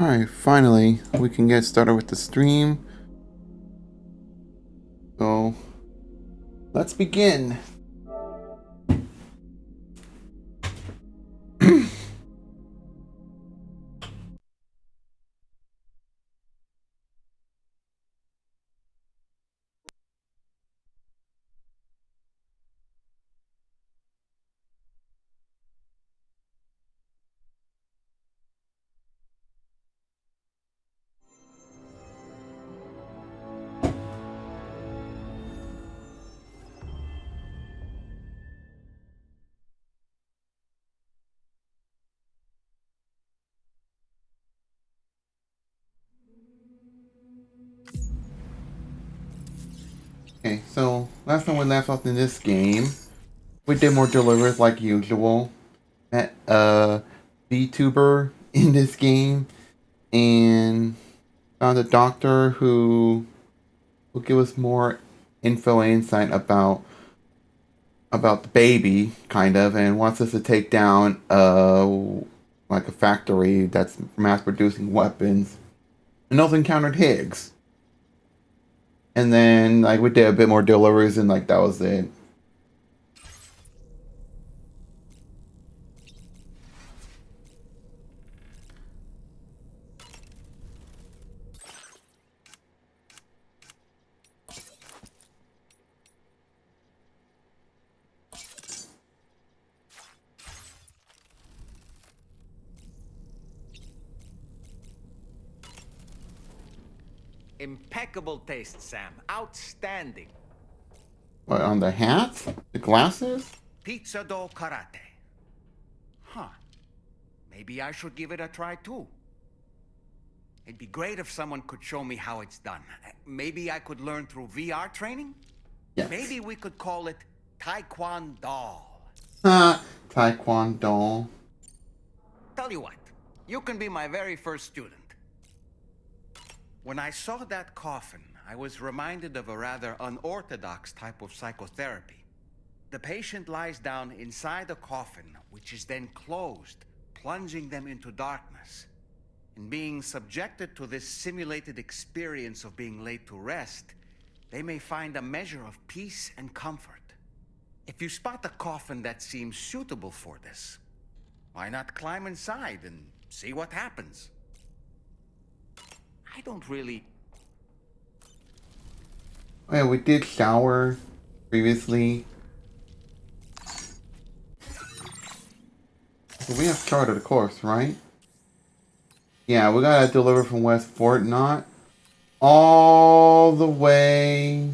Alright, finally, we can get started with the stream. So, let's begin. Okay, so last time we left off in this game, we did more deliveries like usual. Met a VTuber in this game and found a doctor who will give us more info and insight about the baby, kind of, and wants us to take down like a factory that's mass producing weapons. And also encountered Higgs. And then like we did a bit more deliveries and like that was it. Impeccable taste, Sam. Outstanding. What, on the hat? The glasses? Pizza dough karate. Huh. Maybe I should give it a try too. It'd be great if someone could show me how it's done. Maybe I could learn through VR training? Yes. Maybe we could call it Taekwondo. Taekwondo. Tell you what, you can be my very first student. When I saw that coffin, I was reminded of a rather unorthodox type of psychotherapy. The patient lies down inside a coffin, which is then closed, plunging them into darkness. In being subjected to this simulated experience of being laid to rest, they may find a measure of peace and comfort. If you spot a coffin that seems suitable for this, why not climb inside and see what happens? I don't really... Oh yeah, we did shower previously. So we have charted a course, right? Yeah, we gotta deliver from West Fort Knot all the way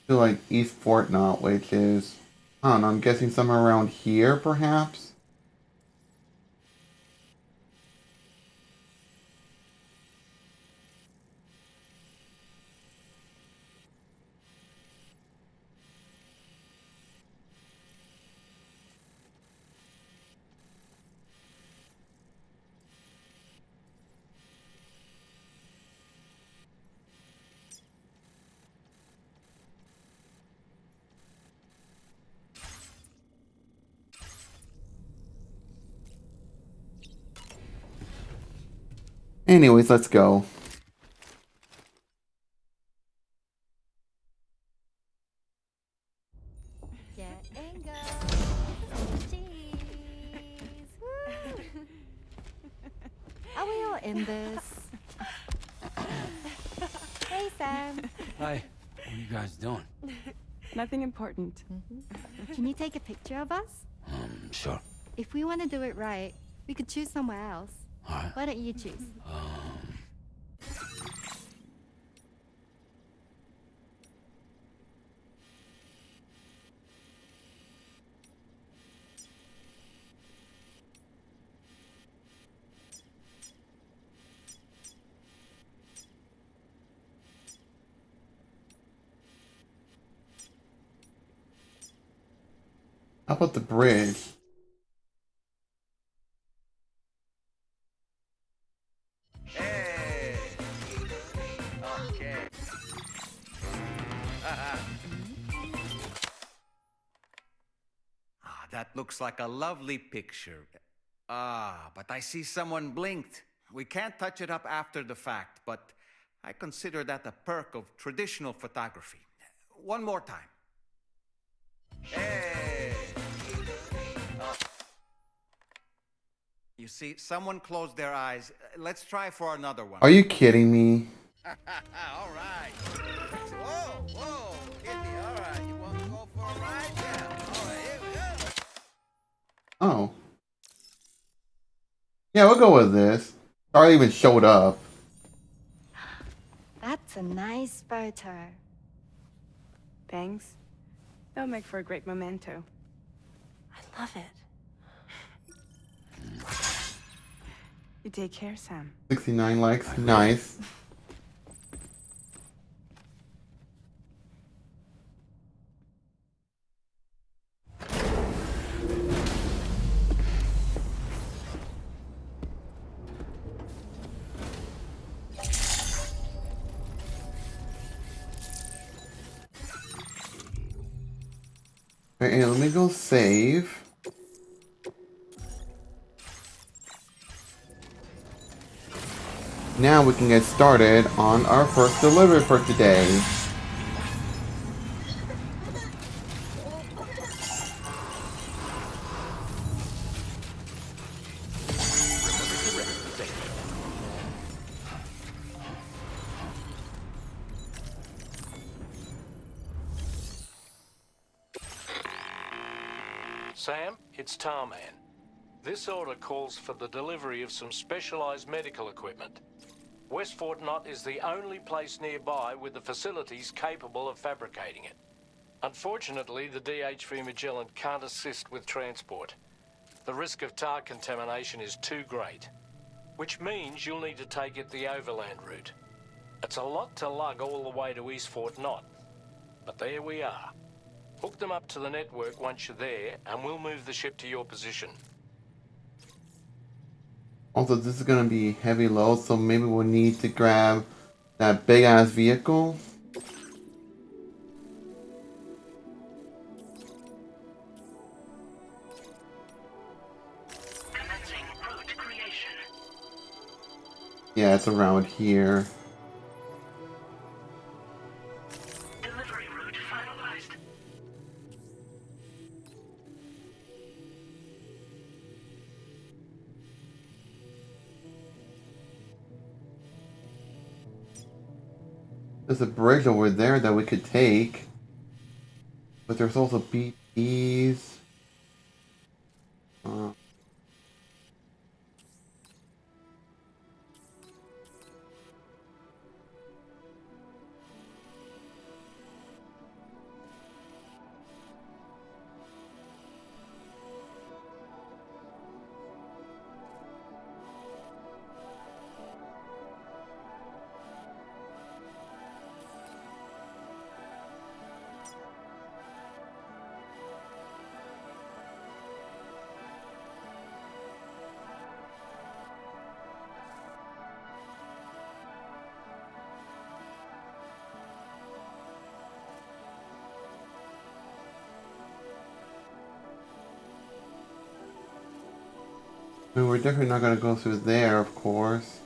to like East Fort Knot, which is, I don't know, I'm guessing somewhere around here perhaps? Anyways, let's go. Get and go. Cheese. Woo. Are we all in this? Hey, Sam. Hi. What are you guys doing? Nothing important. Can you take a picture of us? Sure. If we want to do it right, we could choose somewhere else. All right. Why don't you choose? How about the bridge? Hey! Okay. That looks like a lovely picture. Ah, but I see someone blinked. We can't touch it up after the fact, but I consider that a perk of traditional photography. One more time. Hey! You see, someone closed their eyes. Let's try for another one. Are you kidding me? All right. Whoa, whoa, Kitty. All right. You want to go for a ride? Yeah. All right, here we go. Oh. Yeah, we'll go with this. Charlie even showed up. That's a nice photo. Thanks. They'll make for a great memento. I love it. You take care, Sam. 69 likes. Nice. Okay, let me go save. Now we can get started on our first delivery for today. Sam, it's Tarman. This order calls for the delivery of some specialized medical equipment. West Fort Knott is the only place nearby with the facilities capable of fabricating it. Unfortunately, the DHV Magellan can't assist with transport. The risk of tar contamination is too great, which means you'll need to take it the overland route. It's a lot to lug all the way to East Fort Knott, but there we are. Hook them up to the network once you're there, and we'll move the ship to your position. Also, this is gonna be heavy load, so maybe we'll need to grab that big ass vehicle. Commencing route creation. Yeah, it's around here. Delivery route finalized. There's a bridge over there that we could take. But there's also BTs. I mean, we're definitely not gonna go through there, of course.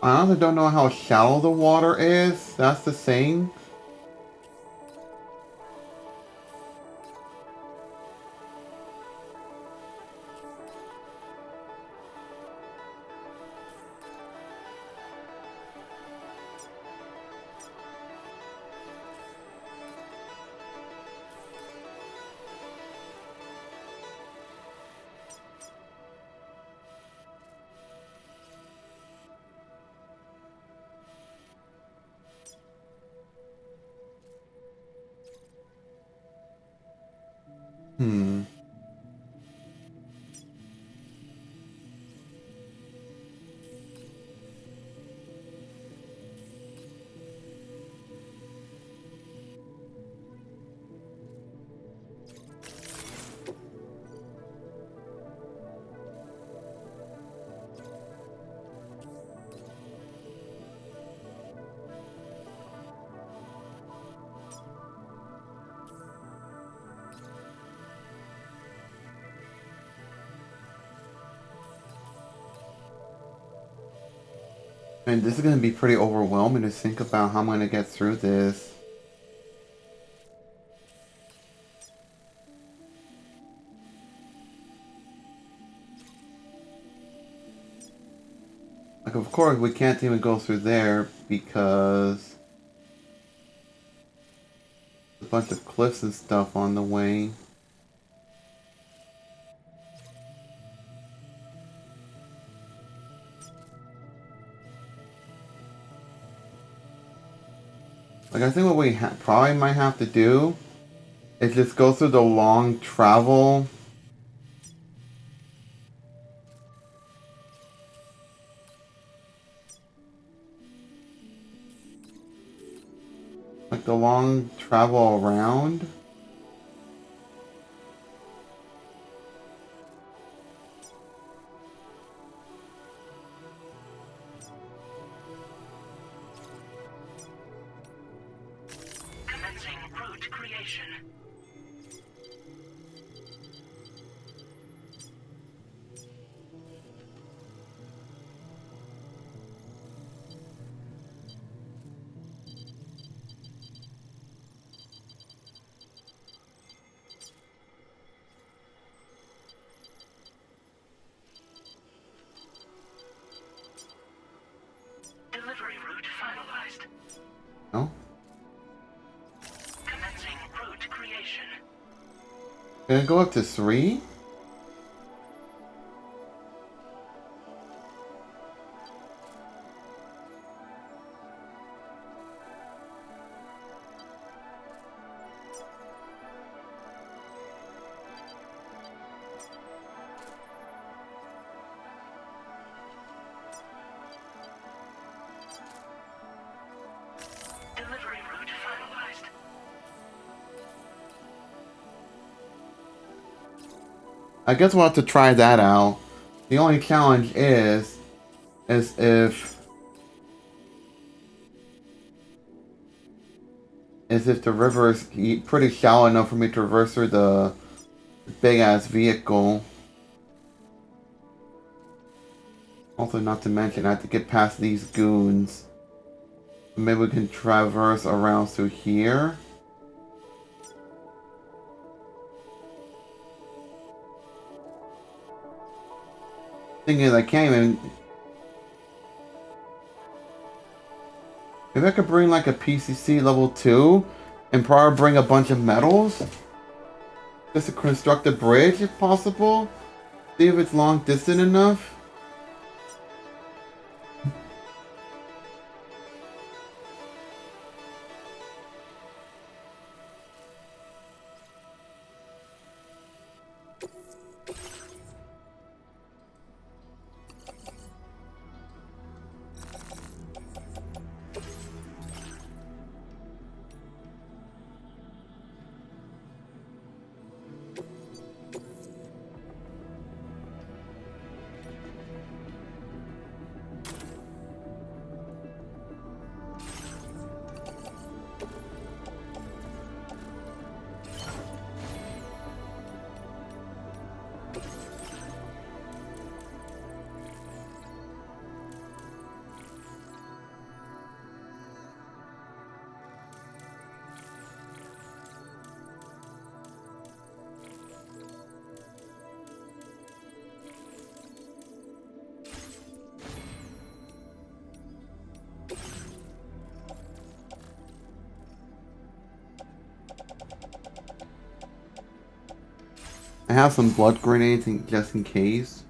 I honestly don't know how shallow the water is. That's the thing. Hmm. And this is gonna be pretty overwhelming to think about how I'm gonna get through this. Like, of course, we can't even go through there because a bunch of cliffs and stuff on the way. Like, I think what we probably might have to do is just go through the long travel. Like, the long travel around. Commencing route creation. Delivery route finalized. No? Commencing route creation. Gonna go up to 3? Delivery route finalized. I guess we'll have to try that out. The only challenge is if the river is pretty shallow enough for me to traverse through the big ass vehicle. Also, not to mention, I have to get past these goons. Maybe we can traverse around through here. Thing is, I can't even. Maybe I could bring like a PCC level 2 and probably bring a bunch of metals just to construct a bridge if possible. See if it's long distant enough. I have some blood grenades just in case.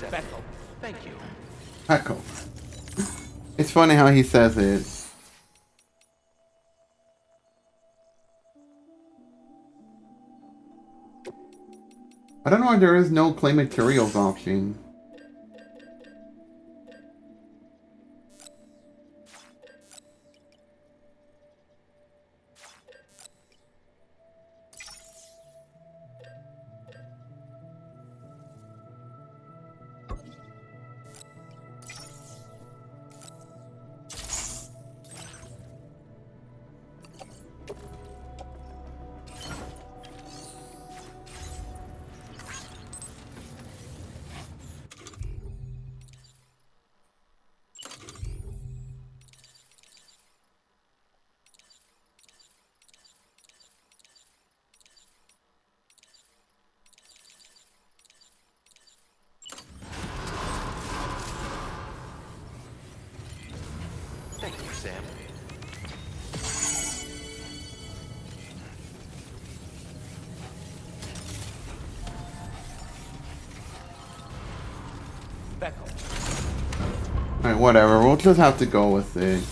accepted. Thank you. Echo. It's funny how he says it. I don't know why there is no clay materials option. Thank you, Sam. Alright, whatever. We'll just have to go with it.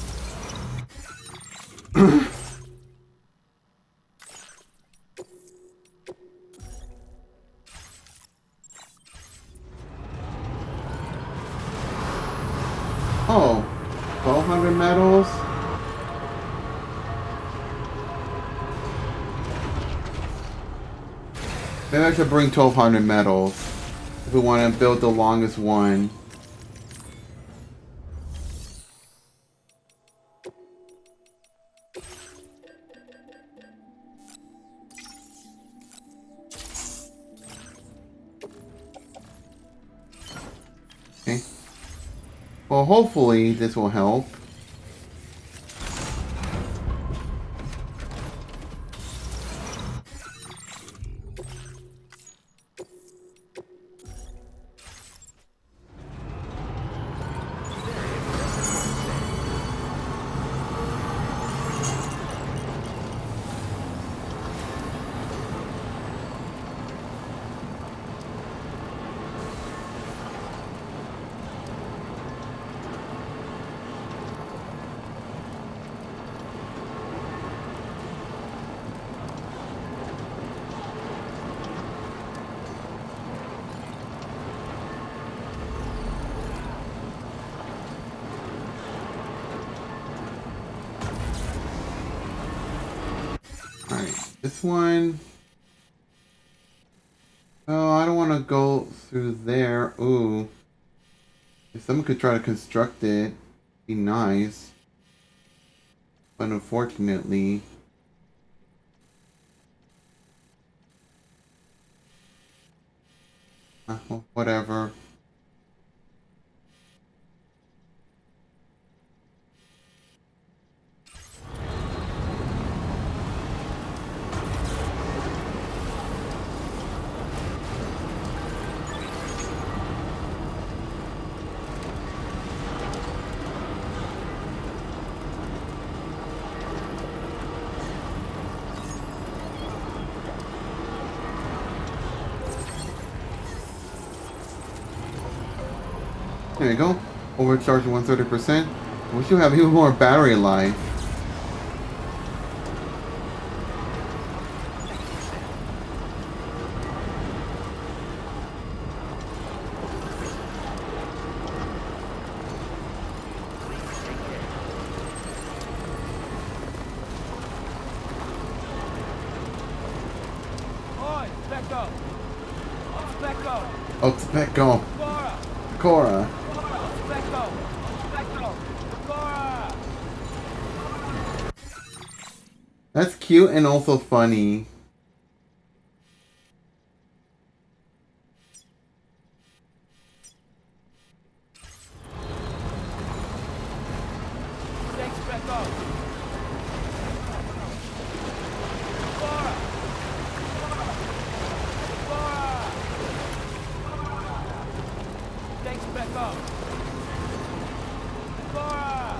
Oh, 1,200 medals? Maybe I should bring 1,200 medals if we want to build the longest one. Okay. Well, hopefully this will help. Alright, this one. Oh, I don't want to go through there. Ooh. If someone could try to construct it, be nice. But unfortunately. Well, whatever. There you go. Overcharged 130%. We should have even more battery life. Oi, Specco! Specco! Oh, Specco. Cora. Specco! Specco! Cora! That's cute and also funny. Thanks, Specco! Cora! Cora! Thanks, Specco! Cora!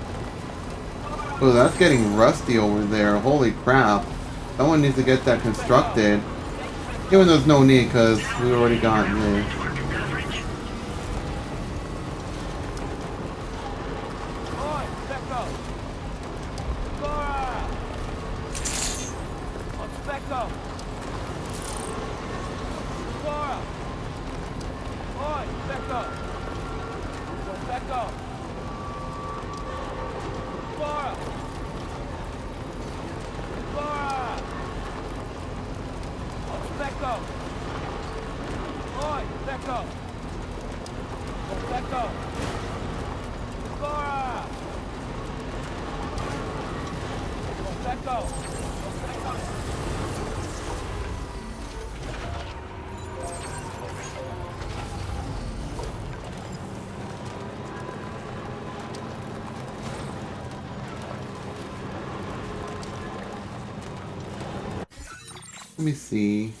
Oh, that's getting rusty over there. Holy crap. Someone needs to get that constructed. Even though there's no need because we already got this. Network coverage. Back up. Go back up. Laura. Laura. Let's back up. Oi, back up. Go back up. Laura. Go back up. Go back up. Let me see.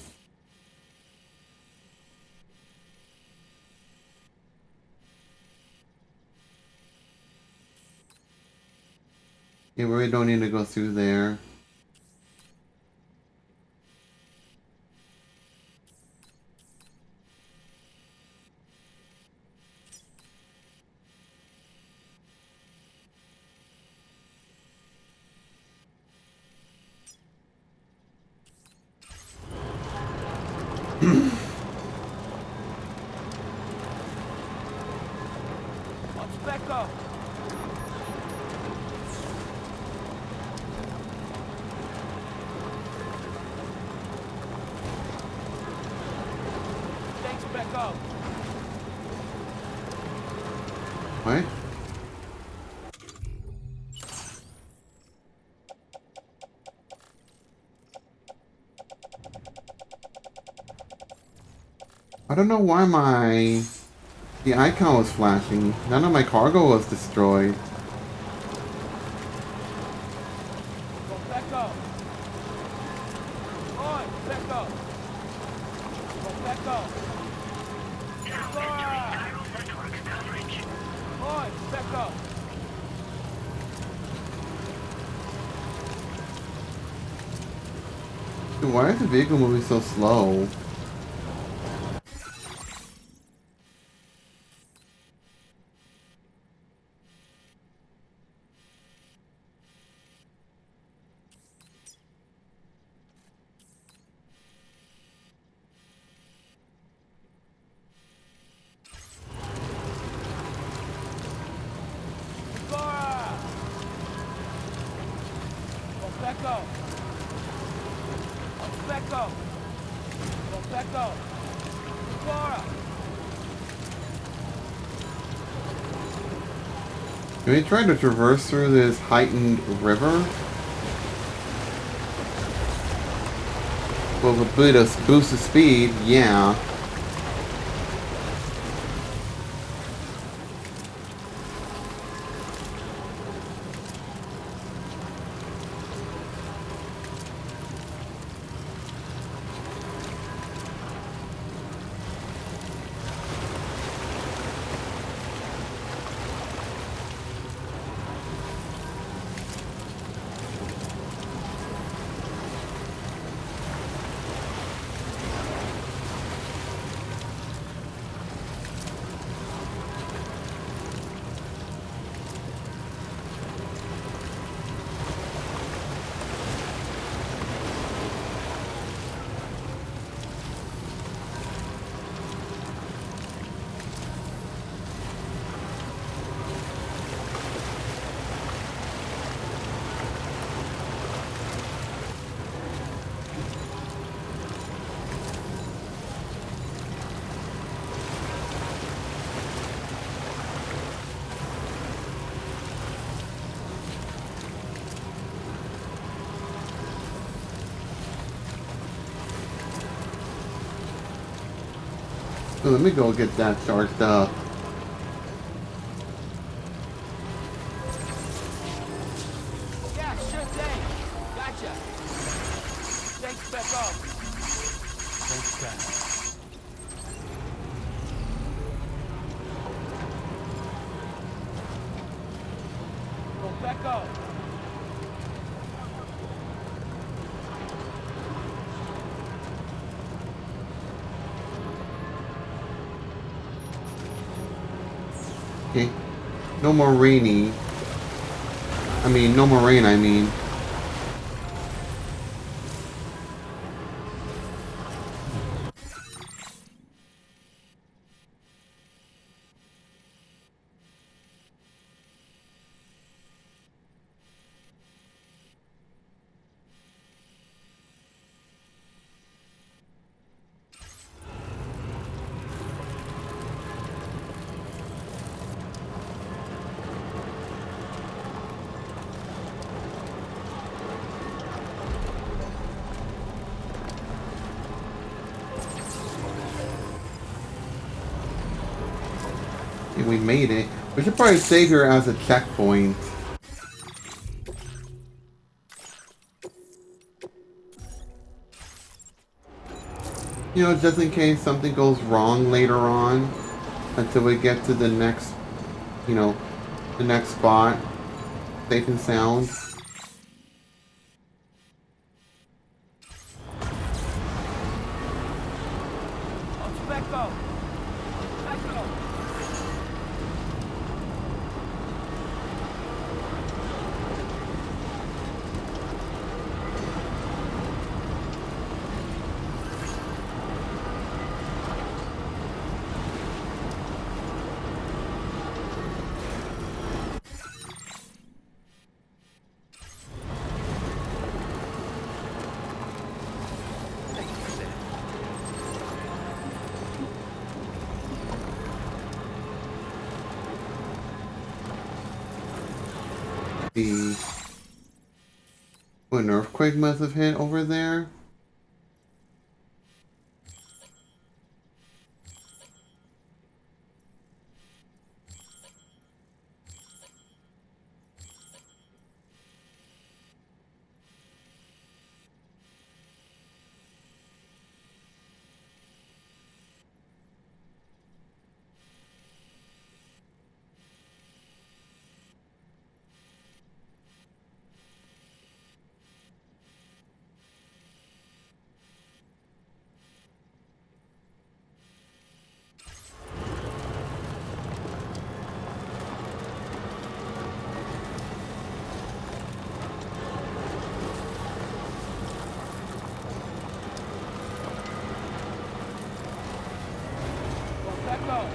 Yeah, we really don't need to go through there. Let's back up. Thanks, back up. What? I don't know why the icon was flashing. None of my cargo was destroyed. Go back up. Oi, back up. Go back up. Now Laura. entering Gyro Network coverage. Oi, back up. Dude, why is the vehicle moving so slow? Laura. Go back up. Let's back up. Go back up. Laura. Can we try to traverse through this heightened river? Well, with a boost of speed, yeah. So let me go get that charged up. Yeah, sure thing. Gotcha. Thanks, back up. Thanks, guys. Go back up. Okay. No more rainy. No more rain, I mean. And we made it. We should probably save here as a checkpoint. You know, just in case something goes wrong later on. Until we get to the next, you know, the next spot. Safe and sound. Specko! Specko! The an earthquake must have hit over there. Specko!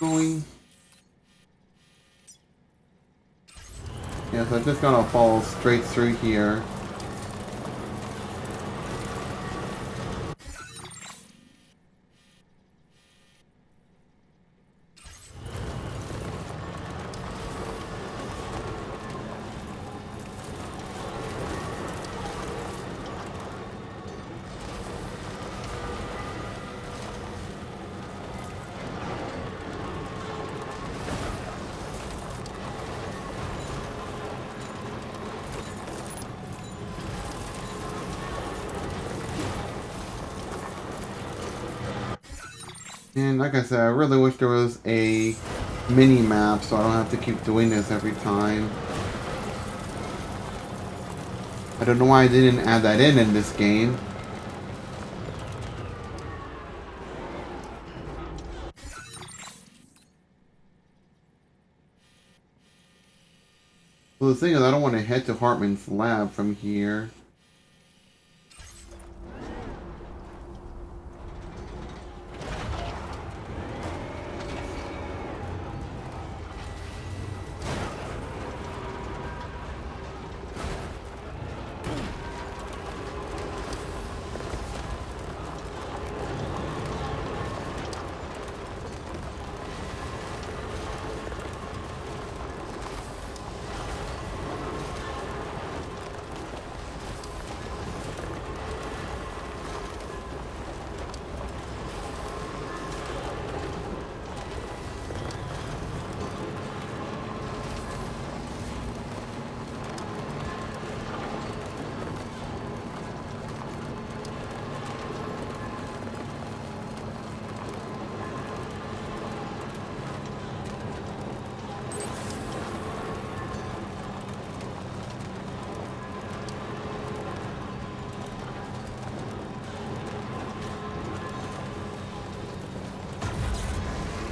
Going. Yeah, so I'm just gonna fall straight through here. And like I said, I really wish there was a mini map so I don't have to keep doing this every time. I don't know why I didn't add that in this game. Well, the thing is, I don't want to head to Hartman's lab from here.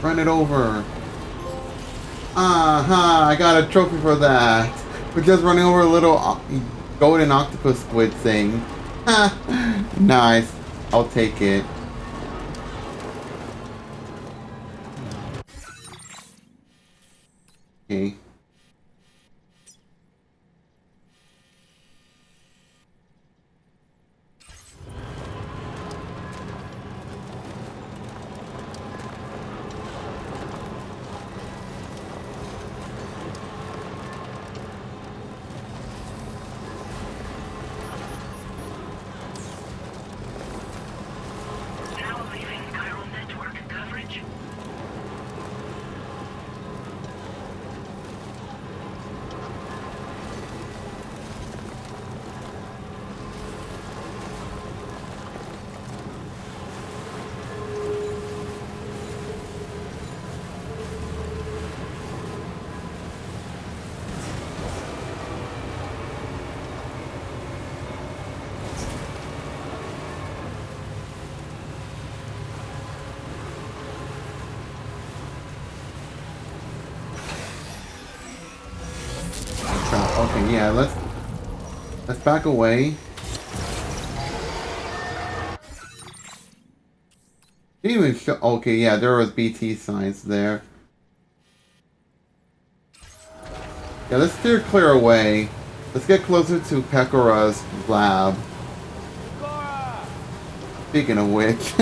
Run it over. Aha! I got a trophy for that. For just running over a little golden octopus squid thing. Ha! Nice. I'll take it. Okay. Now leaving chiral network coverage. Okay, yeah, let's back away. Didn't even show. Okay, yeah, there was BT signs there. Yeah, let's steer clear away. Let's get closer to Pekора's lab. Cora! Speaking of which.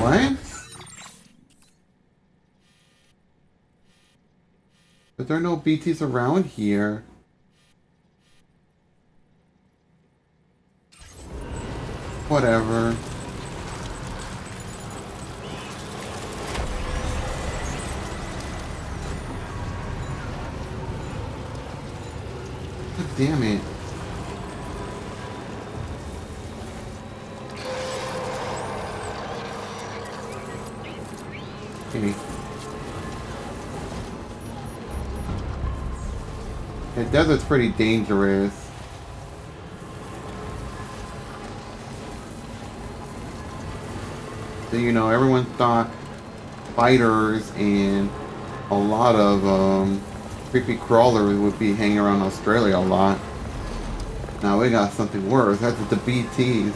What? But there are no BTs around here. Whatever. God damn it. Okay. The desert's pretty dangerous. So, you know, everyone thought fighters and a lot of creepy crawlers would be hanging around Australia a lot. Now we got something worse. That's the BTs.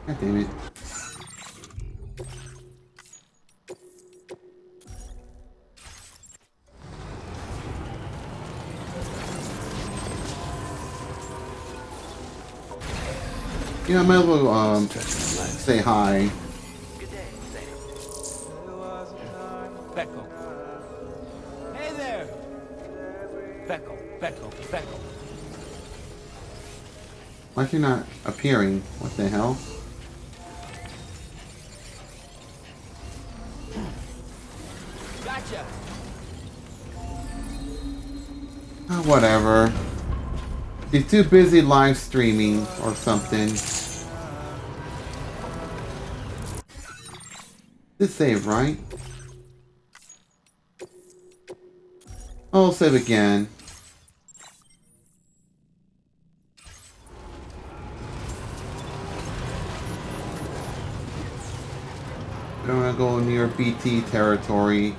God damn it. Yeah, I might as well say hi. Becco. Hey there! Becco. Why is she not appearing? What the hell? Gotcha! Oh, whatever. She's too busy live streaming or something. This save, right? Oh, save again. I don't want to go near BT territory.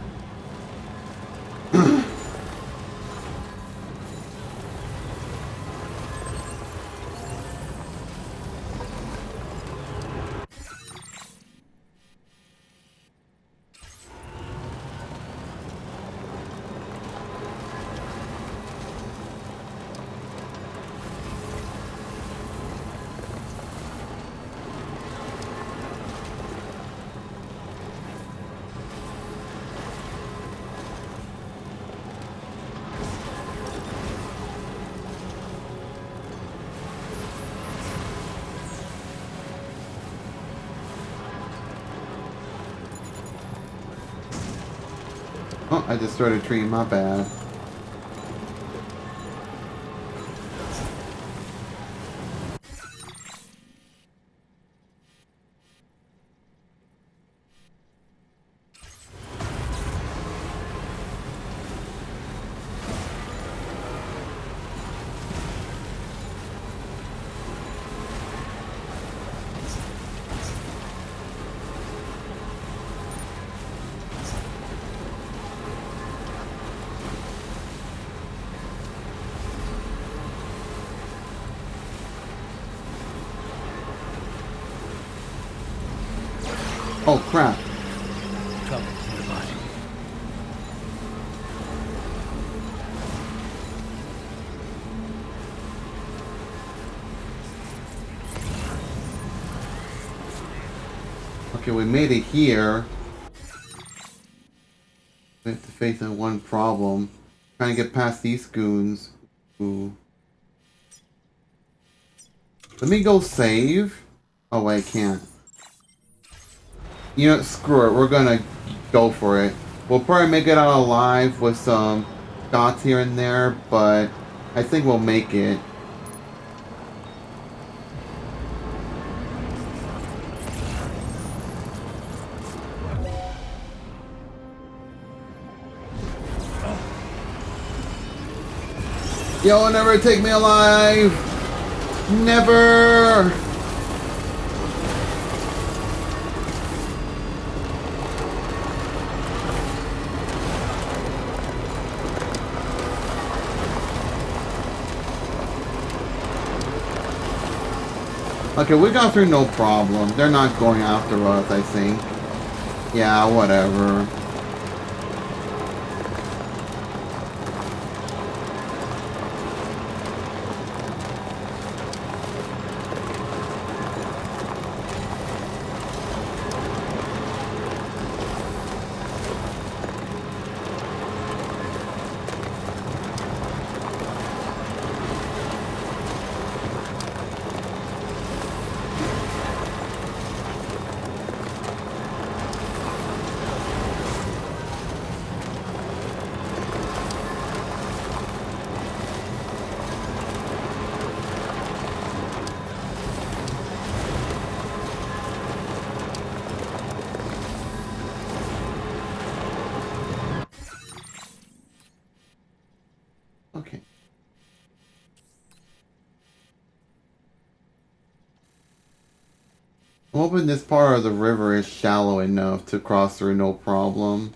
I just started a tree, my bad. Oh crap. Cover nearby. Okay, we made it here. We have to face that one problem. Trying to get past these goons. Ooh. Let me go save. Oh wait, I can't. You know, screw it. We're gonna go for it. We'll probably make it out alive with some shots here and there, but I think we'll make it. You'll never take me alive! Never! Okay, we got through no problem. They're not going after us, I think. Yeah, whatever. Okay. I'm hoping this part of the river is shallow enough to cross through no problem.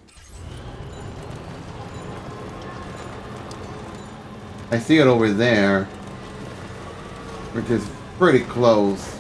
I see it over there, which is pretty close.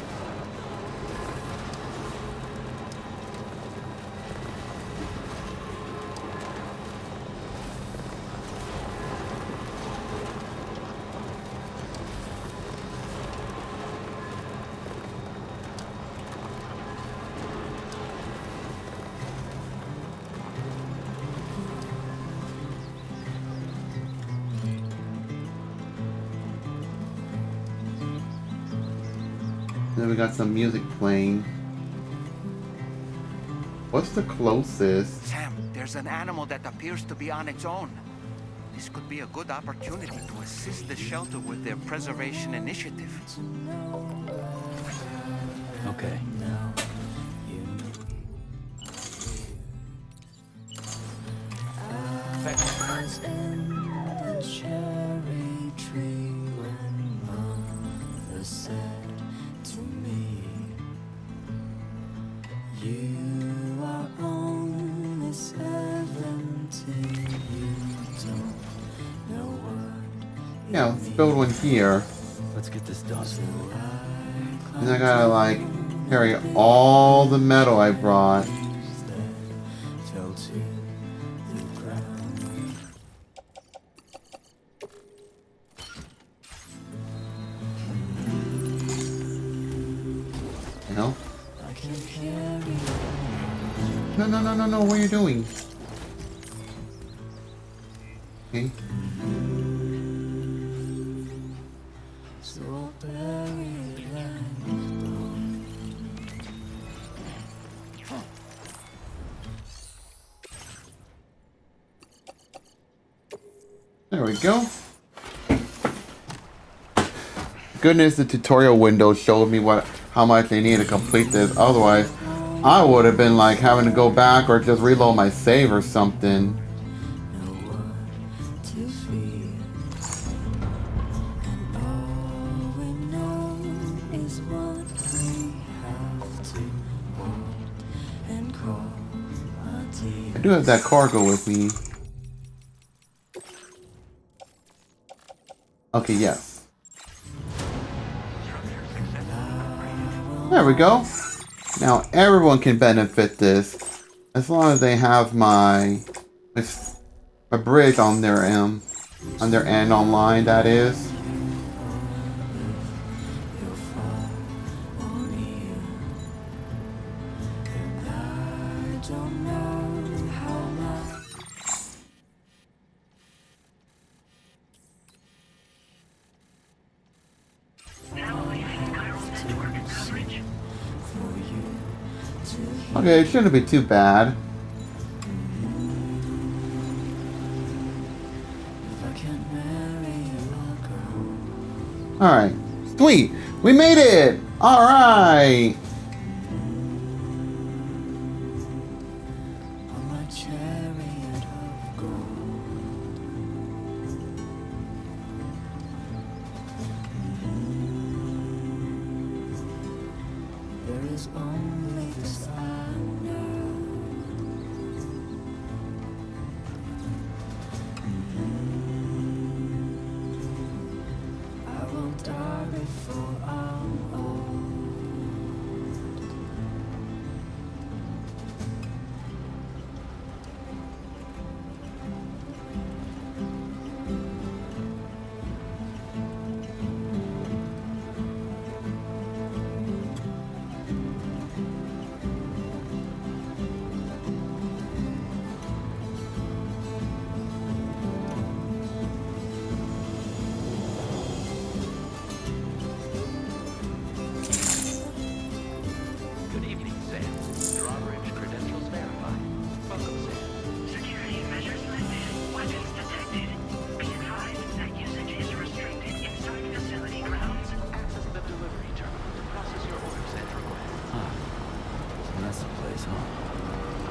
Then we got some music playing. What's the closest? Sam, there's an animal that appears to be on its own. This could be a good opportunity to assist the shelter with their preservation initiative. Okay. Yeah, let's build one here. Let's get this done. And I gotta like carry all the metal I brought. You know? No, what are you doing? Okay. we go. Goodness, the tutorial window showed me how much I need to complete this. Otherwise, I would have been like having to go back or just reload my save or something. I do have that cargo with me. Okay, yes. There we go. Now everyone can benefit this as long as they have my bridge on their end online. That is. Okay, it shouldn't be too bad. Alright. Sweet! We made it! Alright!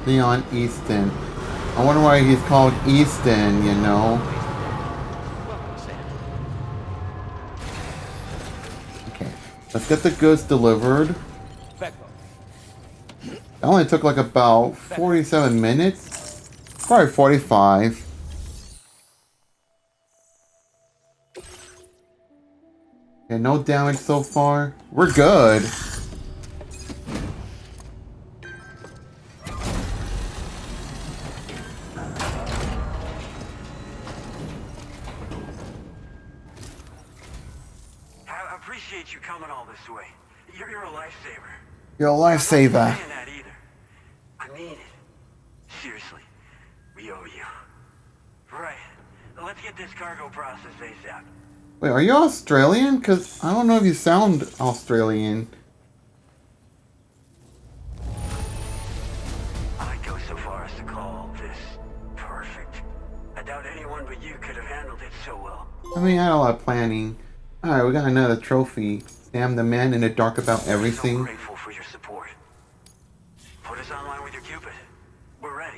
Leon Easton. I wonder why he's called Easton, you know? Okay, let's get the goods delivered. It only took like about 47 minutes. Probably 45. Okay, no damage so far. We're good. You coming all this way. You're a lifesaver. You're a lifesaver. I'm not saying that either. I mean it. Seriously. We owe you. Right. Let's get this cargo processed ASAP. Wait, are you Australian? Because I don't know if you sound Australian. I'd go so far as to call this perfect. I doubt anyone but you could have handled it so well. I mean, I had a lot of planning. Alright, we got another trophy. Sam the man in the dark about everything. I'm so grateful for your support. Put us online with your Cupid. We're ready.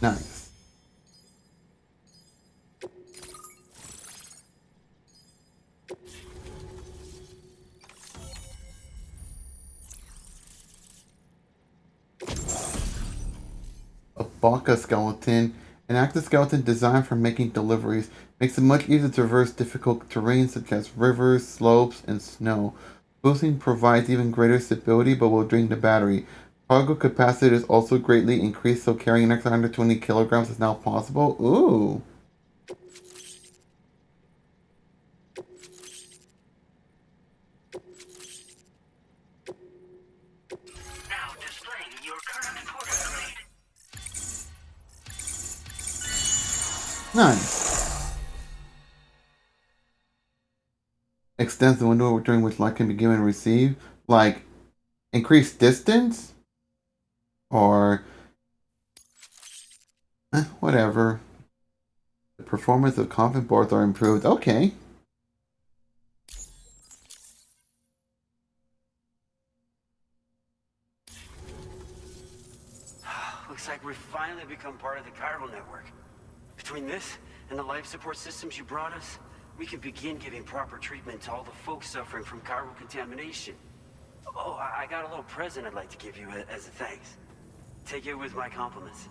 Nice. A Baka skeleton. An active skeleton designed for making deliveries. Makes it much easier to traverse difficult terrain such as rivers, slopes, and snow. Boosting provides even greater stability but will drain the battery. Cargo capacity is also greatly increased, so carrying an extra 120 kilograms is now possible. Ooh. Nice. Extends the window during which light can be given and received. Like, increased distance? Or... whatever. The performance of coffin boards are improved. Okay. Looks like we've finally become part of the chiral network. Between this and the life support systems you brought us, we can begin giving proper treatment to all the folks suffering from chiral contamination. Oh, I got a little present I'd like to give you as a thanks. Take it with my compliments.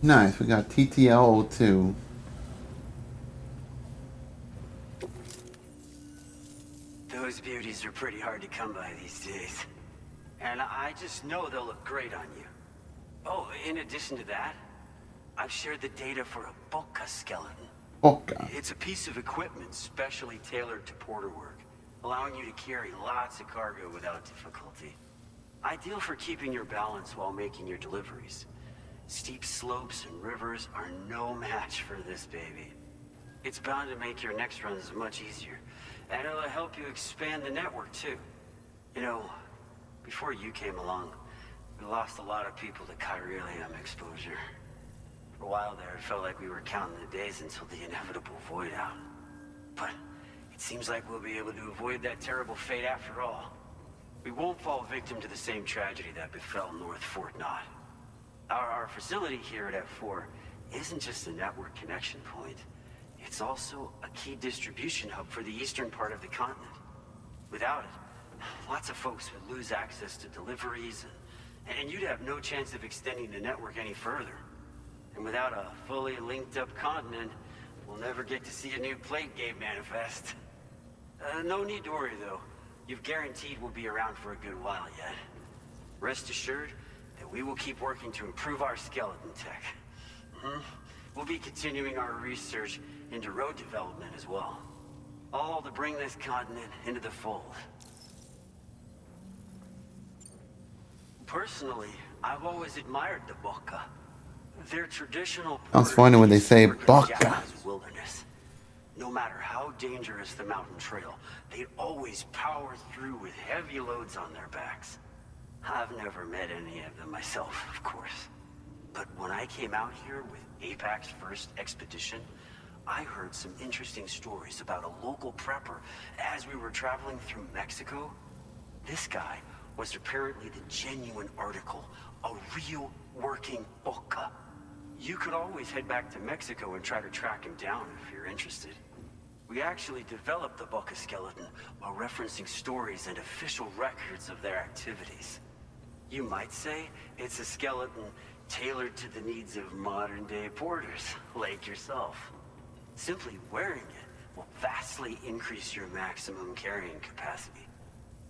Nice. We got TTL02. Those beauties are pretty hard to come by these days. And I just know they'll look great on you. Oh, in addition to that, I've shared the data for a Boca skeleton. Boca. It's a piece of equipment specially tailored to porter work, allowing you to carry lots of cargo without difficulty. Ideal for keeping your balance while making your deliveries. Steep slopes and rivers are no match for this baby. It's bound to make your next runs much easier, and it'll help you expand the network too. You know, before you came along, we lost a lot of people to chiralium exposure. For a while there, it felt like we were counting the days until the inevitable void out. But it seems like we'll be able to avoid that terrible fate after all. We won't fall victim to the same tragedy that befell North Fort Knott. Our facility here at F4 isn't just a network connection point. It's also a key distribution hub for the eastern part of the continent. Without it, lots of folks would lose access to deliveries, and you'd have no chance of extending the network any further. And without a fully linked up continent, we'll never get to see a new plate game manifest. No need to worry though. You've guaranteed we'll be around for a good while yet. Rest assured that we will keep working to improve our skeleton tech. We'll be continuing our research into road development as well. All to bring this continent into the fold. Personally, I've always admired the Boca. Their traditional Sounds funny when they say Boca. Japanese wilderness. No matter how dangerous the mountain trail, they'd always power through with heavy loads on their backs. I've never met any of them myself, of course. But when I came out here with APAC's first expedition, I heard some interesting stories about a local prepper as we were traveling through Mexico. This guy was apparently the genuine article, a real working Boca. You could always head back to Mexico and try to track him down if you're interested. We actually developed the Boca skeleton while referencing stories and official records of their activities. You might say it's a skeleton tailored to the needs of modern-day porters, like yourself. Simply wearing it will vastly increase your maximum carrying capacity.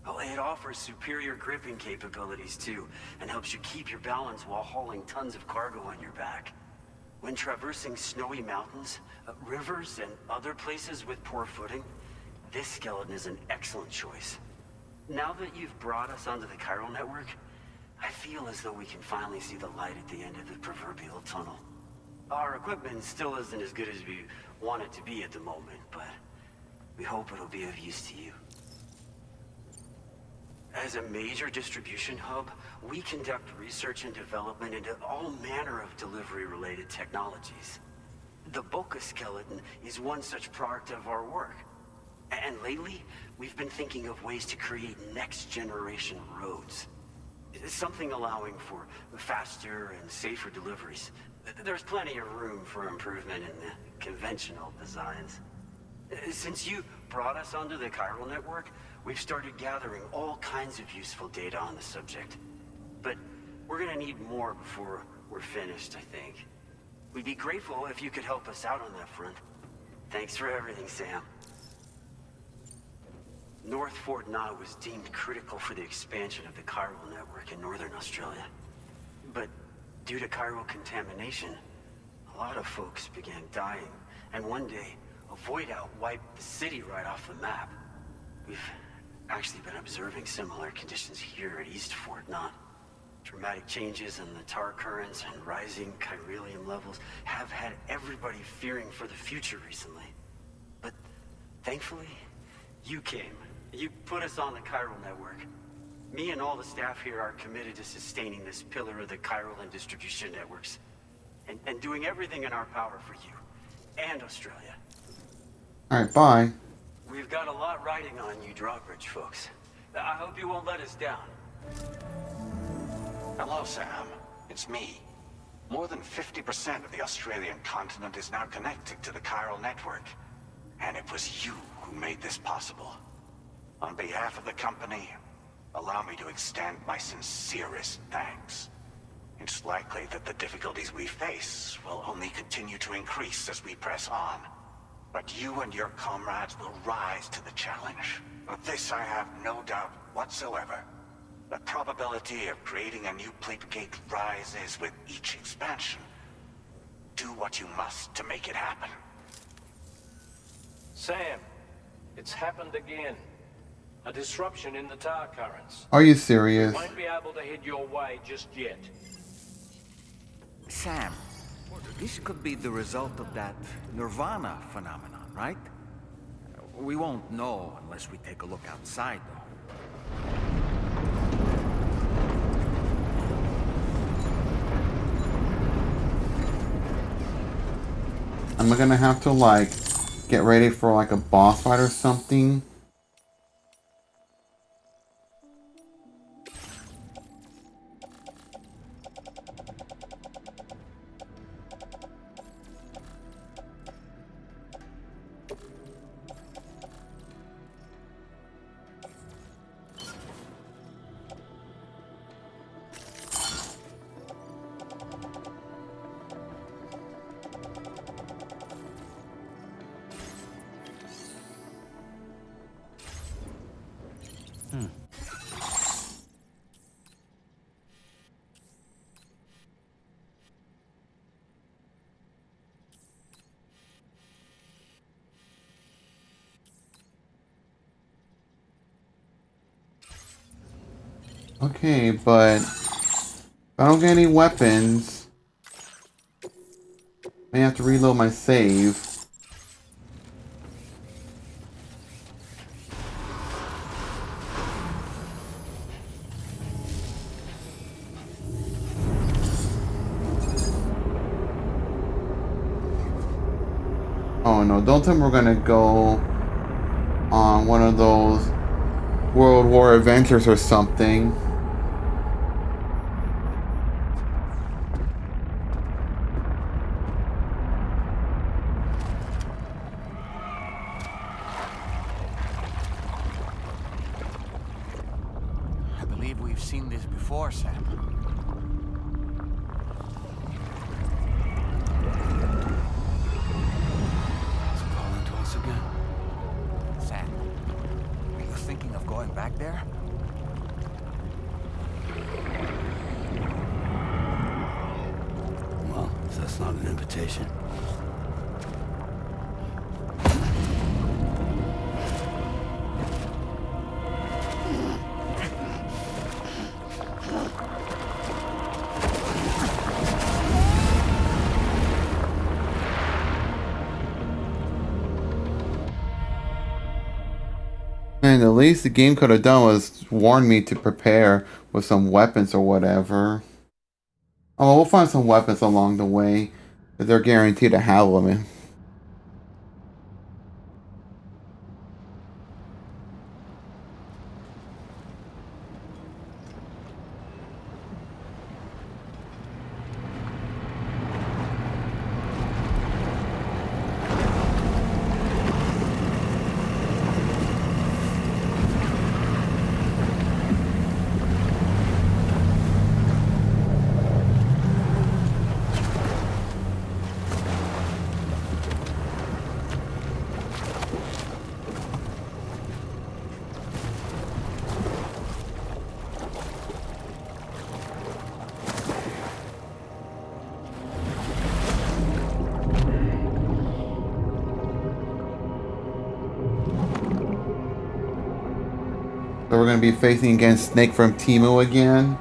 Oh, it offers superior gripping capabilities too, and helps you keep your balance while hauling tons of cargo on your back. When traversing snowy mountains, rivers, and other places with poor footing, this skeleton is an excellent choice. Now that you've brought us onto the chiral network, I feel as though we can finally see the light at the end of the proverbial tunnel. Our equipment still isn't as good as we want it to be at the moment, but we hope it'll be of use to you. As a major distribution hub, we conduct research and development into all manner of delivery-related technologies. The Boca skeleton is one such product of our work. And lately, we've been thinking of ways to create next-generation roads. Something allowing for faster and safer deliveries. There's plenty of room for improvement in the conventional designs. Since you brought us onto the chiral network, we've started gathering all kinds of useful data on the subject. But we're gonna need more before we're finished, I think. We'd be grateful if you could help us out on that front. Thanks for everything, Sam. North Fort Knott was deemed critical for the expansion of the chiral network in northern Australia. But due to chiral contamination, a lot of folks began dying, and one day, a void out wiped the city right off the map. We've actually been observing similar conditions here at East Fort, not dramatic changes in the tar currents and rising chiralium levels have had everybody fearing for the future recently. But thankfully, you came. You put us on the chiral network. Me and all the staff here are committed to sustaining this pillar of the chiral and distribution networks. And doing everything in our power for you. And Australia. Alright, bye. We've got a lot riding on you drawbridge folks. I hope you won't let us down. Hello, Sam. It's me. More than 50% of the Australian continent is now connected to the chiral network. And it was you who made this possible. On behalf of the company, allow me to extend my sincerest thanks. It's likely that the difficulties we face will only continue to increase as we press on. But you and your comrades will rise to the challenge. Of this I have no doubt whatsoever. The probability of creating a new plate gate rises with each expansion. Do what you must to make it happen. Sam, it's happened again. A disruption in the tar currents. Are you serious? Won't be able to head your way just yet. Sam, this could be the result of that Nirvana phenomenon, right? We won't know unless we take a look outside, though. I'm gonna have to, like, get ready for, like, a boss fight or something. Okay, but if I don't get any weapons, I have to reload my save. Oh no, don't tell me we're gonna go on one of those World War adventures or something. I believe we've seen this before, Sam. It's calling to us again. Sam, are you thinking of going back there? Well, if that's not an invitation. And the least the game could have done was warn me to prepare with some weapons or whatever. Oh, we'll find some weapons along the way, but they're guaranteed to have them. gonna be facing against Snake from Temu again.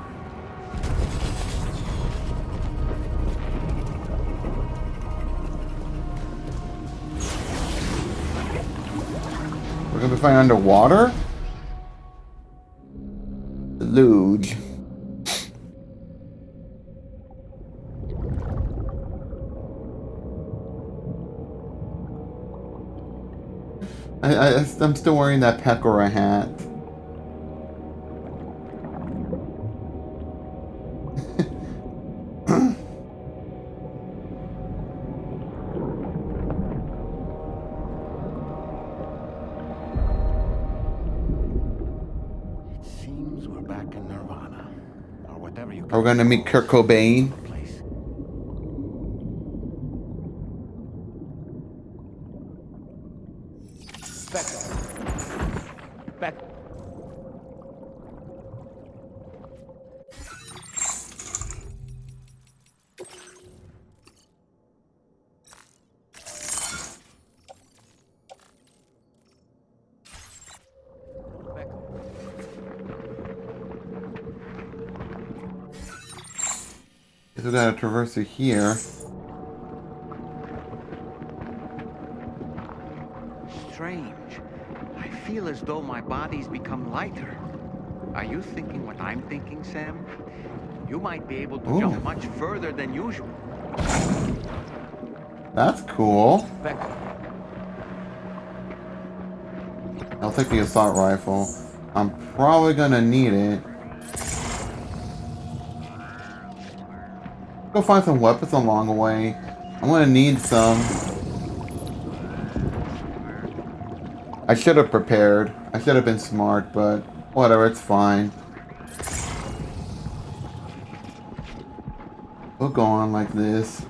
We're gonna be fighting underwater? Luge. I'm still wearing that Pecora hat. It seems we're back in Nirvana, or whatever you. We're gonna meet Kurt Cobain. Back. Guess we gotta traverse it here. Strange. I feel as though my body's become lighter. Are you thinking what I'm thinking, Sam? You might be able to jump much further than usual. That's cool. I'll take the assault rifle. I'm probably gonna need it. Go find some weapons along the way. I'm gonna need some. I should have prepared. I should have been smart, but whatever, it's fine. We'll go on like this.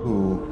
Ooh.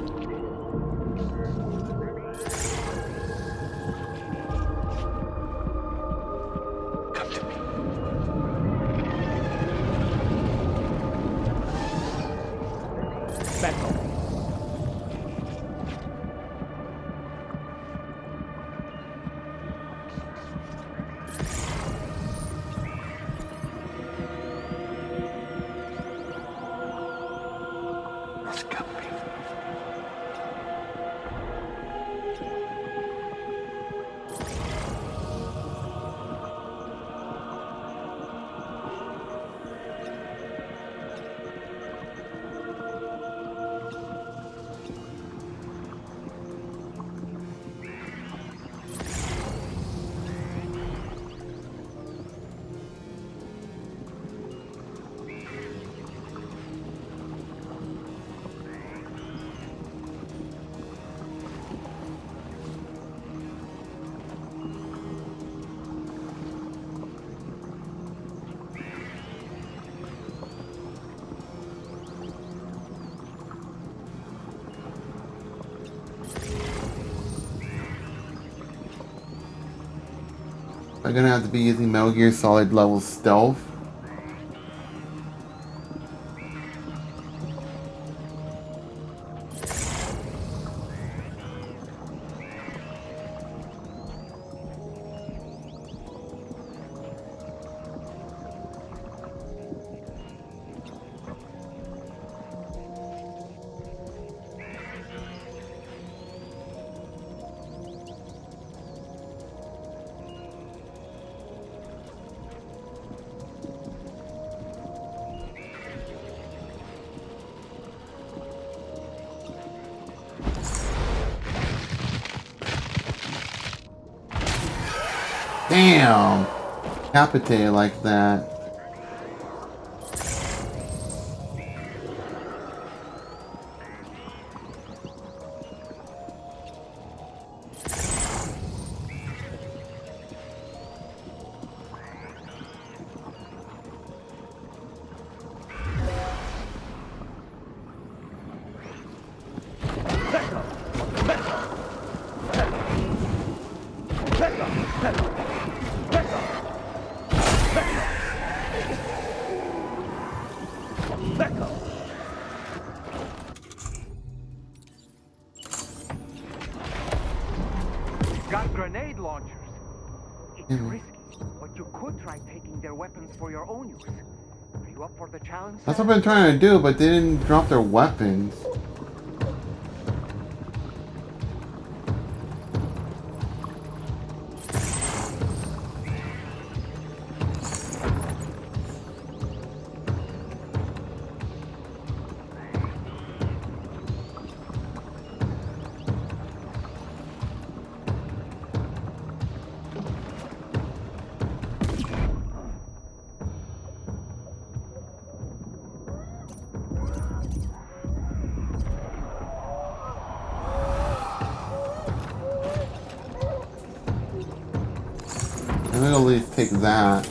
I'm gonna have to be using Metal Gear Solid level stealth. Damn! Decapitated like that. But you could try taking their weapons for your own use. Are you up for the challenge? That's what I've been trying to do, but they didn't drop their weapons. I'm gonna at least take that.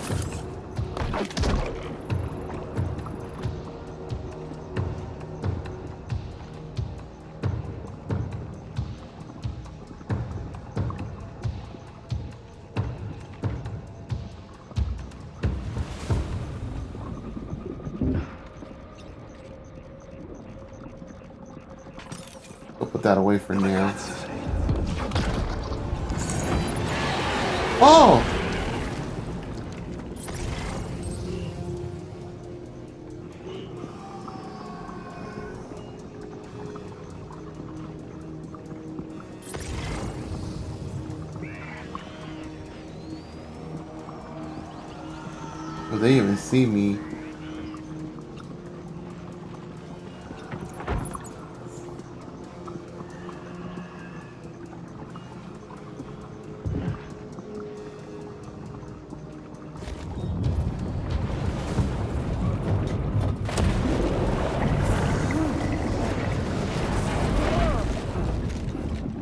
We'll put that away for now. Oh! Will they even see me?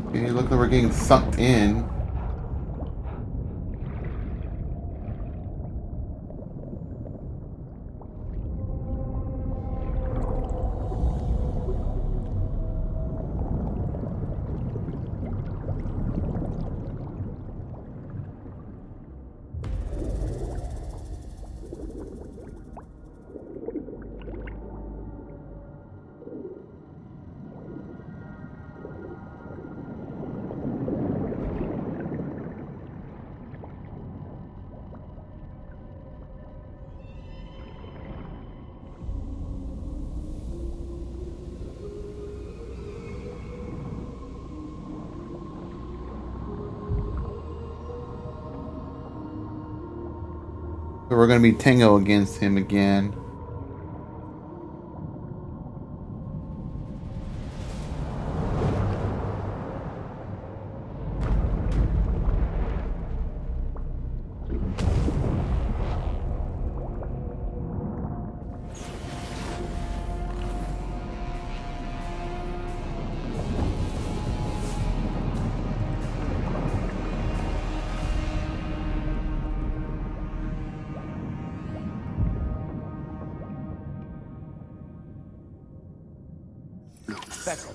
Okay, look like we're getting sucked in. So we're gonna be Tango against him again. Better.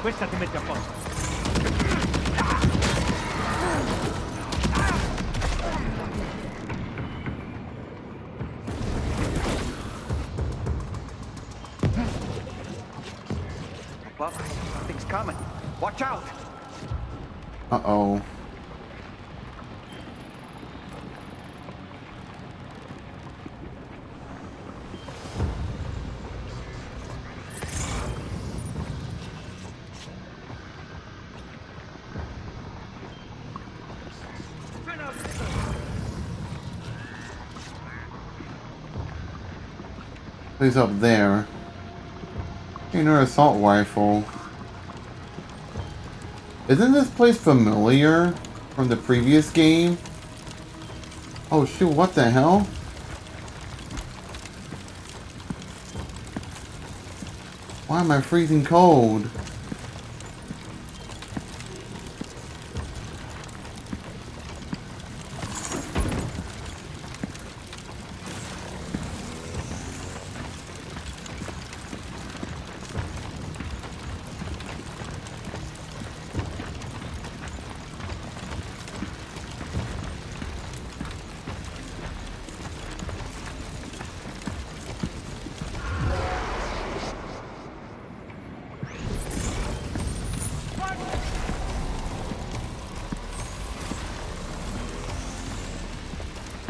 Questa ti mette a posto. Something's coming. Watch out! Uh-oh. He's up there. Another assault rifle. Isn't this place familiar from the previous game? Oh shoot, what the hell? Why am I freezing cold?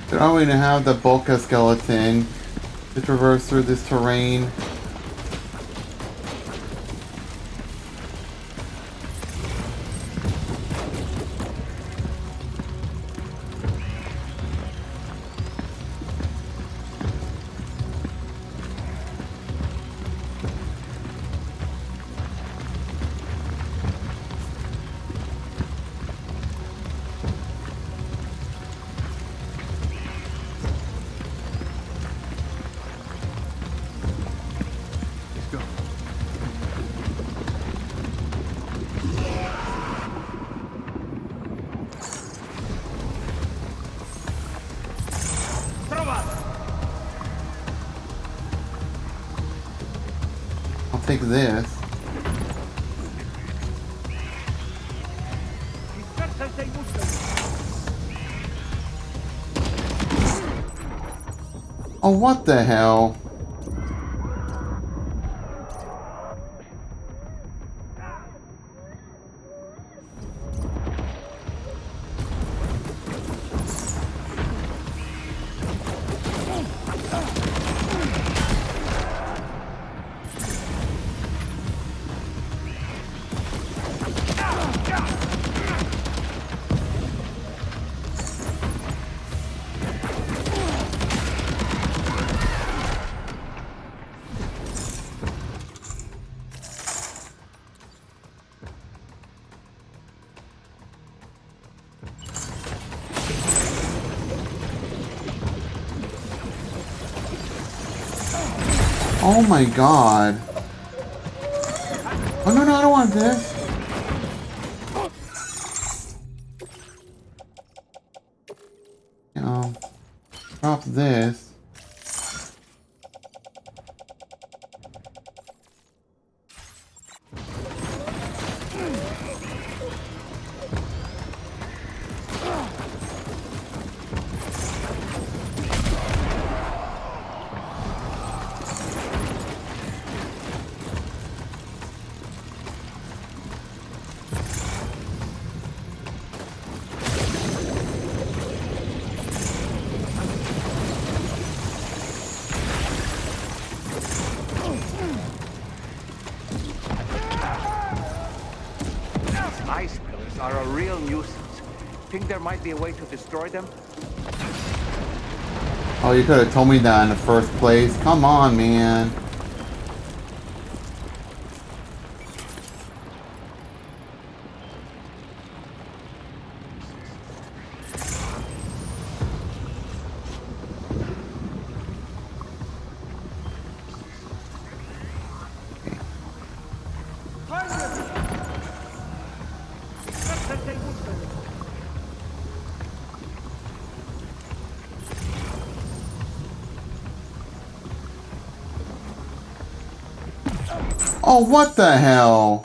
They're only to have the Bulka skeleton to traverse through this terrain. I'll take this. Oh, what the hell? Oh my god. Oh no, no, I don't want this. Drop this. Ice pillars are a real nuisance. Think there might be a way to destroy them? Oh, you could have told me that in the first place. Come on, man. Oh, what the hell?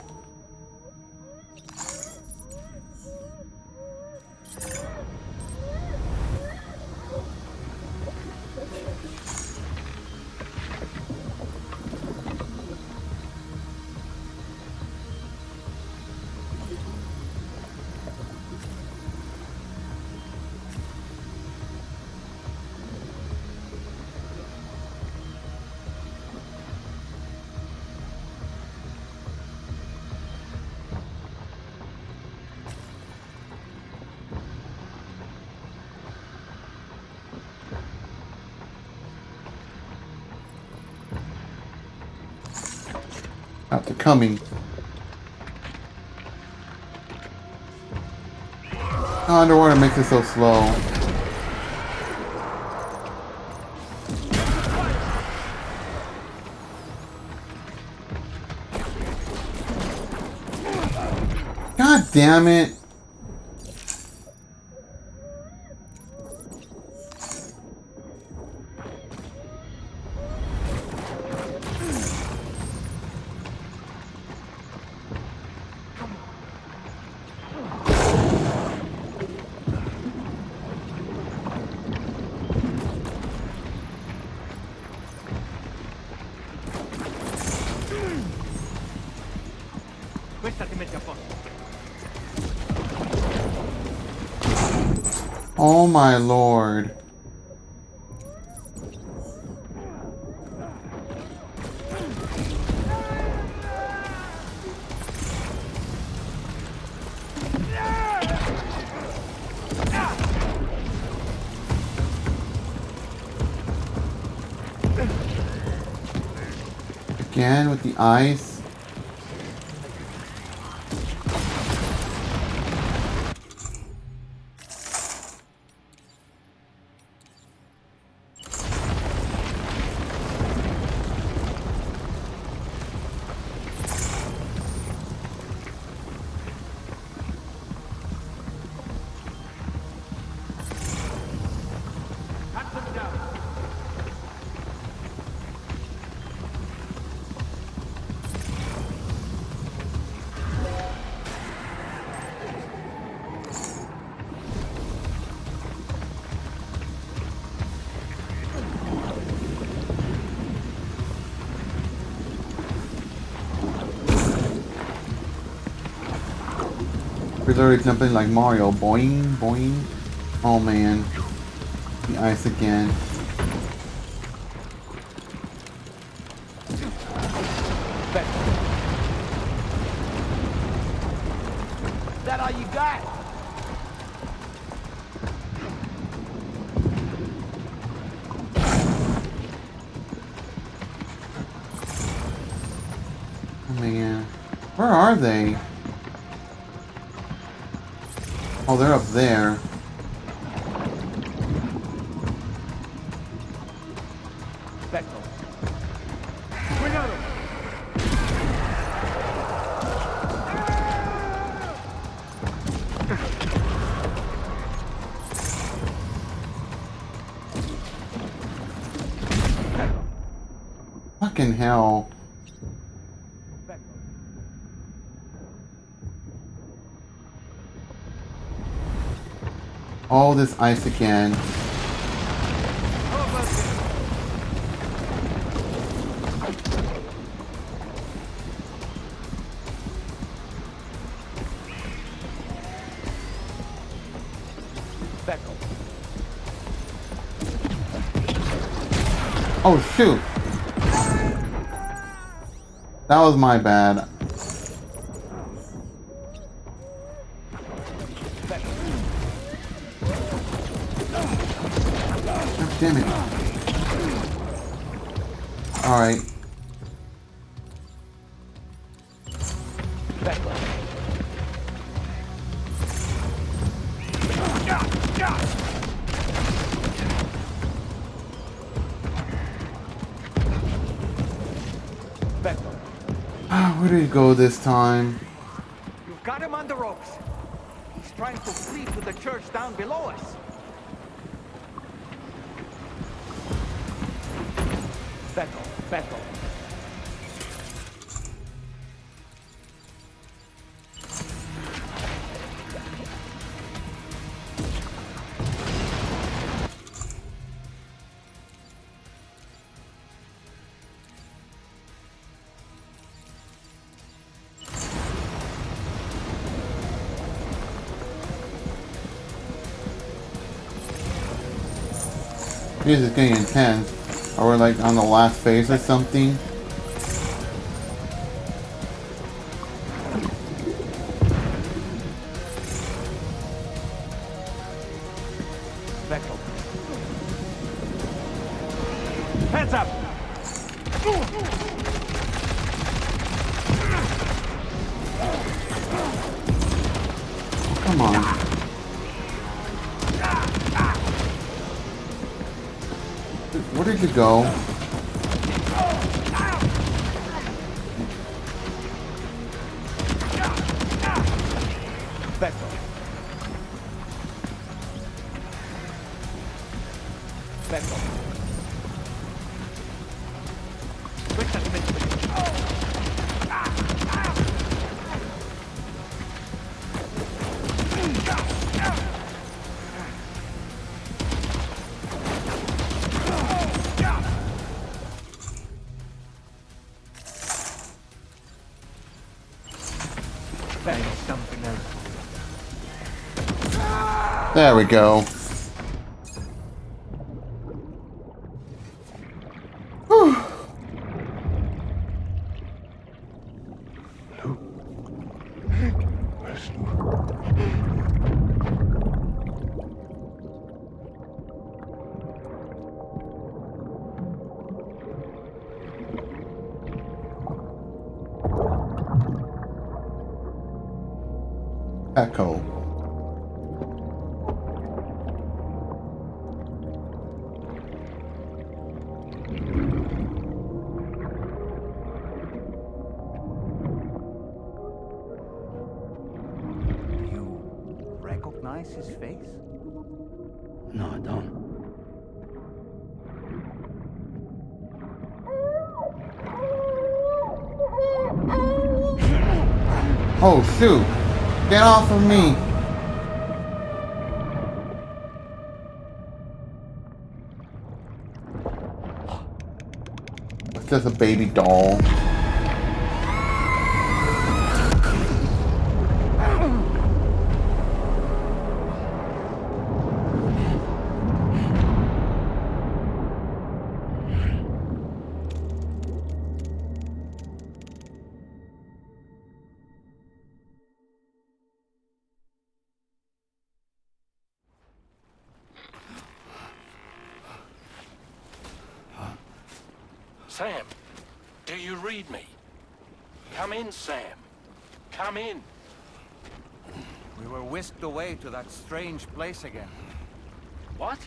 After coming. Oh, underwater makes it so slow. God damn it. Questa ti mette a posto. Oh my lord. Again with the ice. We're literally jumping like Mario. Boing, boing. Oh man. The ice again. Is that all you got? Oh man. Where are they? Oh, they're up there. Perfecto. Cuidado. Fucking hell. All this ice again. Oh shoot! That was my bad. God damn it. Alright. Where did he go this time? You've got him on the ropes. He's trying to flee to the church down below us. Beto. This is getting intense. Are we like on the last phase or something? Hands up! Come on. Where did you go? Back off. Back off. Quick, quick, quick. Something else. There we go. Whew. Echo. You recognize his face? No, I don't. Oh shoot! Get off of me! It's just a baby doll. Sam, do you read me? Come in, Sam. Come in. We were whisked away to that strange place again. What?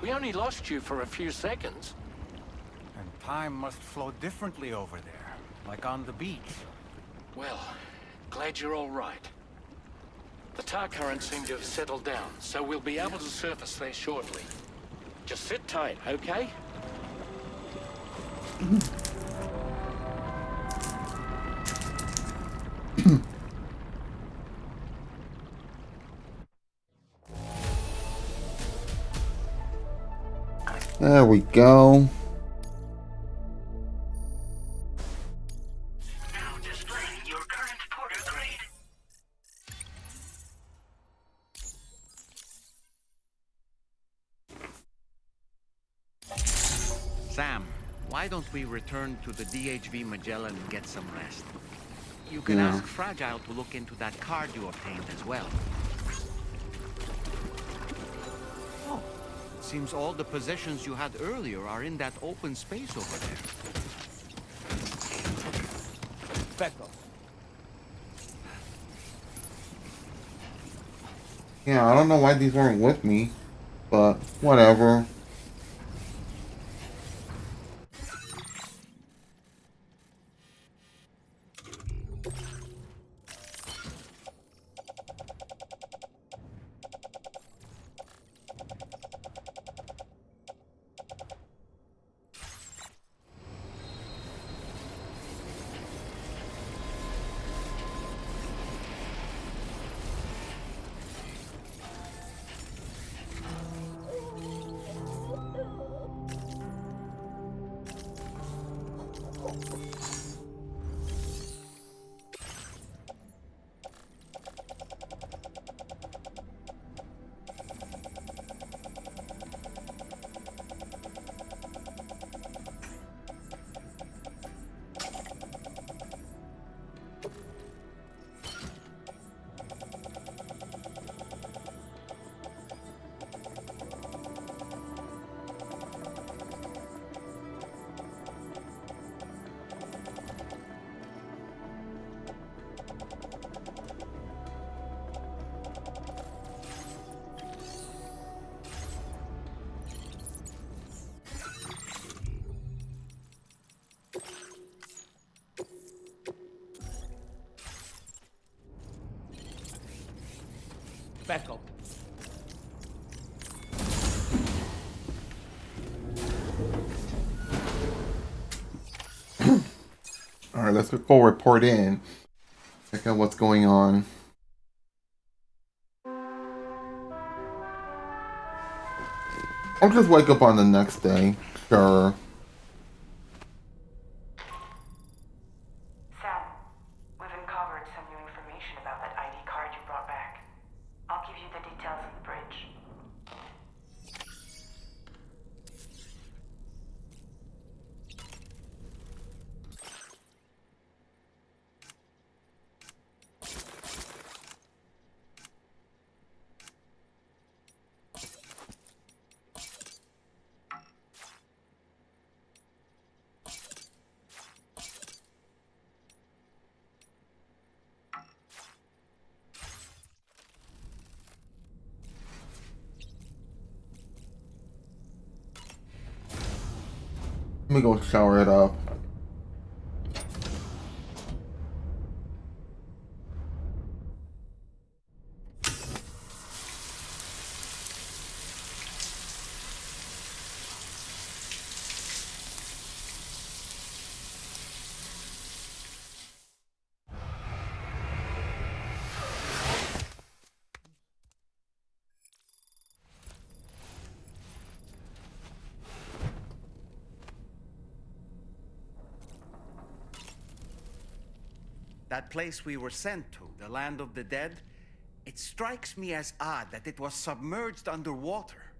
We only lost you for a few seconds. And time must flow differently over there, like on the beach. Well, glad you're all right. The tar currents seem to have settled down, so we'll be able to surface there shortly. Just sit tight, okay? There we go. Now displaying your current porter grade. Sam, why don't we return to the DHV Magellan and get some rest? You can Yeah. ask Fragile to look into that card you obtained as well. Oh, it seems all the possessions you had earlier are in that open space over there. Back off. Yeah, I don't know why these weren't with me, but whatever. Back up. Alright, let's go report in. Check out what's going on. I'll just wake up on the next day. Sure. Sam, we've uncovered some new information about that ID card you brought back. I'll give you the details on the bridge. Let me go shower it up. That place we were sent to, the land of the dead, it strikes me as odd that it was submerged underwater.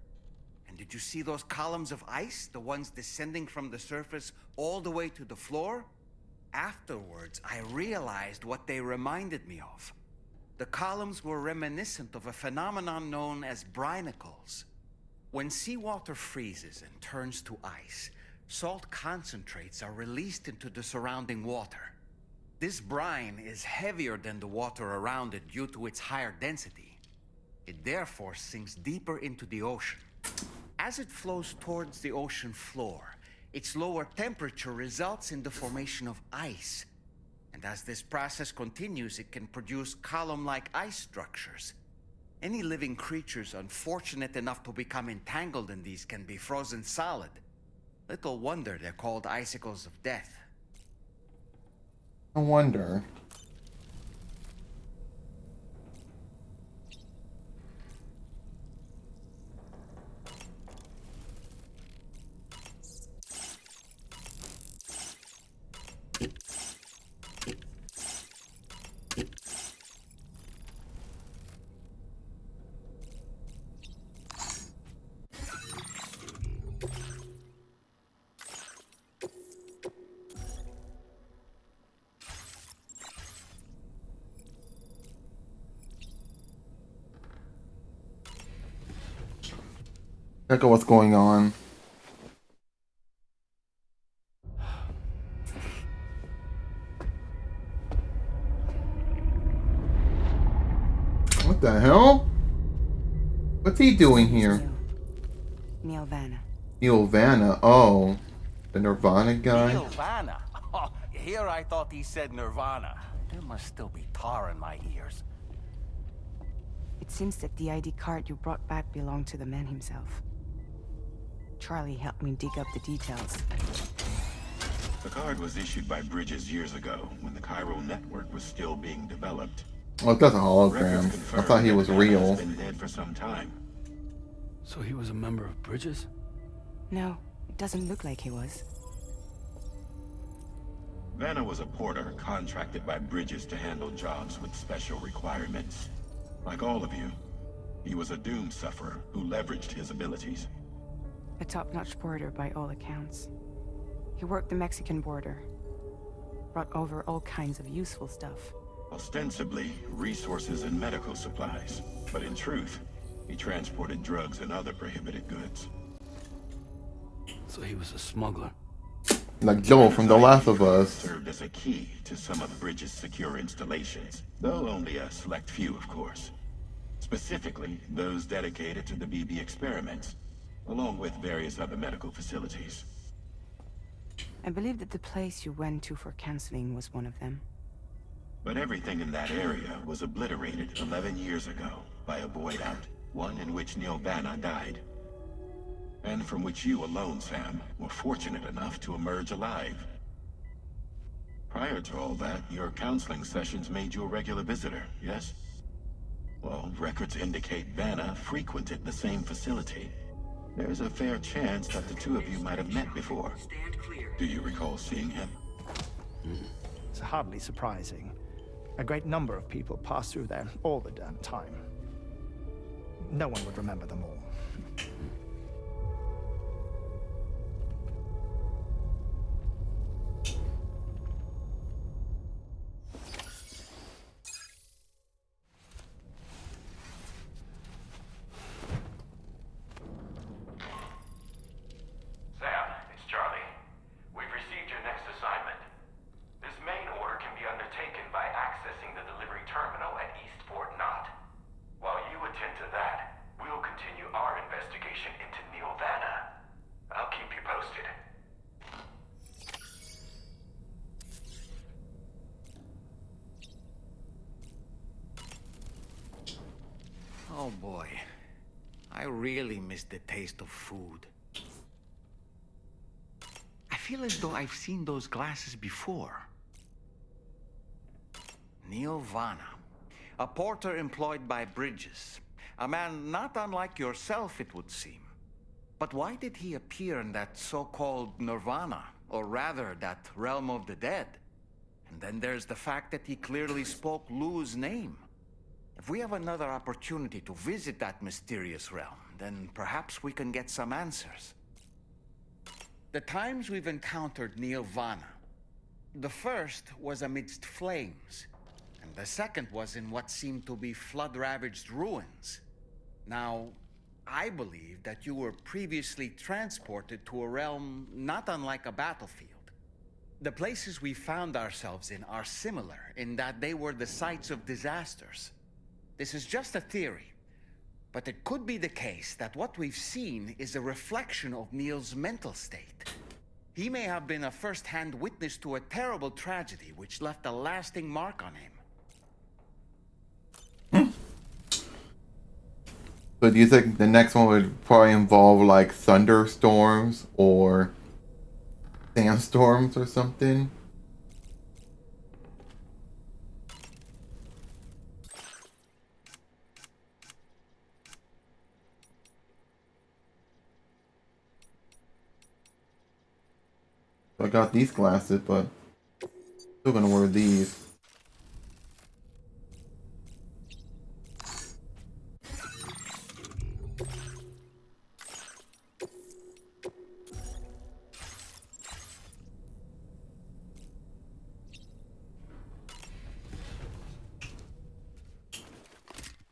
And did you see those columns of ice, the ones descending from the surface all the way to the floor? Afterwards, I realized what they reminded me of. The columns were reminiscent of a phenomenon known as brinicles. When seawater freezes and turns to ice, salt concentrates are released into the surrounding water. This brine is heavier than the water around it due to its higher density. It therefore sinks deeper into the ocean. As it flows towards the ocean floor, its lower temperature results in the formation of ice. And as this process continues, it can produce column-like ice structures. Any living creatures unfortunate enough to become entangled in these can be frozen solid. Little wonder they're called icicles of death. No wonder. Check out what's going on. What the hell? What's he doing here? Neil Vanna. Neil Vanna. Oh, the Nirvana guy. Nirvana? Oh, here I thought he said Nirvana. There must still be tar in my ears. It seems that the ID card you brought back belonged to the man himself. Charlie helped me dig up the details. The card was issued by Bridges years ago, when the chiral network was still being developed. Oh, that's a hologram. I thought he was real. He's been dead for some time. So he was a member of Bridges? No, it doesn't look like he was. Vanna was a porter contracted by Bridges to handle jobs with special requirements. Like all of you, he was a doom sufferer who leveraged his abilities. A top-notch porter by all accounts. He worked the Mexican border. Brought over all kinds of useful stuff. Ostensibly, resources and medical supplies. But in truth, he transported drugs and other prohibited goods. So he was a smuggler. Like Joel from The Last of Us. Served as a key to some of Bridges' secure installations, though only a select few, of course. Specifically, those dedicated to the BB experiments, along with various other medical facilities. I believe that the place you went to for counseling was one of them. But everything in that area was obliterated 11 years ago. by a void out, one in which Neil Vanna died. And from which you alone, Sam, were fortunate enough to emerge alive. Prior to all that, your counseling sessions made you a regular visitor, yes? Well, records indicate Vanna frequented the same facility. There's a fair chance that the two of you might have met before. Do you recall seeing him? It's hardly surprising. A great number of people pass through there all the damn time. No one would remember them all. Sam, it's Charlie. We've received your next assignment. This main order can be undertaken by accessing the delivery terminal at East Fort Knott. While you attend to that, we'll continue our investigation into Neil Vanna. I'll keep you posted. Oh boy. I really miss the taste of food. I feel as though I've seen those glasses before. Neil Vanna, a porter employed by Bridges. A man not unlike yourself, it would seem. But why did he appear in that so-called Nirvana, or rather, that realm of the dead? And then there's the fact that he clearly spoke Lou's name. If we have another opportunity to visit that mysterious realm, then perhaps we can get some answers. The times we've encountered Neil Vanna, the first was amidst flames, and the second was in what seemed to be flood-ravaged ruins. Now, I believe that you were previously transported to a realm not unlike a battlefield. The places we found ourselves in are similar in that they were the sites of disasters. This is just a theory, but it could be the case that what we've seen is a reflection of Neil's mental state. He may have been a first-hand witness to a terrible tragedy which left a lasting mark on him. So do you think the next one would probably involve like thunderstorms or sandstorms or something? I got these glasses, but still gonna wear these.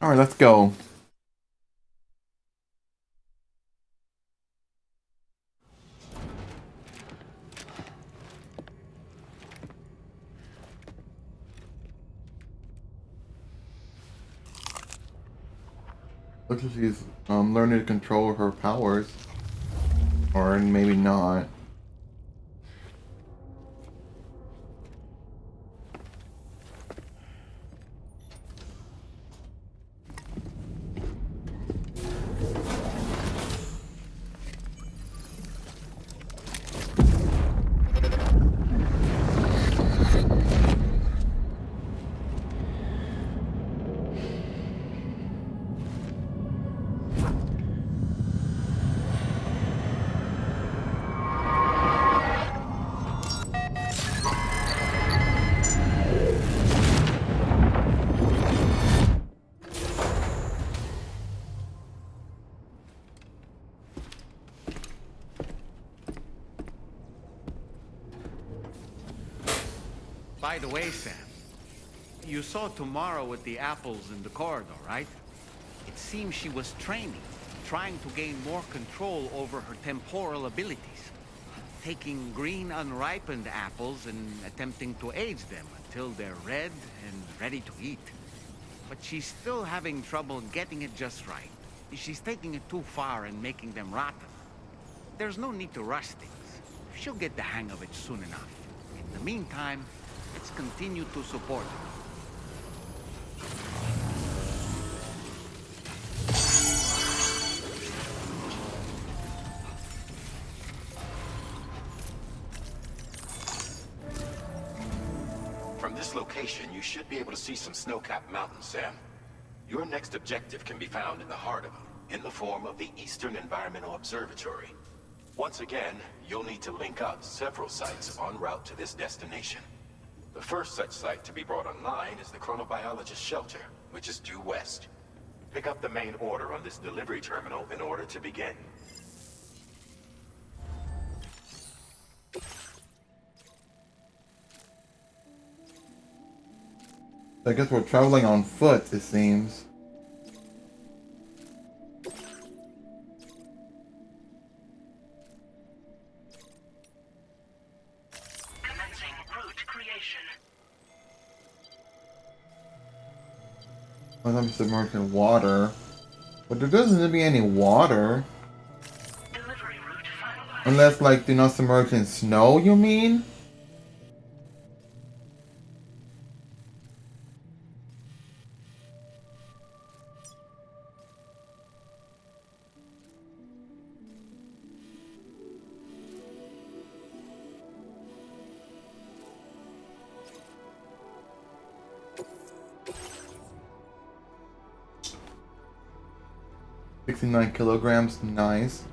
Alright, let's go. Looks like she's learning to control her powers. Or maybe not. By the way, Sam, you saw Tomorrow with the apples in the corridor, right? It seems she was training, trying to gain more control over her temporal abilities, taking green unripened apples and attempting to age them until they're red and ready to eat. But she's still having trouble getting it just right. She's taking it too far and making them rotten. There's no need to rush things. She'll get the hang of it soon enough. In the meantime, let's continue to support her. this location, you should be able to see some snow-capped mountains, Sam. Your next objective can be found in the heart of them, in the form of the Eastern Environmental Observatory. Once again, you'll need to link up several sites en route to this destination. The first such site to be brought online is the Chronobiologist Shelter, which is due west. Pick up the main order on this delivery terminal in order to begin. I guess we're traveling on foot, it seems. Commencing route creation. Unless I'm submerged in water. But there doesn't seem to be any water. Delivery route finalized. Unless, like, do not submerge in snow, you mean? $69 kilograms, nice.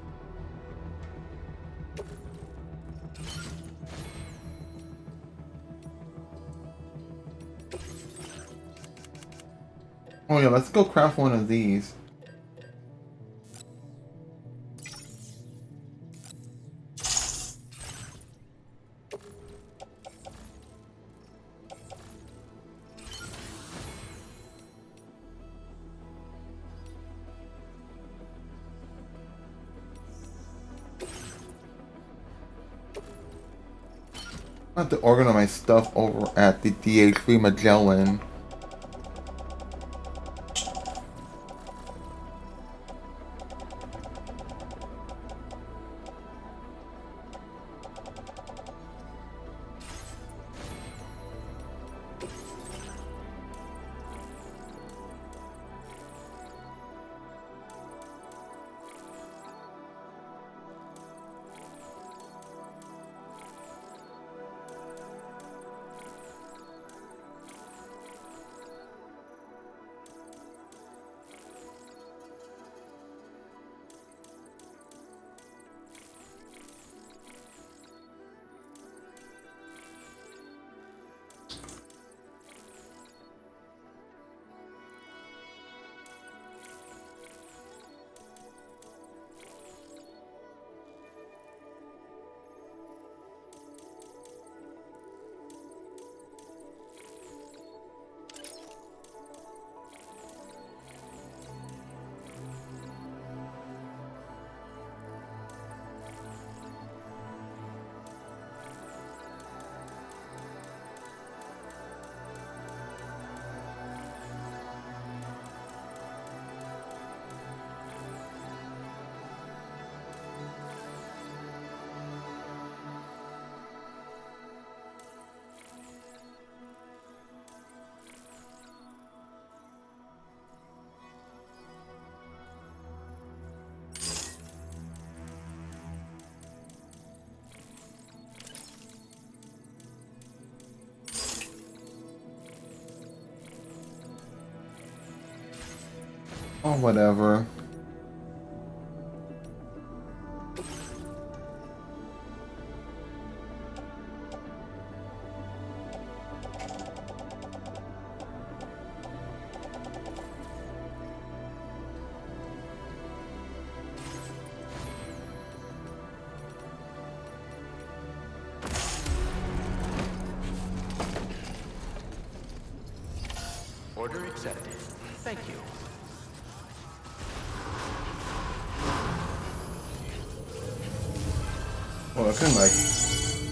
Oh yeah, let's go craft one of these. I have to organize my stuff over at the DH3 Magellan. Oh, whatever. Order accepted. Thank you. Well, I can, like,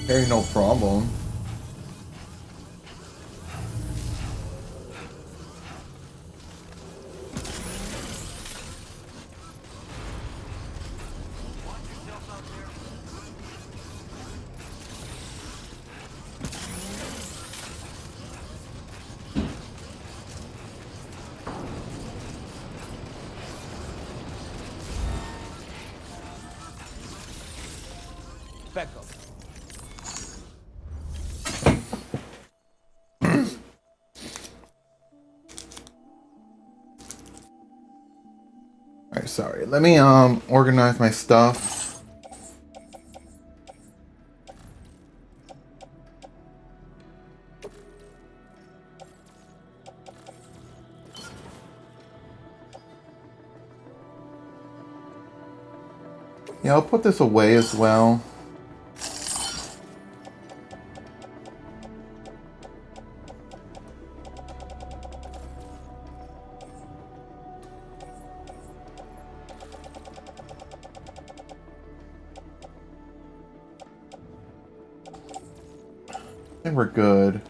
carry no problem. Back up. Alright, sorry. Let me organize my stuff. Yeah, I'll put this away as well. I think we're good.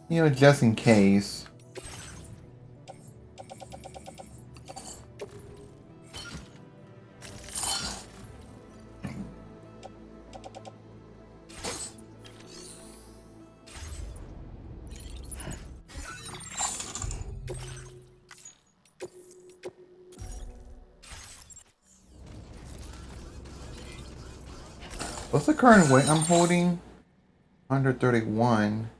You know, just in case. What's the current weight I'm holding? 131.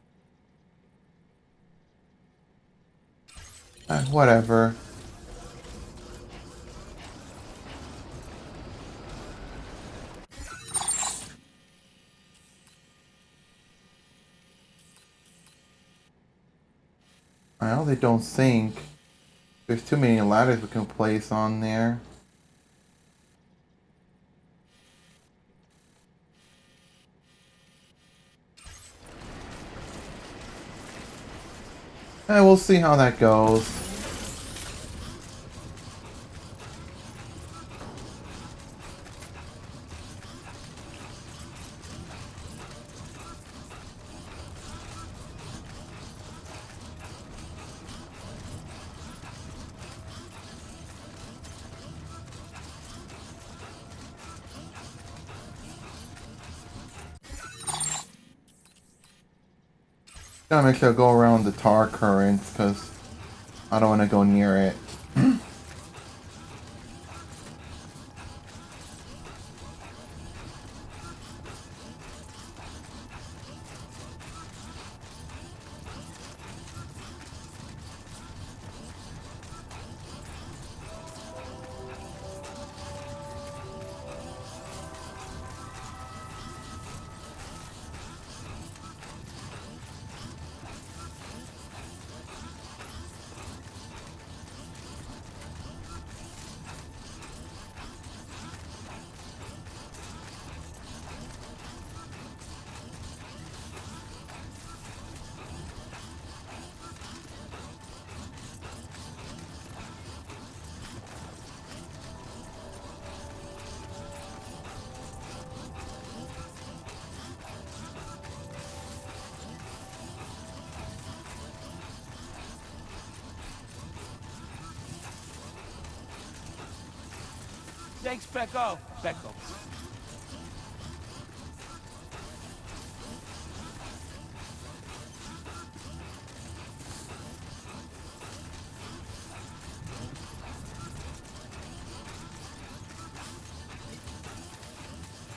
Whatever. I know they don't sink. There's too many ladders we can place on there. We'll see how that goes. Gotta make sure I go around the tar currents because I don't want to go near it. Thanks, Becco. Becco.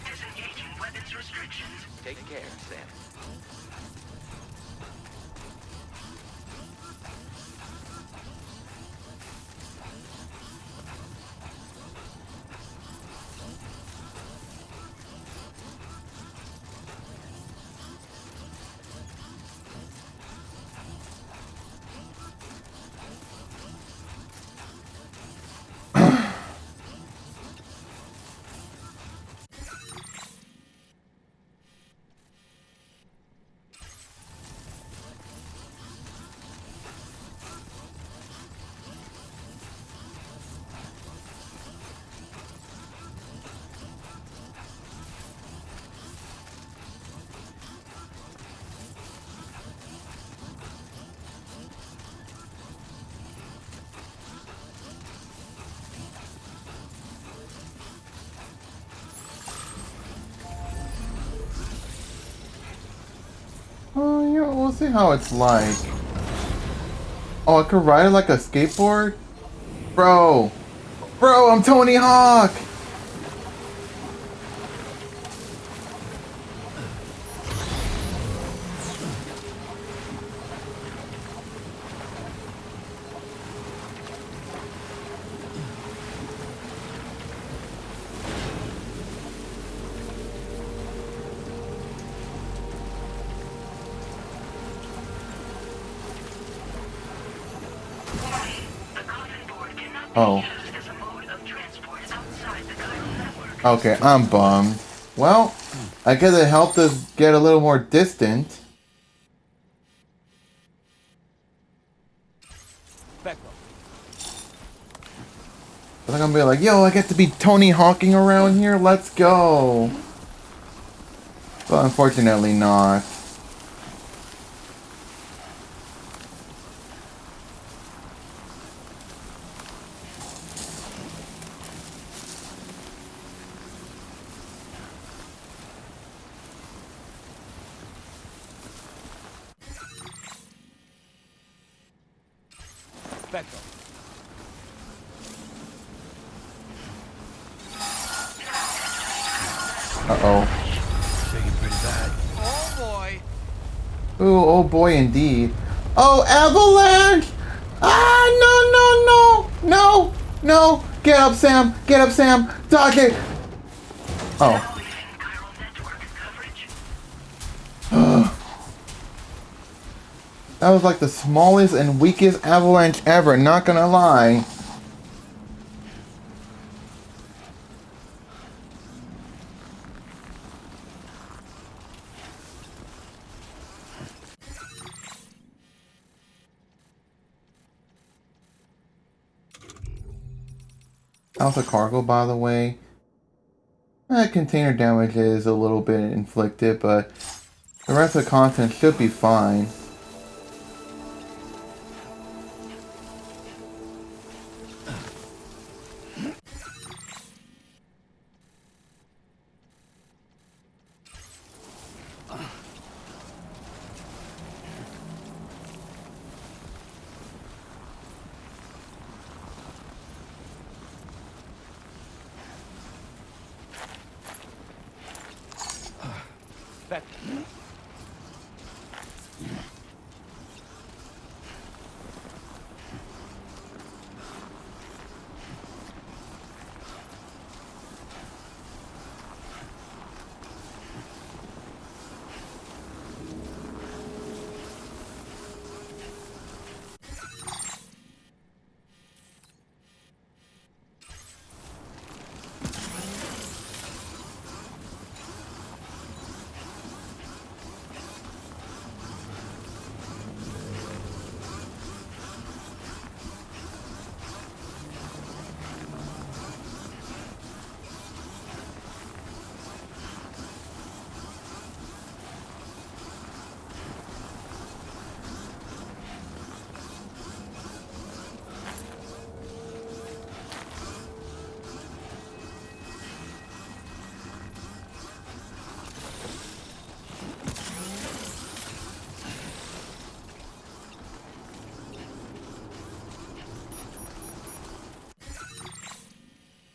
Disengaging weapons restrictions. Take care, Sam. We'll see how it's like. Oh, I could ride it like a skateboard? Bro! Bro, I'm Tony Hawk! Oh. Okay, I'm bummed. Well, I guess it helped us get a little more distant. I'm gonna be like, yo, I get to be Tony Hawking around here? Let's go. But unfortunately not. Uh-oh. Shaking pretty bad. Oh boy. Ooh, oh boy indeed. Oh, avalanche! Ah, no, no, no! No! No! Get up, Sam! Get up, Sam! Dodge it! Oh. That was like the smallest and weakest avalanche ever, not gonna lie. Also cargo, by the way. Container damage is a little bit inflicted, but the rest of the content should be fine.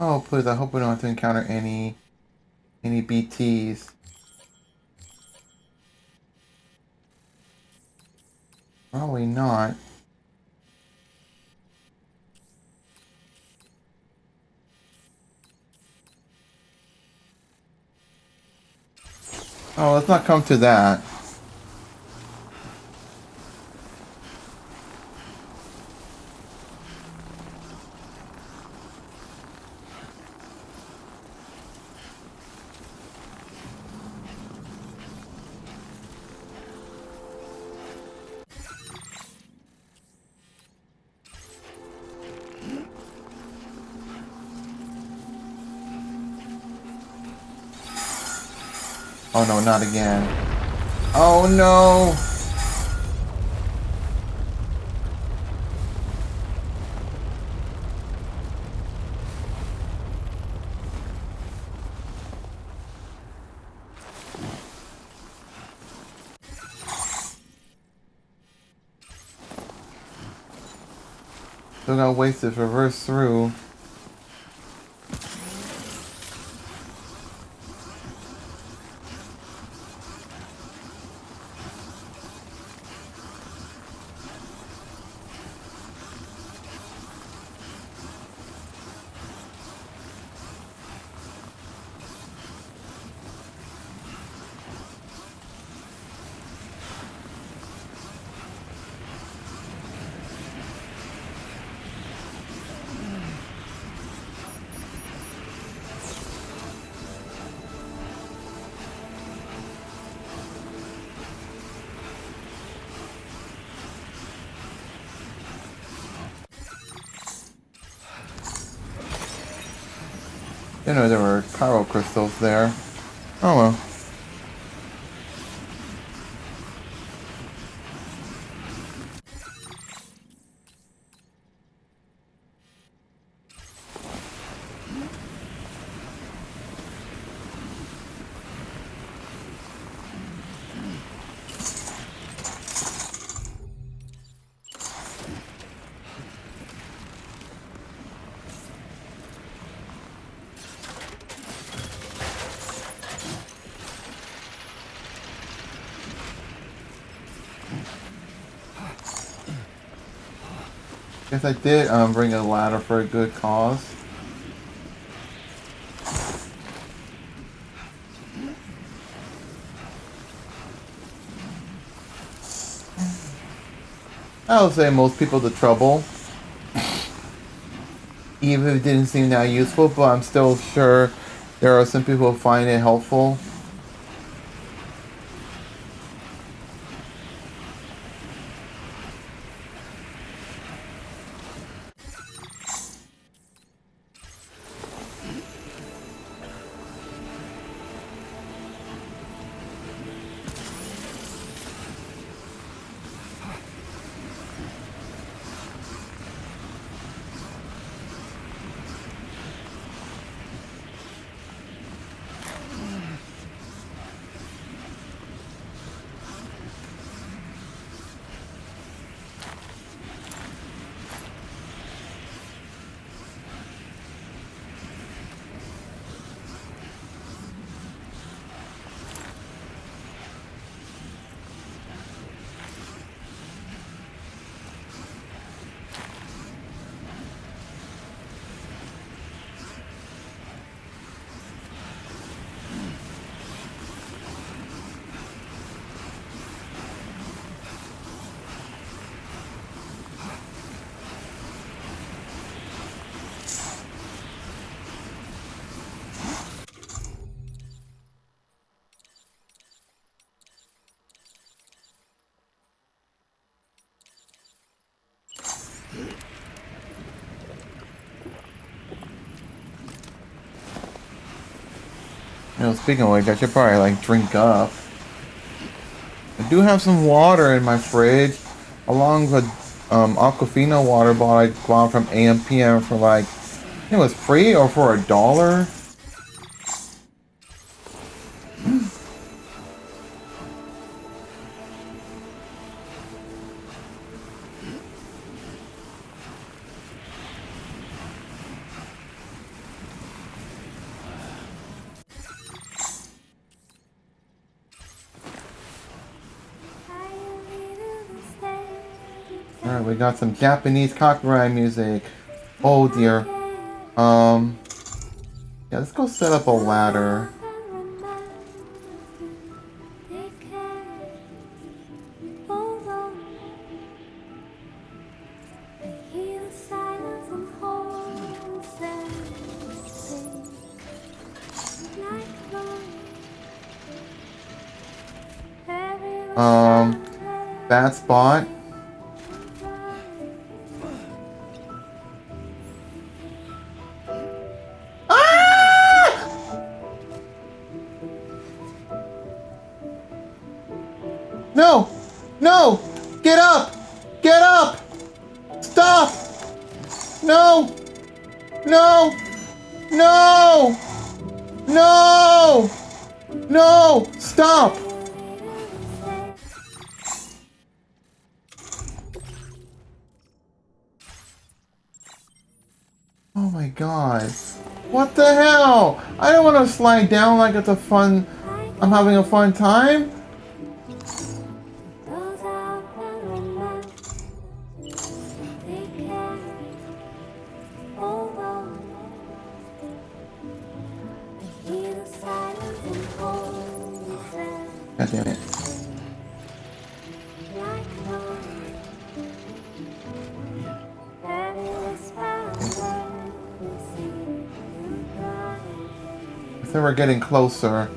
Oh, please, I hope we don't have to encounter any BTs. Probably not. Oh, let's not come to that. Oh no, not again. Oh no! Still got ways to traverse through. Didn't know there were pyro crystals there. Oh well. Guess I did bring a ladder for a good cause. I would say most people the trouble. Even if it didn't seem that useful, but I'm still sure there are some people who find it helpful. You know, speaking of which, I should probably like drink up. I do have some water in my fridge, along with Aquafina water bottle I bought from AMPM for like, I think it was free or for $1. Alright, we got some Japanese copyright music. Oh dear. Yeah, let's go set up a ladder. Bad spot. No! No! Get up! Get up! Stop! No! No! No! No! No! Stop! my god. What the hell? I don't want to slide down like it's a fun... I'm having a fun time? God damn it. I think we're getting closer.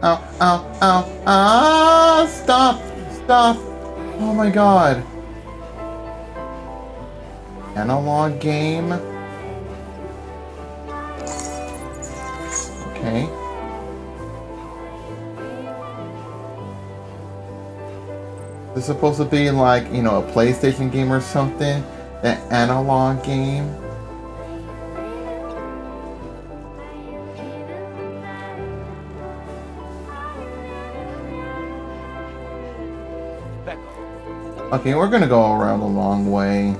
Ow, ow, ow, ah! Stop! Stop! Oh my god. Analog game. Okay. This is supposed to be like, you know, a PlayStation game or something. That analog game. Okay, we're gonna go around a long way.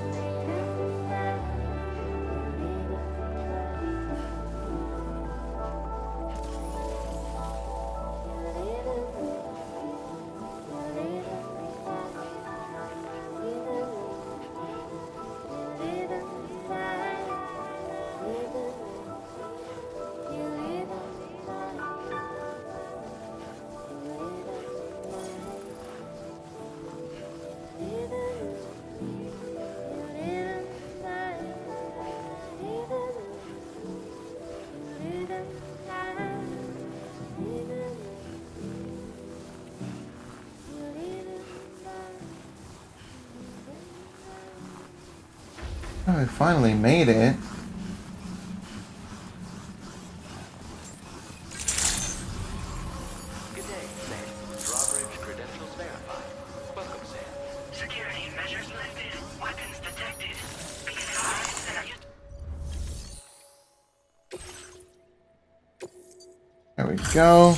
Oh, I finally made it. Good day, Sam. Drawbridge credentials verified. Welcome, Sam. Security measures lifted. Weapons detected. Beacon eyes and are you... There we go.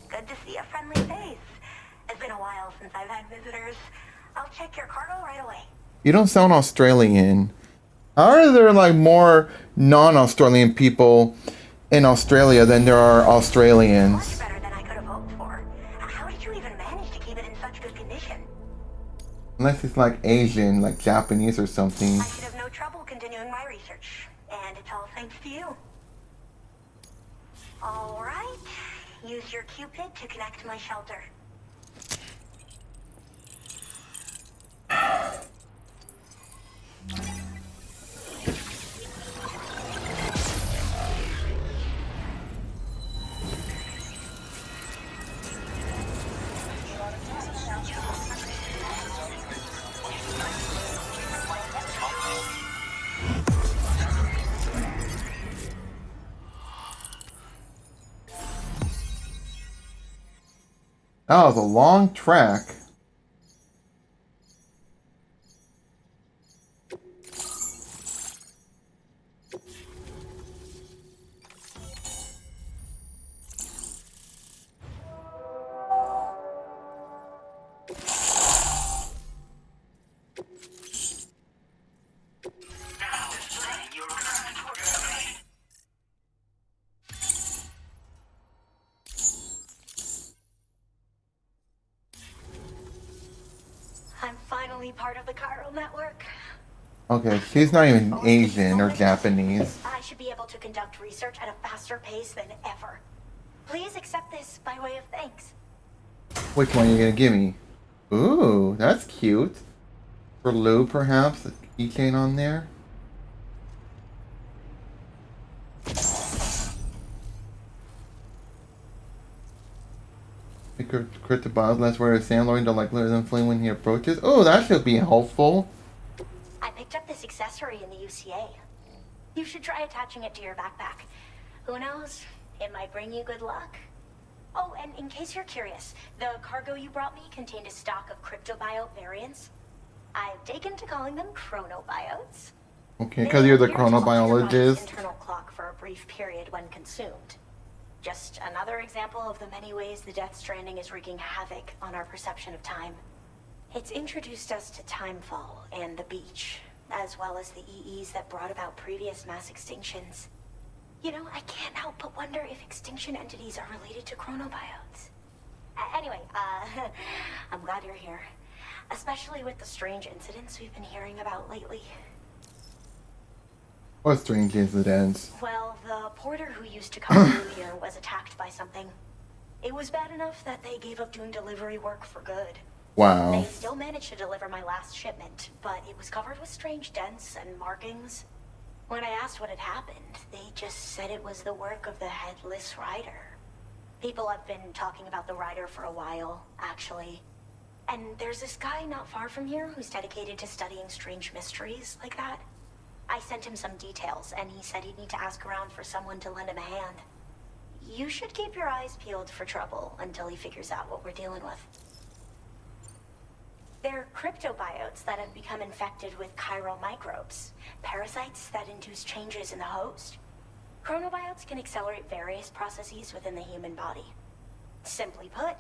Good to see a friendly face. It's been a while since I've had visitors. I'll check your cargo right away. You don't sound Australian. How are there like more non-Australian people in Australia than there are Australians? Much better than I could have hoped for. How did you even manage to keep it in such good condition? Unless it's like Asian, like Japanese or something. I should have no trouble continuing my research. And it's all thanks to you. All right. Use your Cupid to connect to my shelter. That was a long track. I'm finally part of the chiral network. Okay, she's not even Asian or Japanese. I should be able to conduct research at a faster pace than ever. Please accept this by way of thanks. Which one are you gonna give me? Ooh, that's cute. For Lou, perhaps? A keychain on there? cryptobiotes less where a sandlord don't like let them flee when he approaches. Oh, that should be helpful. I picked up this accessory in the UCA. You should try attaching it to your backpack. Who knows? It might bring you good luck. Oh, and in case you're curious, the cargo you brought me contained a stock of cryptobiote variants. I've taken to calling them chronobiotes. Okay, because you're the They appear to alter your body's chronobiologist. internal clock for a brief period when consumed. Just another example of the many ways the Death Stranding is wreaking havoc on our perception of time. It's introduced us to Timefall and the beach, as well as the EEs that brought about previous mass extinctions. You know, I can't help but wonder if extinction entities are related to chronobiotes. Anyway, I'm glad you're here. Especially with the strange incidents we've been hearing about lately. What strange incidents? Well, the porter who used to come through here was attacked by something. It was bad enough that they gave up doing delivery work for good. Wow. They still managed to deliver my last shipment, but it was covered with strange dents and markings. When I asked what had happened, they just said it was the work of the Headless Rider. People have been talking about the Rider for a while, actually. And there's this guy not far from here who's dedicated to studying strange mysteries like that. I sent him some details, and he said he'd need to ask around for someone to lend him a hand. You should keep your eyes peeled for trouble until he figures out what we're dealing with. They're cryptobiotes that have become infected with chiral microbes, parasites that induce changes in the host. Chronobiotes can accelerate various processes within the human body. Simply put,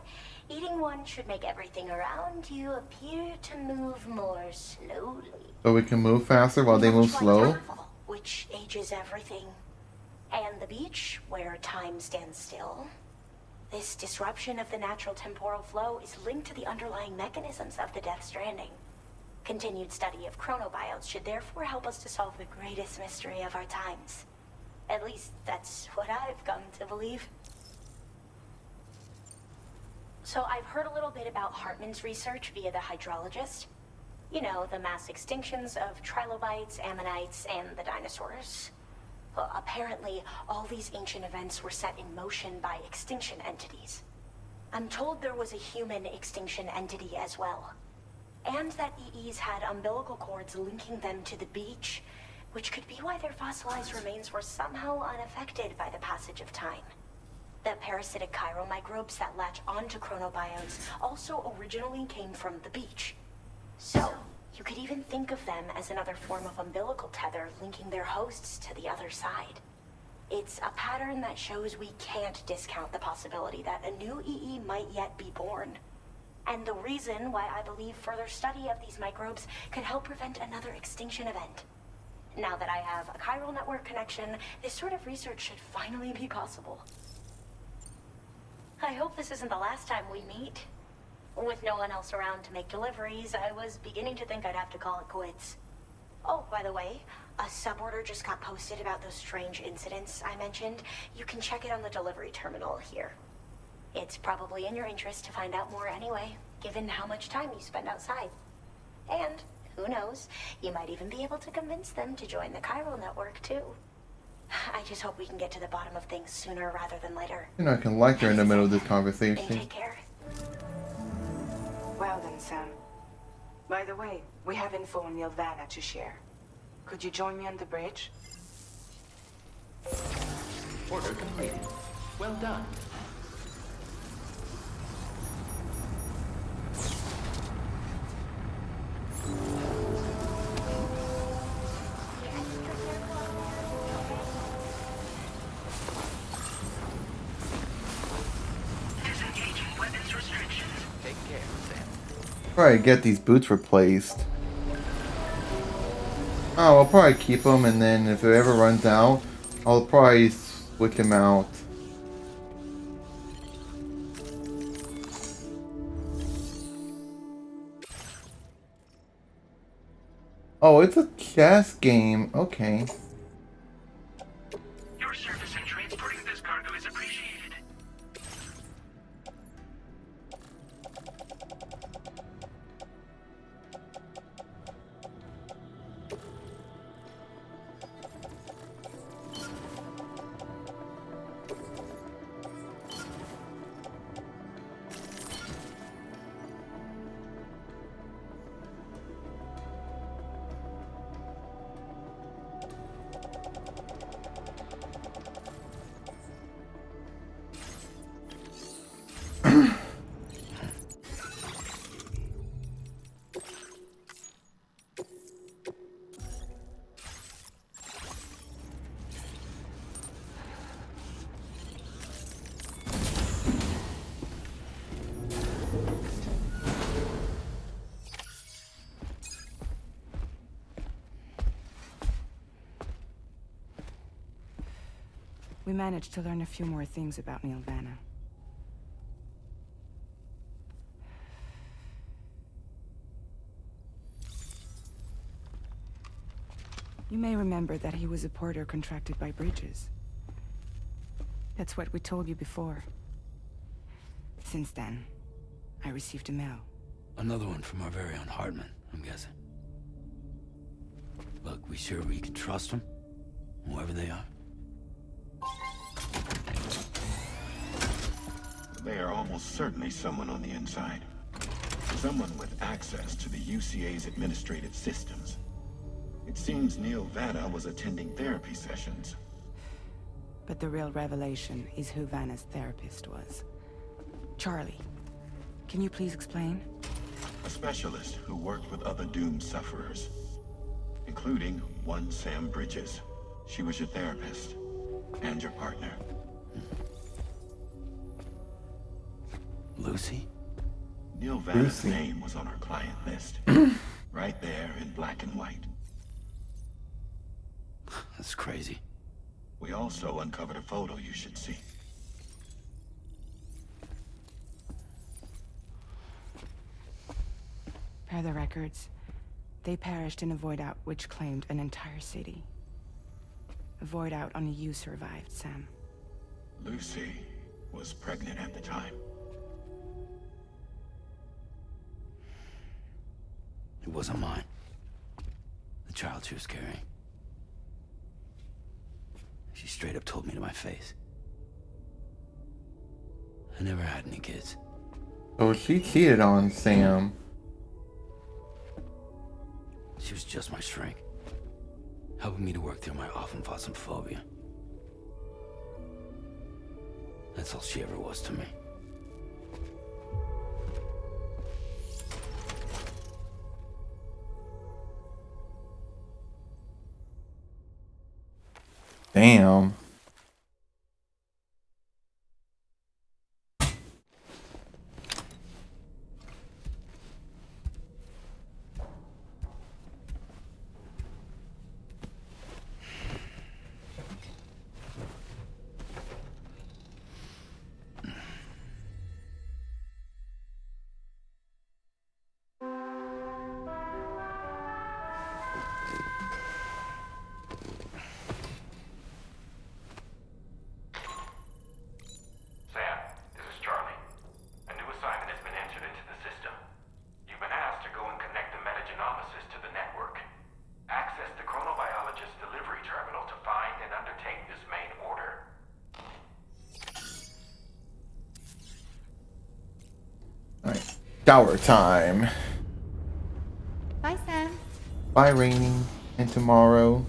eating one should make everything around you appear to move more slowly. So we can move faster while they move slow? Which ages everything. And the beach, where time stands still. This disruption of the natural temporal flow is linked to the underlying mechanisms of the Death Stranding. Continued study of chronobiotes should therefore help us to solve the greatest mystery of our times. At least that's what I've come to believe. So I've heard a little bit about Hartman's research via the hydrologist. You know, the mass extinctions of trilobites, ammonites, and the dinosaurs. Well, apparently, all these ancient events were set in motion by extinction entities. I'm told there was a human extinction entity as well. And that EEs had umbilical cords linking them to the beach, which could be why their fossilized remains were somehow unaffected by the passage of time. The parasitic chiral microbes that latch onto chronobiotes also originally came from the beach. So, you could even think of them as another form of umbilical tether linking their hosts to the other side. It's a pattern that shows we can't discount the possibility that a new EE might yet be born. And the reason why I believe further study of these microbes could help prevent another extinction event. Now that I have a chiral network connection, this sort of research should finally be possible. I hope this isn't the last time we meet. With no one else around to make deliveries, I was beginning to think I'd have to call it quits. Oh, by the way, a suborder just got posted about those strange incidents I mentioned. You can check it on the delivery terminal here. It's probably in your interest to find out more anyway, given how much time you spend outside. And, who knows, you might even be able to convince them to join the chiral network too. I just hope we can get to the bottom of things sooner rather than later. You know, I can like her in the middle of this conversation. Take care. Well then, Sam. By the way, we have info on Nilvana to share. Could you join me on the bridge? Order completed. Well done. Take care, Sam. Probably get these boots replaced. Oh, I'll probably keep them, and then if it ever runs out, I'll probably switch them out. Oh, it's a chess game. Okay. Your service in transporting this cargo is appreciated. We managed to learn a few more things about Neil Vanna. You may remember that he was a porter contracted by Bridges. That's what we told you before. Since then, I received a mail. Another one from our very own Hartman, I'm guessing. Look, we sure we can trust them? Whoever they are? They are almost certainly someone on the inside. Someone with access to the UCA's administrative systems. It seems Neil Vanna was attending therapy sessions. But the real revelation is who Vanna's therapist was. Charlie, can you please explain? A specialist who worked with other doomed sufferers, including one Sam Bridges. She was your therapist and your partner. Lucy? Neil Vanna's Lucy. name was on our client list. Right there in black and white. That's crazy. We also uncovered a photo you should see. Per the records, they perished in a void out which claimed an entire city. A void out only you survived, Sam. Lucy was pregnant at the time. It wasn't mine. The child she was carrying. She straight up told me to my face. I never had any kids. So she cheated on Sam. She was just my shrink. Helping me to work through my phobia. That's all she ever was to me. Damn. Sam, this is Charlie. A new assignment has been entered into the system. You've been asked to go and connect the metagenomesis to the network. Access the chronobiologist's delivery terminal to find and undertake this main order. Alright. Shower time. Bye, Sam. Bye, Rainy. And tomorrow.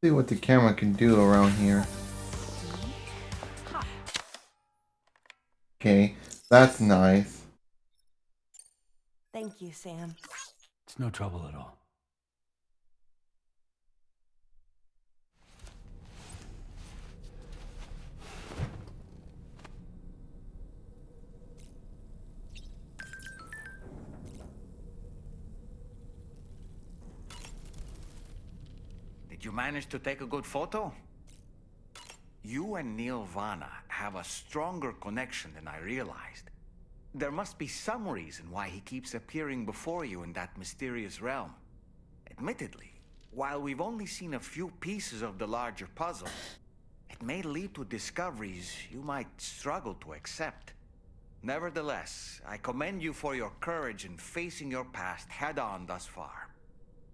See what the camera can do around here. Okay, that's nice. Thank you, Sam. It's no trouble at all. Did you manage to take a good photo? You and Neil Vanna have a stronger connection than I realized. There must be some reason why he keeps appearing before you in that mysterious realm. Admittedly, while we've only seen a few pieces of the larger puzzle, it may lead to discoveries you might struggle to accept. Nevertheless, I commend you for your courage in facing your past head-on thus far.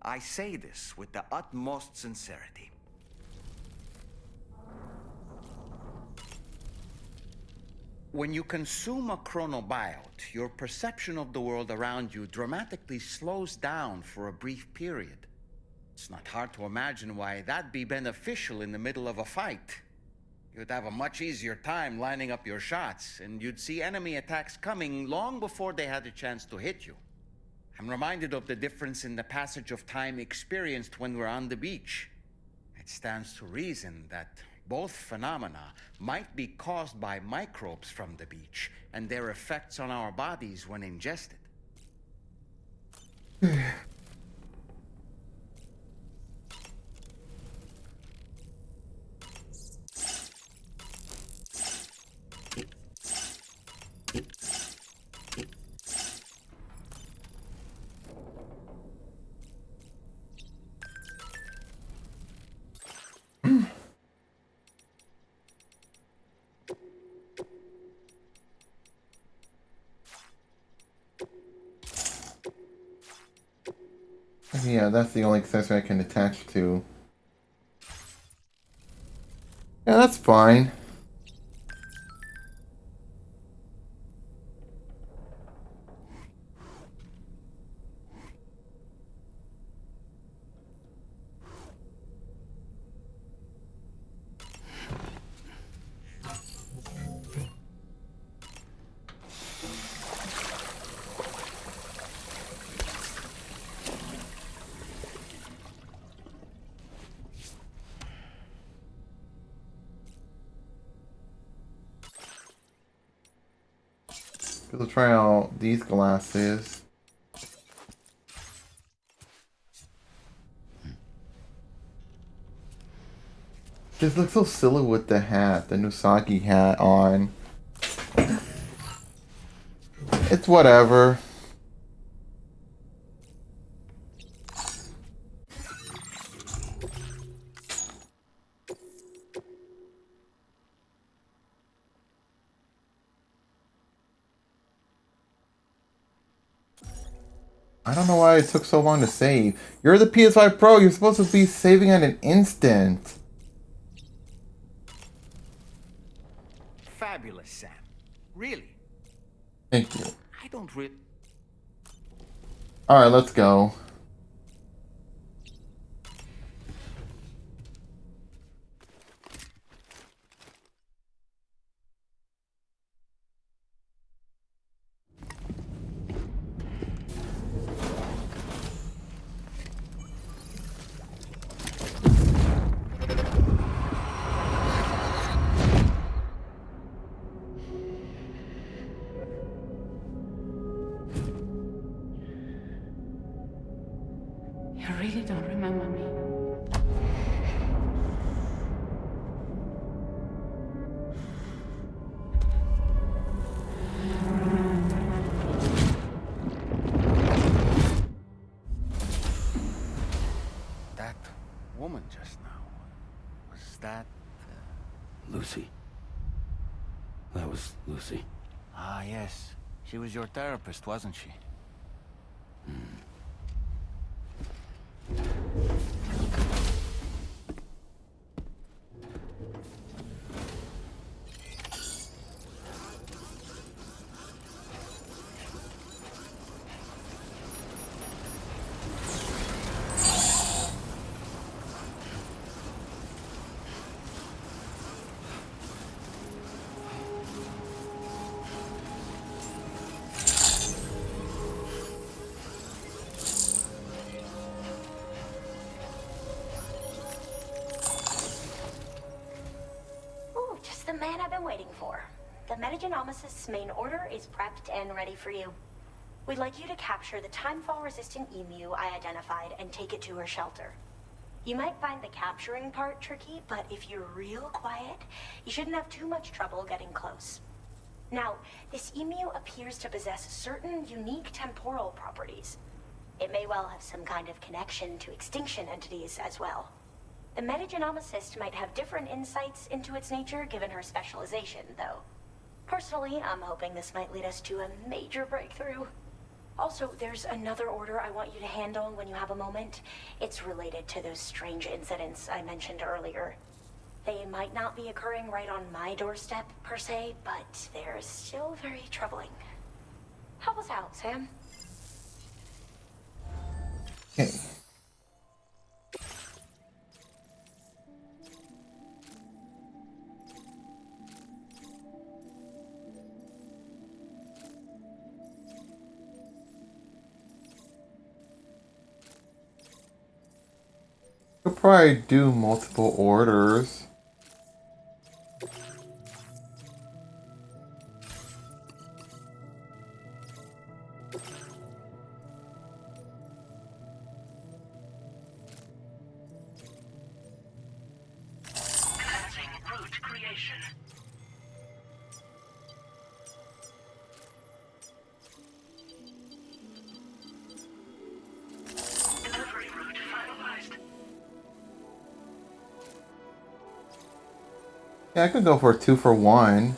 I say this with the utmost sincerity. When you consume a chronobiote, your perception of the world around you dramatically slows down for a brief period. It's not hard to imagine why that'd be beneficial in the middle of a fight. You'd have a much easier time lining up your shots, and you'd see enemy attacks coming long before they had a chance to hit you. I'm reminded of the difference in the passage of time experienced when we're on the beach. It stands to reason that both phenomena might be caused by microbes from the beach and their effects on our bodies when ingested. Yeah, that's the only accessory I can attach to. Yeah, that's fine. We'll try out these glasses. This looks so silly with the hat, the Nusagi hat on. It's whatever. I don't know why it took so long to save. You're the PS5 Pro. You're supposed to be saving at an instant. Fabulous, Sam. Really. Thank you. I don't really... Alright, let's go. You really don't remember me. That woman just now, was that... Lucy. That was Lucy. Ah, yes. She was your therapist, wasn't she? Ooh, just the man I've been waiting for. The Metagenomicist's main order is prepped and ready for you. We'd like you to capture the timefall-resistant emu I identified and take it to her shelter. You might find the capturing part tricky, but if you're real quiet, you shouldn't have too much trouble getting close. Now, this emu appears to possess certain unique temporal properties. It may well have some kind of connection to extinction entities as well. The metagenomicist might have different insights into its nature given her specialization, though. Personally, I'm hoping this might lead us to a major breakthrough. Also, there's another order I want you to handle when you have a moment. It's related to those strange incidents I mentioned earlier. They might not be occurring right on my doorstep, per se, but they're still very troubling. Help us out, Sam. Okay. Could probably do multiple orders. Commencing route creation. Delivery route finalized. Yeah, I could go for a 2 for 1.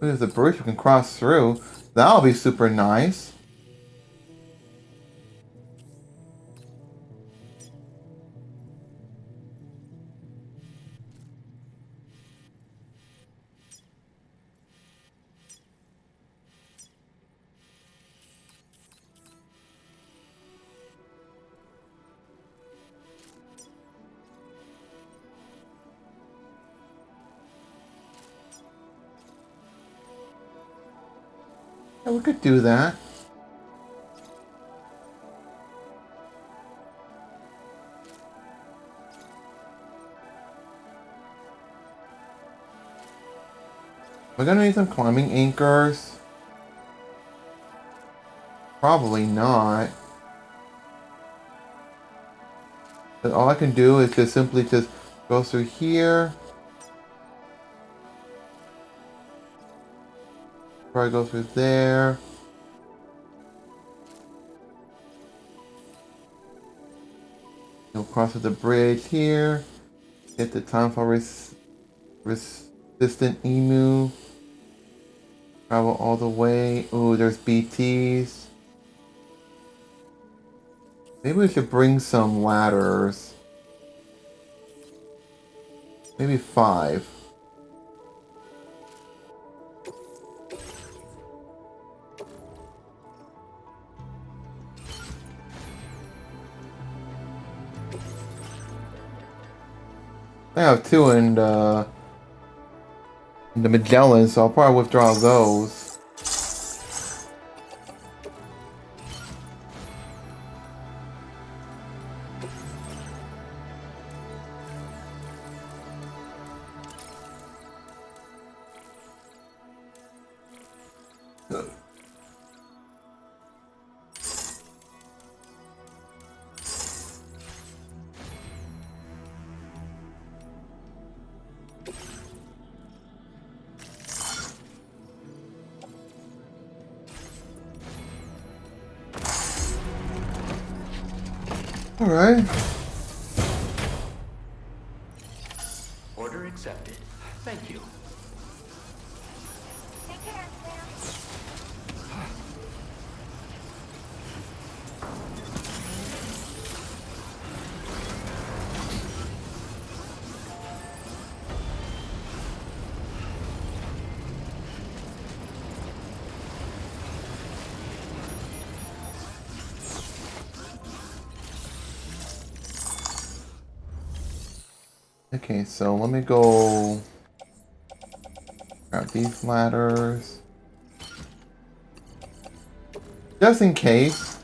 There's a bridge we can cross through. That'll be super nice. Yeah, we could do that. We're gonna need some climbing anchors. Probably not. But all I can do is just simply just go through here. Probably go through there. You'll cross the bridge here. Get the time for resistant emu. Travel all the way. Ooh, there's BTs. Maybe we should bring some ladders. Maybe 5. I have 2 in the Magellan, so I'll probably withdraw those. Alright. Order accepted. Thank you. Take care, Sam. Okay, so let me go grab these ladders. Just in case.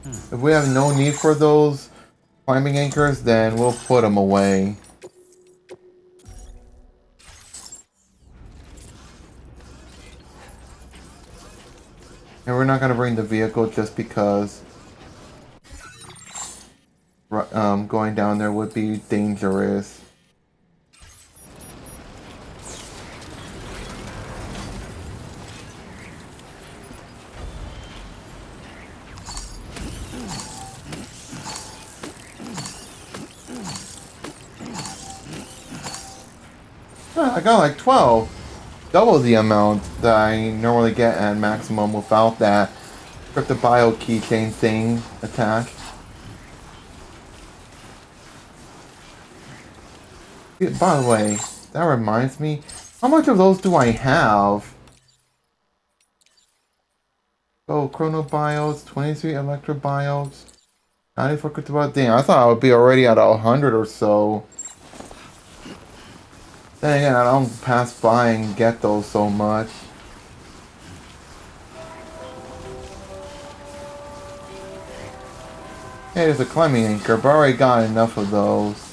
If we have no need for those climbing anchors, then we'll put them away. And we're not going to bring the vehicle just because going down there would be dangerous. I got like 12. Double the amount that I normally get at maximum without that cryptobio keychain thing attached. Yeah, by the way, that reminds me, how much of those do I have? Oh, chronobiotes, 23 electrobiotes, 94 cryptobiotes. Dang, I thought I would be already at 100 or so. Then again, I don't pass by and get those so much. Hey, there's a climbing anchor, but I already got enough of those.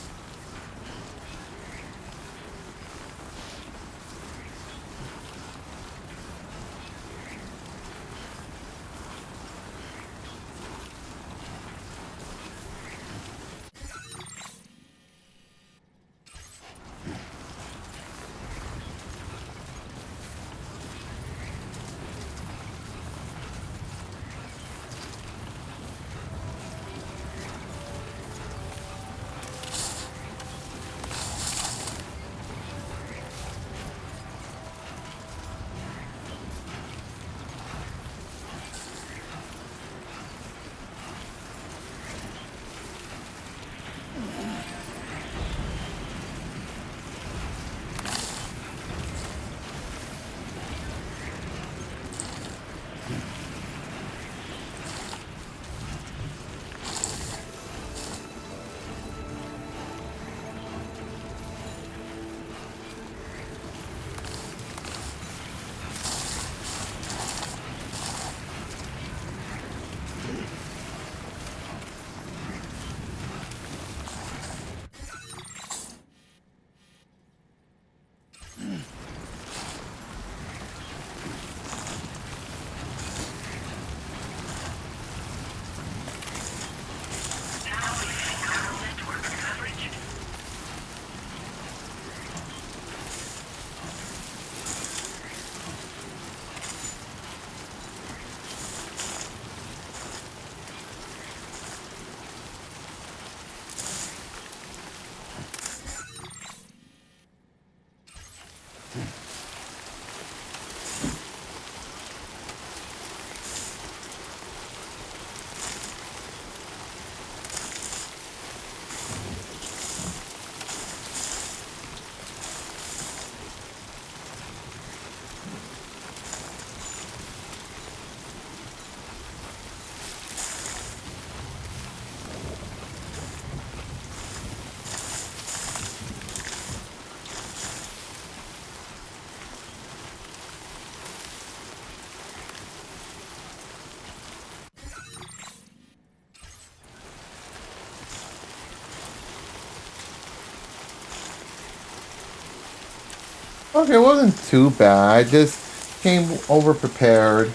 Okay, it wasn't too bad. I just came over prepared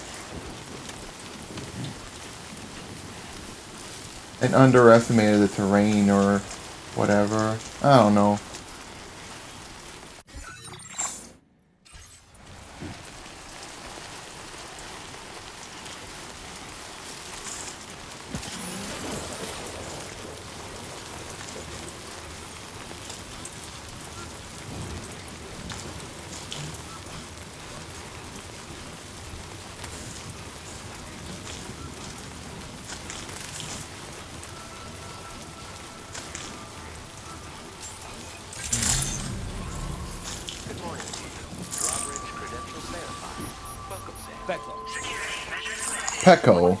and underestimated the terrain or whatever. I don't know. Good morning to you. Drawbridge credentials verified. Welcome, Sam. Beckler. Security measures lifted. Pecco.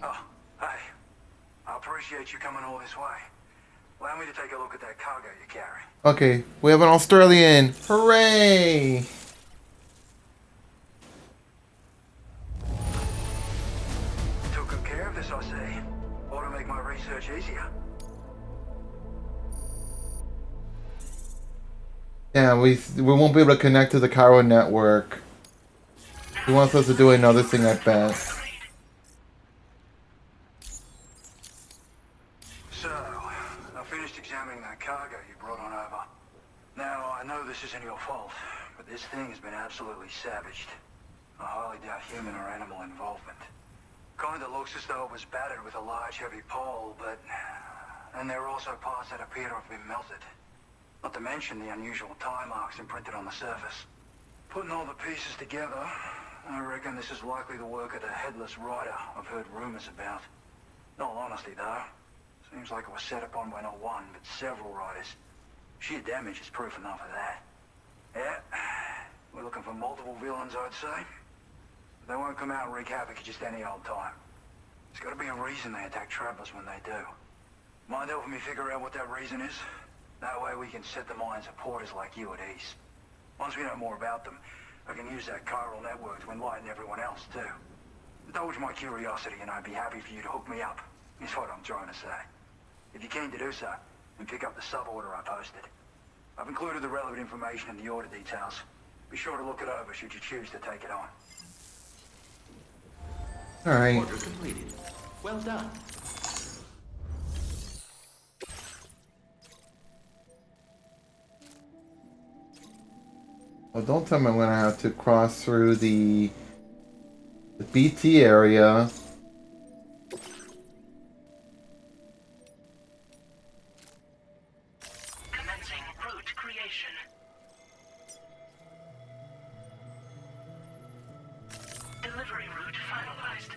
Oh, hi. I appreciate you coming all this way. Allow me to take a look at that cargo you're carrying. Okay, we have an Australian. Hooray! Took good care of this, I see. Ought to make my research easier. Yeah, we won't be able to connect to the Cairo network. He wants us to do another thing, I bet. So, I finished examining that cargo you brought on over. Now, I know this isn't your fault, but this thing has been absolutely savaged. I highly doubt human or animal involvement. Kinda looks as though it was battered with a large heavy pole, but... And there are also parts that appear to have been melted. Not to mention the unusual tie marks imprinted on the surface. Putting all the pieces together, I reckon this is likely the work of the Headless Rider I've heard rumors about. In all honesty, though, seems like it was set upon by not one, but several riders. Sheer damage is proof enough of that. Yeah, we're looking for multiple villains, I'd say. They won't come out and wreak havoc at just any old time. There's got to be a reason they attack travelers when they do. Mind helping me figure out what that reason is? That way we can set the minds of porters like you at ease. Once we know more about them, I can use that chiral network to enlighten everyone else, too. Indulge my curiosity and I'd be happy for you to hook me up, is what I'm trying to say. If you're keen to do so, then pick up the sub-order I posted. I've included the relevant information in the order details. Be sure to look it over should you choose to take it on. Alright. Order completed. Well done. Well, don't tell me I'm gonna have to cross through the BT area. Commencing route creation. Delivery route finalized.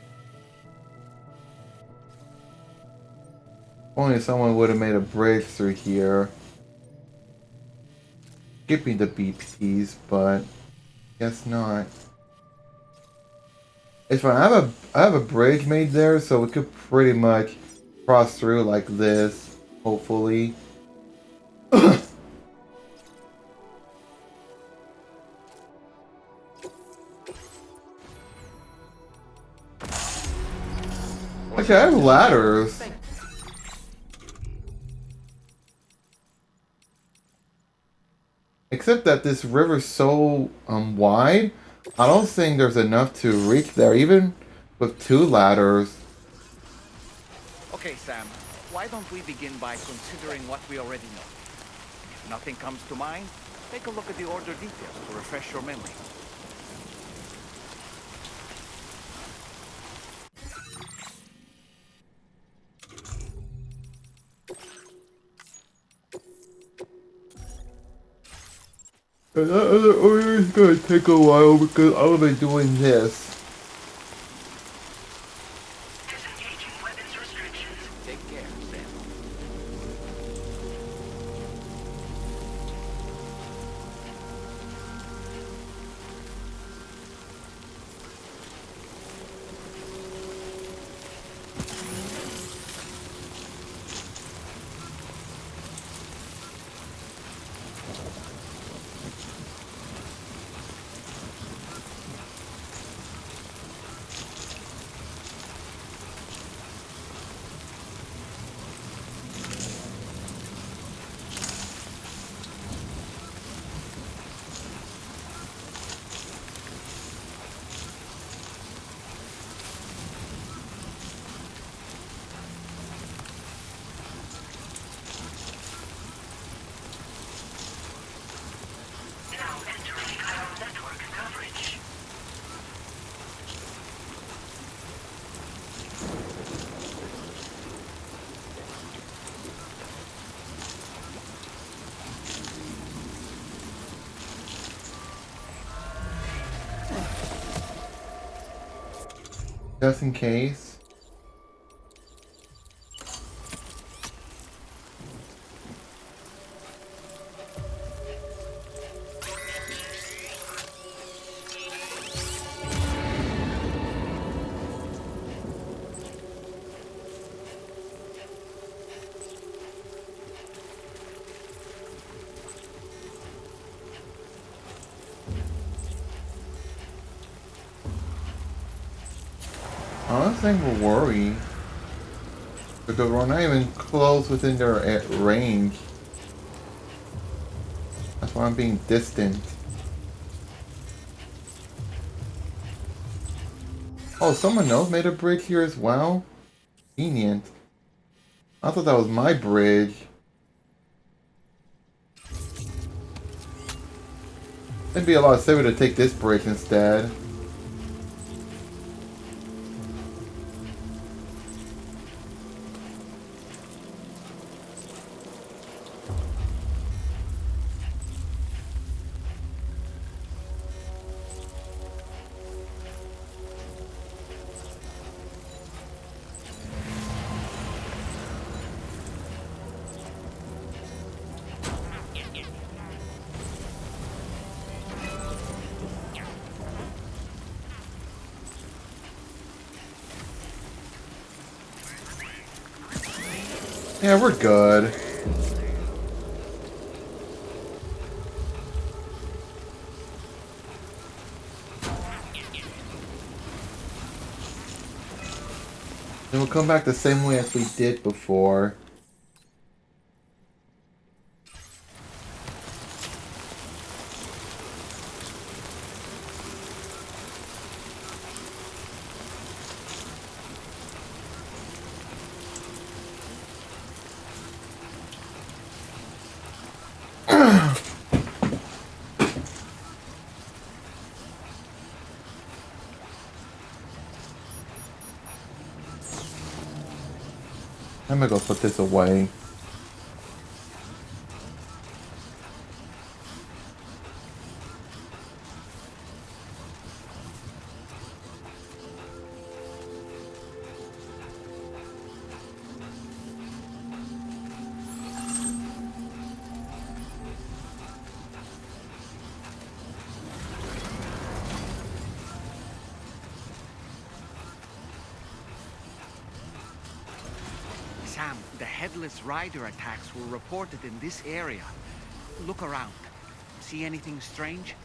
Only someone would have made a bridge through here. Skipping the BTs, but guess not. It's fine. I have a bridge made there, so we could pretty much cross through like this, hopefully. Actually, I have ladders. Except that this river's so wide, I don't think there's enough to reach there, even with 2 ladders. Okay, Sam. Why don't we begin by considering what we already know? If nothing comes to mind, take a look at the order details to refresh your memory. And that other order is gonna take a while because I'll be doing this. Disengaging weapons restrictions. Take care, Sam. Now entering chiral network coverage. Just in case. I don't think we'll worry. Because we're not even close within their range. That's why I'm being distant. Oh, someone else made a bridge here as well? Convenient. I thought that was my bridge. It'd be a lot safer to take this bridge instead. Yeah, we're good. And we'll come back the same way as we did before. I'm gonna go put this away. Sam, the Headless Rider attacks were reported in this area. Look around. See anything strange?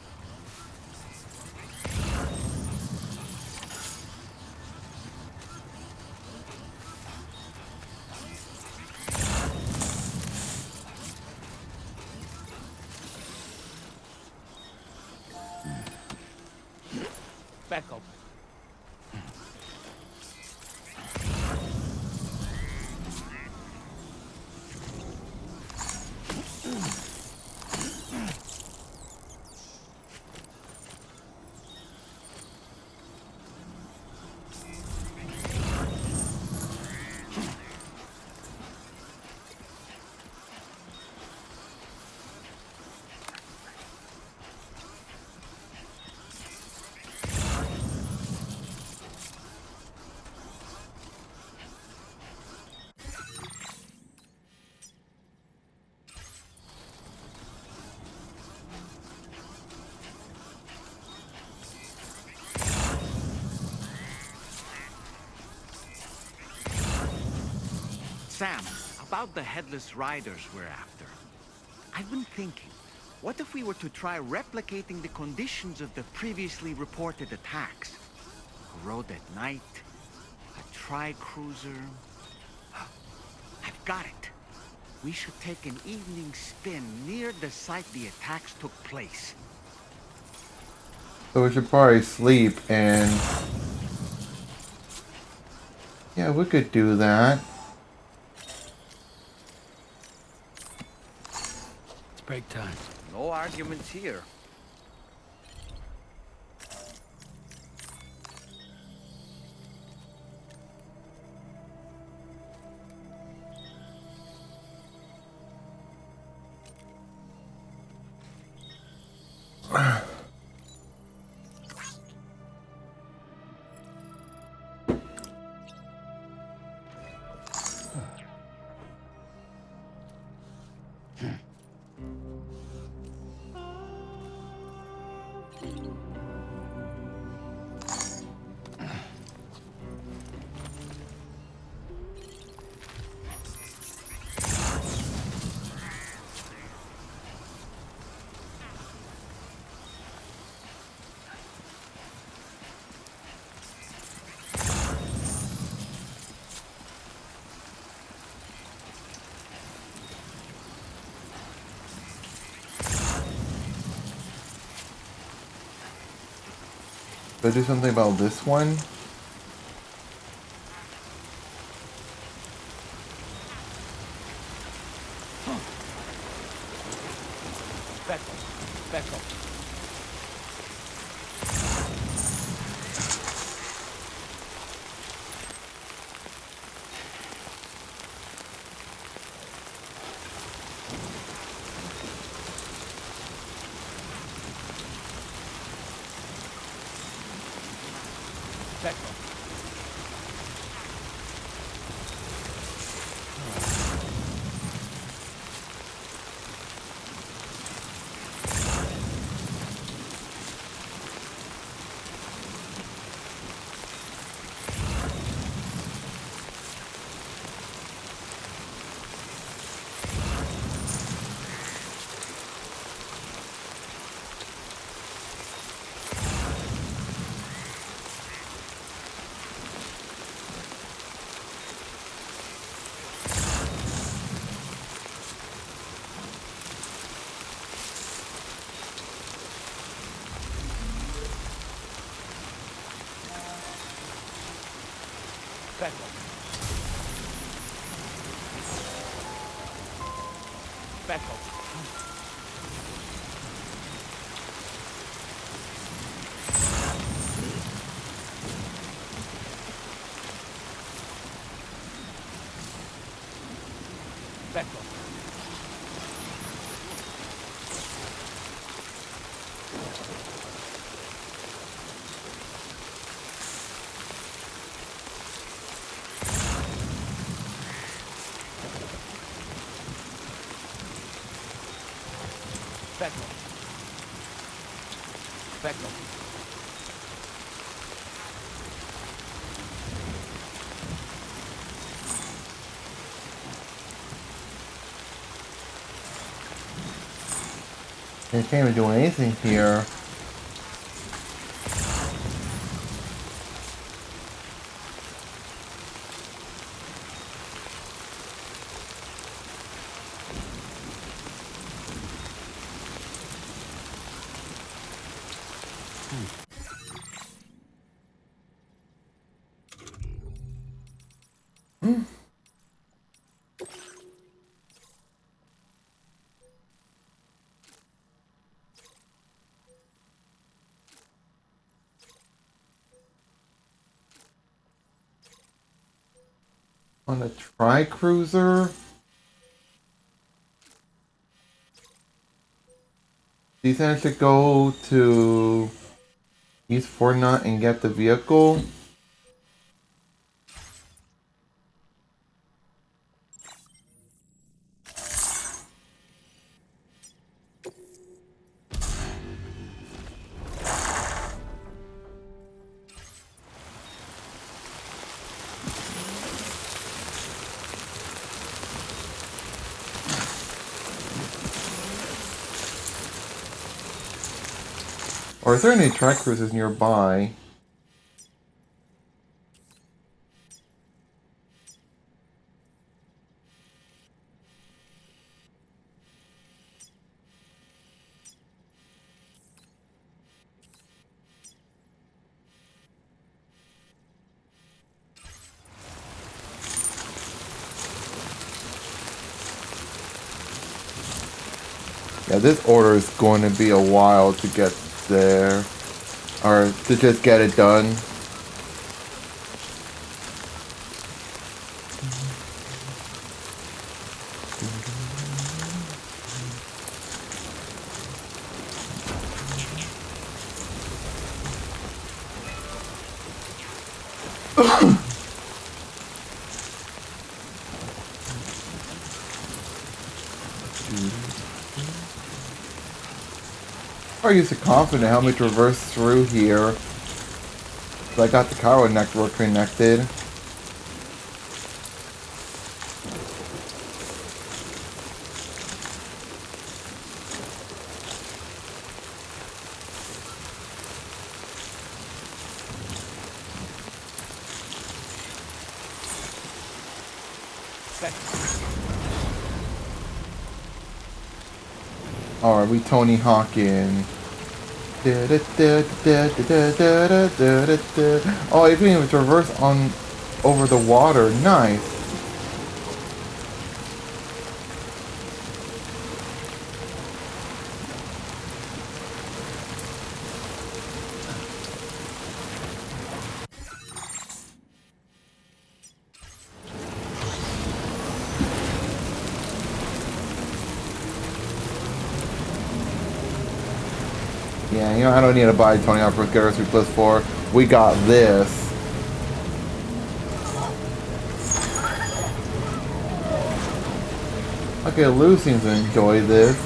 Back up. Sam, about the Headless Riders we're after. I've been thinking, what if we were to try replicating the conditions of the previously reported attacks? A road at night, a tri-cruiser. I've got it. We should take an evening spin near the site the attacks took place. So we should probably sleep and... Yeah, we could do that. It's break time. No arguments here. Should I do something about this one? Back up. Back up. Back up. Backup. Backup. Backup. Backup. Backup. They can't even do anything here. On a tri-cruiser? These have to go to East Fortnite and get the vehicle? Or is there any track cruises nearby? Yeah, this order is going to be a while to get there. Or to just get it done. I used to confident help me traverse through here. So I got the Cairo network connected. Alright, we Tony Hawkin. Oh, you can even traverse on over the water. Nice. Yeah, you know, I don't need to buy Tony Hawk Pro Skater 3 Plus 4. We got this. Okay, Lou seems to enjoy this.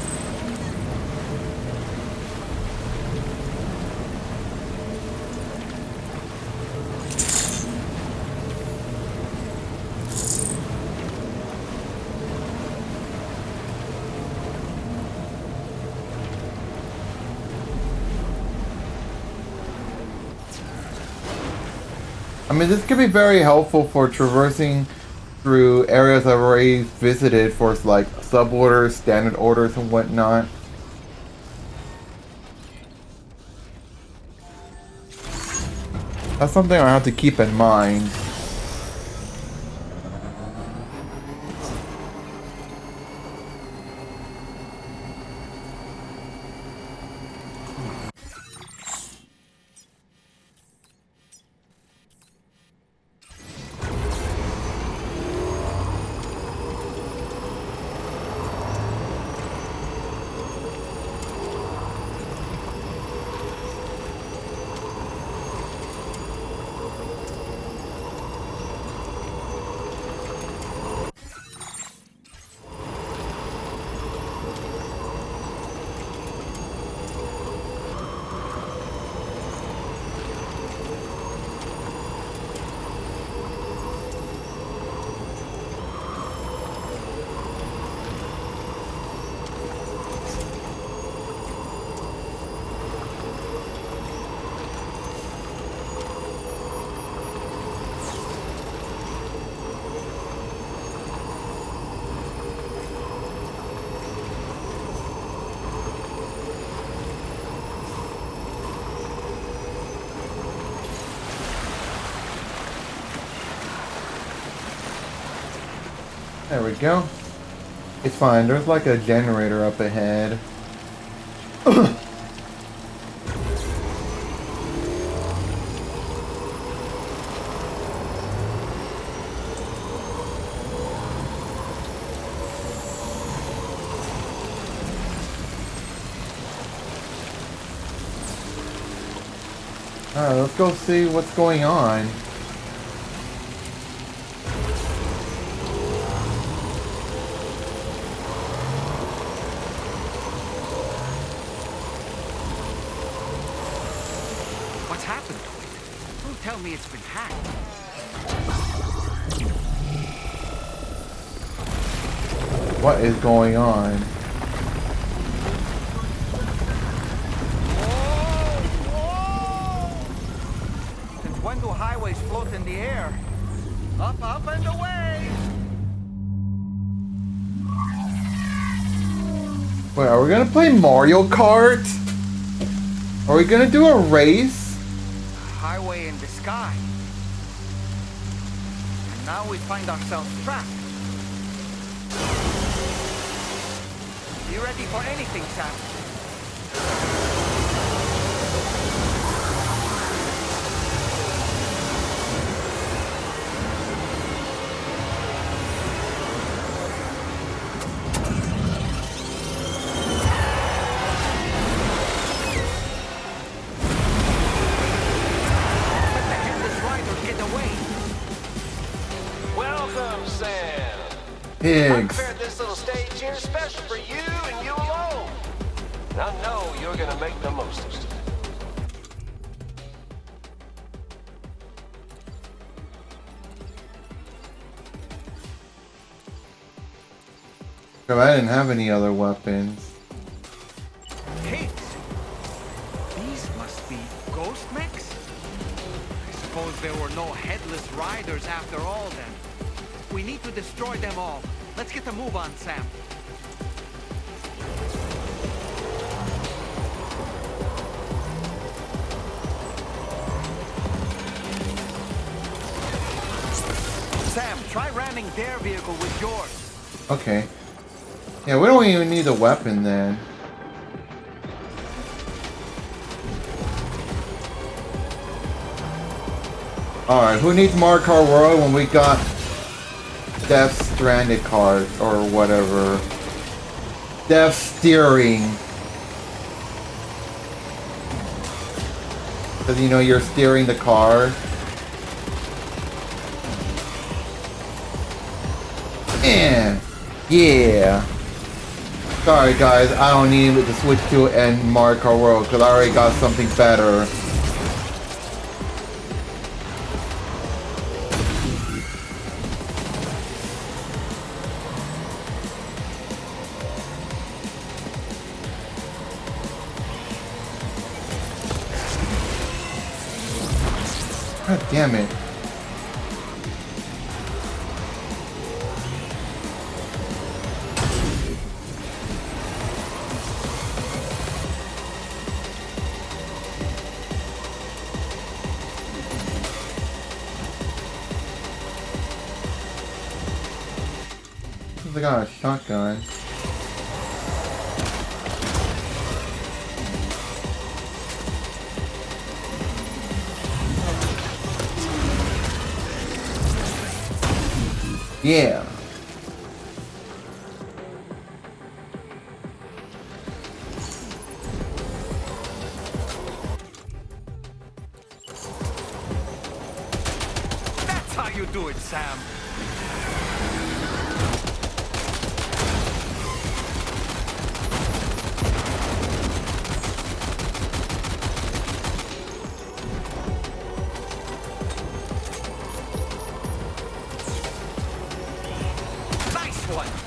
I mean, this could be very helpful for traversing through areas I've already visited for like sub orders, standard orders, and whatnot. That's something I have to keep in mind. There we go. It's fine. There's like a generator up ahead. Alright, let's go see what's going on. What's happened to it? Don't tell me it's been hacked. What is going on? Since when do highways float in the air? Up, up, and away! Wait, are we gonna play Mario Kart? Are we gonna do a race? Highway in the sky. And now we find ourselves trapped. You ready for anything, Sam? Welcome, Sam. I Pigs. prepared this little stage here special for you and you alone. And I know you're gonna make the most of it. I didn't have any other weapons. Pigs? These must be ghost mechs? I suppose there were no headless riders after all then. We need to destroy them all. Let's get a move on, Sam. Sam, try ramming their vehicle with yours. Okay. Yeah, we don't even need a weapon then. Alright, who needs Mario Kart World when we got Death Stranded cars or whatever? Death Steering. Because you know you're steering the car. Yeah. Sorry guys, I don't need to switch to and Mario Kart World because I already got something better. God damn it. I got a shotgun. Yeah. That's how you do it, Sam.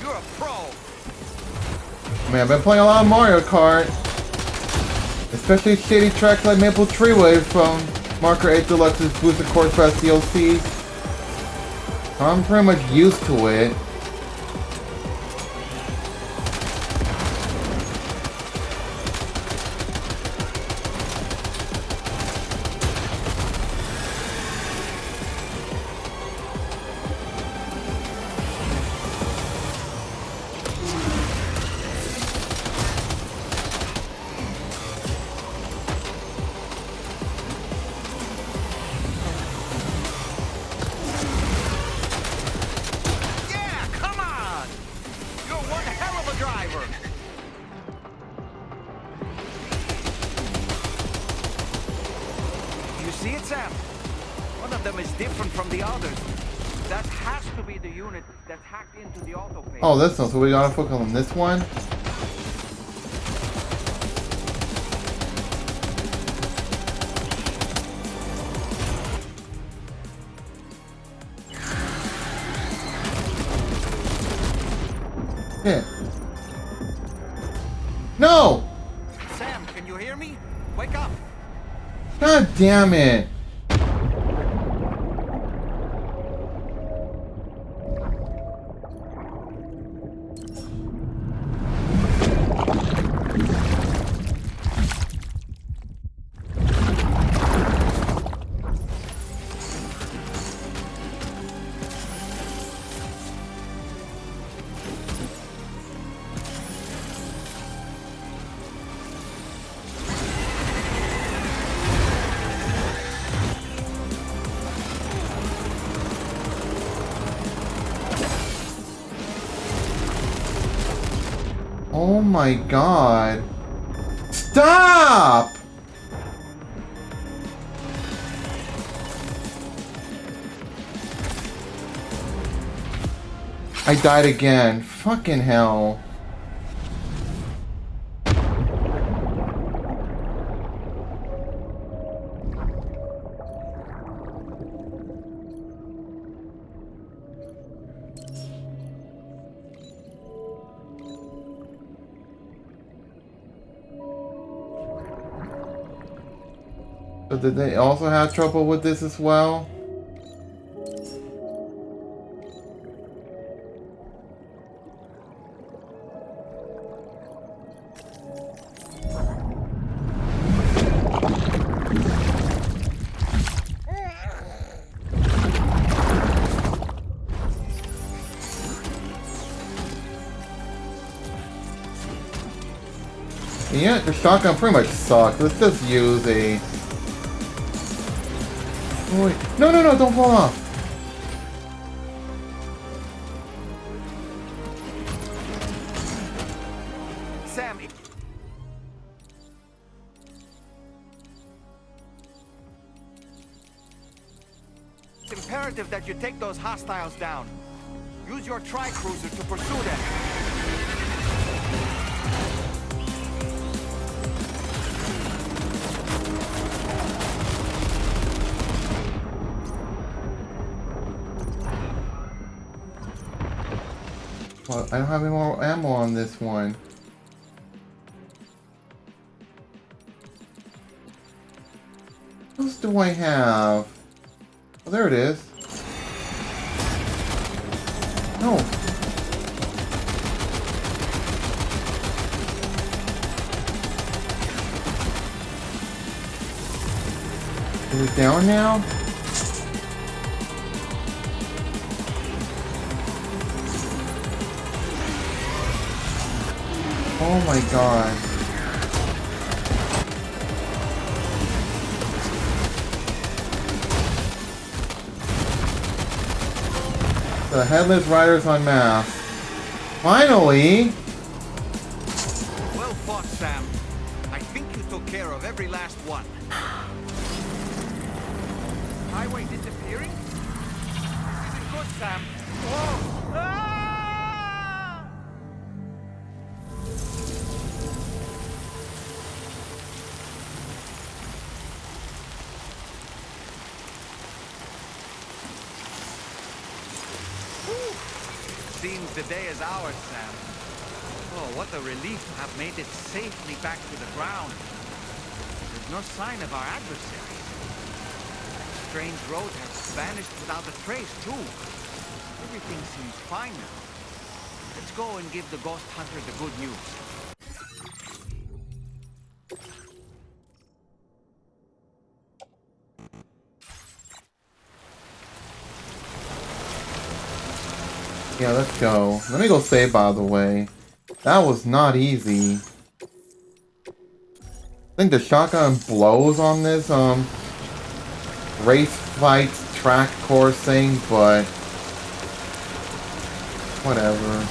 You're a pro. I mean, I've been playing a lot of Mario Kart. Especially shitty tracks like Maple Treeway from Mario Kart 8 Deluxe's Boosted Course Pass DLC. I'm pretty much used to it. See it, Sam? One of them is different from the others. That has to be the unit that's hacked into the autopilot. Oh, this one. So we gotta focus on this one. Yeah. No! Sam, can you hear me? Wake up! God damn it! Oh my god. Stop! I died again. Fucking hell. So did they also have trouble with this as well? Yeah, the shotgun pretty much sucks. Let's just use a... Oh, wait. No, no, no, don't fall off. Sam, it's imperative that you take those hostiles down. Use your tri-cruiser to pursue them. Well, I don't have any more ammo on this one. What else do I have? Oh, there it is. No. Is it down now? Oh my god. The Headless Riders Unmasked. Finally! Well fought, Sam. I think you took care of every last one. Highway disappearing? This isn't good, Sam. Whoa! Ah! Seems the day is ours, Sam. Oh, what a relief to have made it safely back to the ground. There's no sign of our adversaries. The strange road has vanished without a trace, too. Everything seems fine now. Let's go and give the ghost hunter the good news. Yeah, let's go. Let me go save, by the way. That was not easy. I think the shotgun blows on this, race fight track course thing, but... whatever.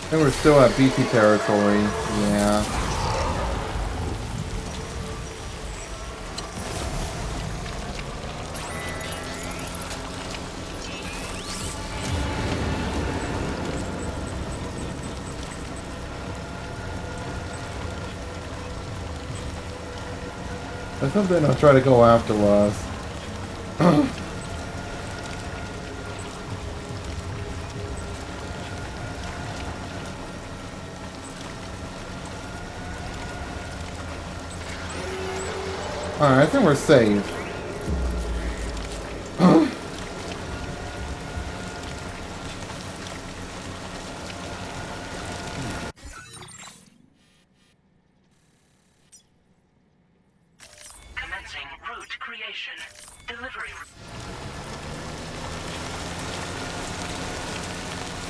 And we're still at BT territory. Yeah. There's something I'll try to go after us. Alright, I think we're safe. Commencing route creation. Delivery.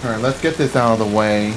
Alright, let's get this out of the way.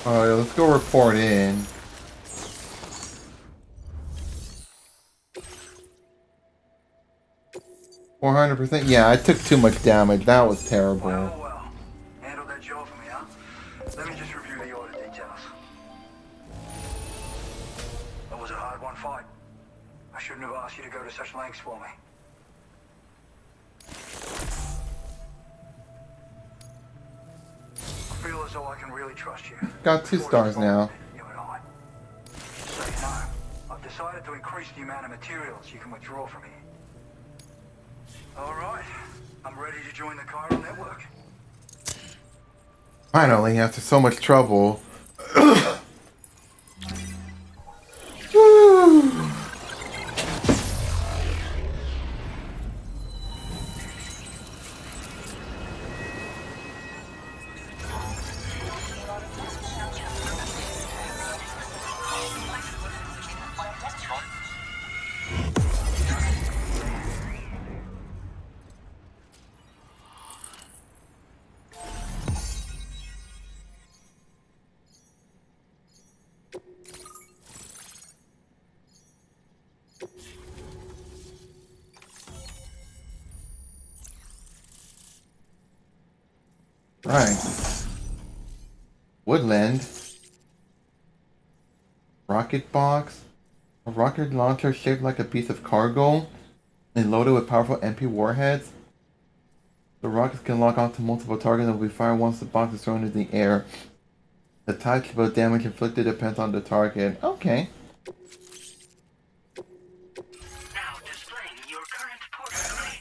Alright, let's go report in. $400%? Yeah, I took too much damage. That was terrible. Well. Handled that job for me, huh? Let me just review the order details. That was a hard-won fight. I shouldn't have asked you to go to such lengths for me. I feel as though I can really trust you. Got 2 stars now. You and I. So you know, I've decided to increase the amount of materials you can withdraw from me. All right, I'm ready to join the chiral network. Finally, after so much trouble. Right. Woodland. Rocket box. A rocket launcher shaped like a piece of cargo and loaded with powerful MP warheads. The rockets can lock onto multiple targets and will be fired once the box is thrown into the air. The type of damage inflicted depends on the target. Okay. Now displaying your current portal grade.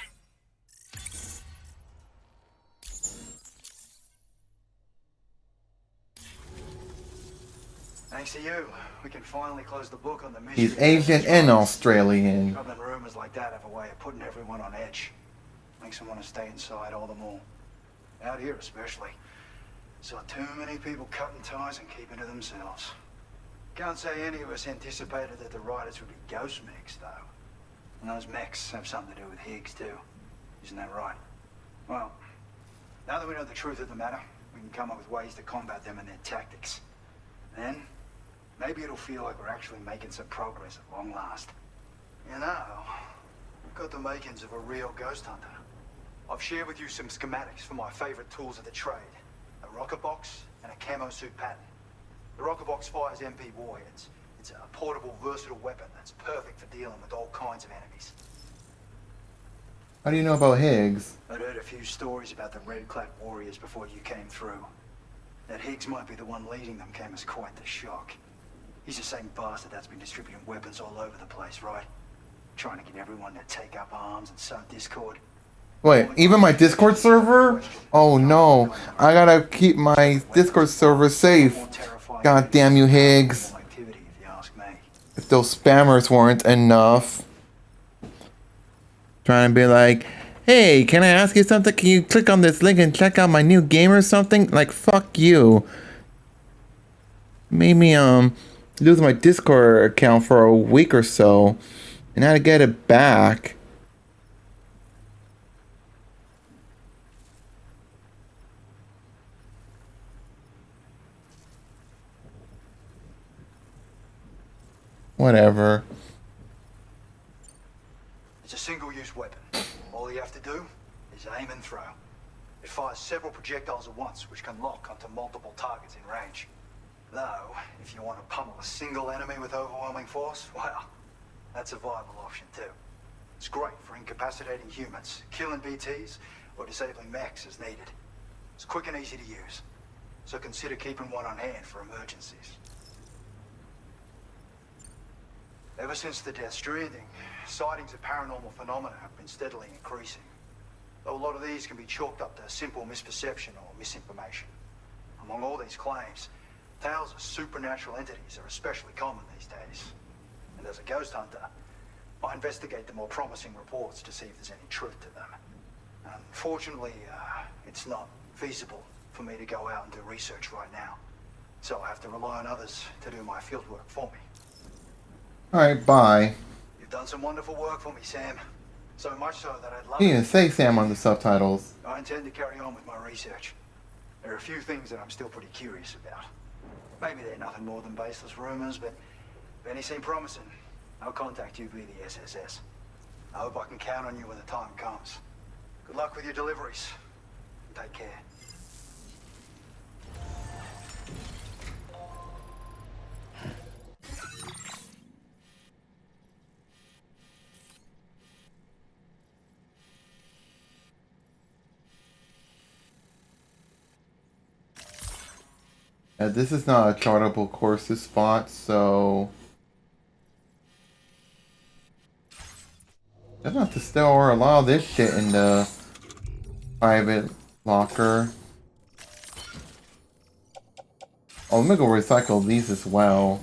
Thanks to you, we can finally close the book on the mystery. He's Asian and Australian. Troubling rumors like that have a way of putting everyone on edge. Makes them want to stay inside all the more. Out here especially. Saw too many people cutting ties and keeping to themselves. Can't say any of us anticipated that the riders would be ghost mechs, though. And those mechs have something to do with Higgs, too. Isn't that right? Well, now that we know the truth of the matter, we can come up with ways to combat them and their tactics. Then, maybe it'll feel like we're actually making some progress at long last. You know, we've got the makings of a real ghost hunter. I've shared with you some schematics for my favorite tools of the trade. A rocket box and a camo suit pattern. The rocket box fires MP warheads. It's a portable, versatile weapon that's perfect for dealing with all kinds of enemies. How do you know about Higgs? I'd heard a few stories about the red-clad warriors before you came through. That Higgs might be the one leading them came as quite the shock. He's the same bastard that's been distributing weapons all over the place, right? trying to get everyone to take up arms and sow discord. Wait, even my Discord server? Oh no, I gotta keep my Discord server safe. God damn you, Higgs. If those spammers weren't enough. Trying to be like, hey, can I ask you something? Can you click on this link and check out my new game or something? Like, fuck you. Made me, lose my Discord account for a week or so. And how to get it back. Whatever. It's a single-use weapon. All you have to do is aim and throw. It fires several projectiles at once, which can lock onto multiple targets in range. Though, if you want to pummel a single enemy with overwhelming force, well, that's a viable option too. It's great for incapacitating humans, killing BTs, or disabling mechs as needed. It's quick and easy to use, so consider keeping one on hand for emergencies. Ever since the death Stranding, sightings of paranormal phenomena have been steadily increasing. Though a lot of these can be chalked up to simple misperception or misinformation. Among all these claims, tales of supernatural entities are especially common these days. And as a ghost hunter, I investigate the more promising reports to see if there's any truth to them. Unfortunately, it's not feasible for me to go out and do research right now. So I have to rely on others to do my fieldwork for me. Alright, bye. You've done some wonderful work for me, Sam. So much so that I'd love You didn't say Sam on the subtitles. I intend to carry on with my research. There are a few things that I'm still pretty curious about. Maybe they're nothing more than baseless rumors, but if any seem promising, I'll contact you via the SSS. I hope I can count on you when the time comes. Good luck with your deliveries. Take care. This is not a chartable courses spot, so I don't have to store or allow this shit in the private locker. Oh, let me go recycle these as well.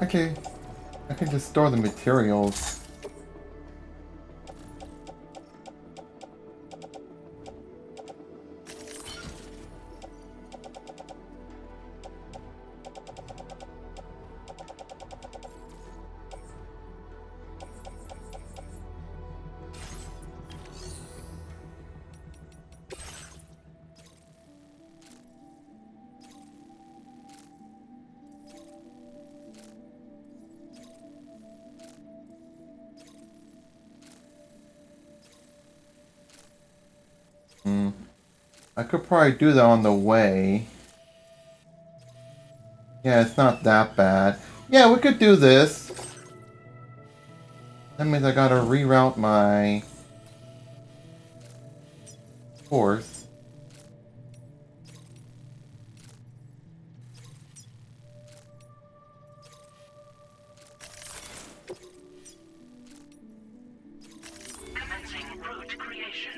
Okay, I can just store the materials. I could probably do that on the way. Yeah, it's not that bad. Yeah, we could do this. That means I gotta reroute my course. Commencing route creation.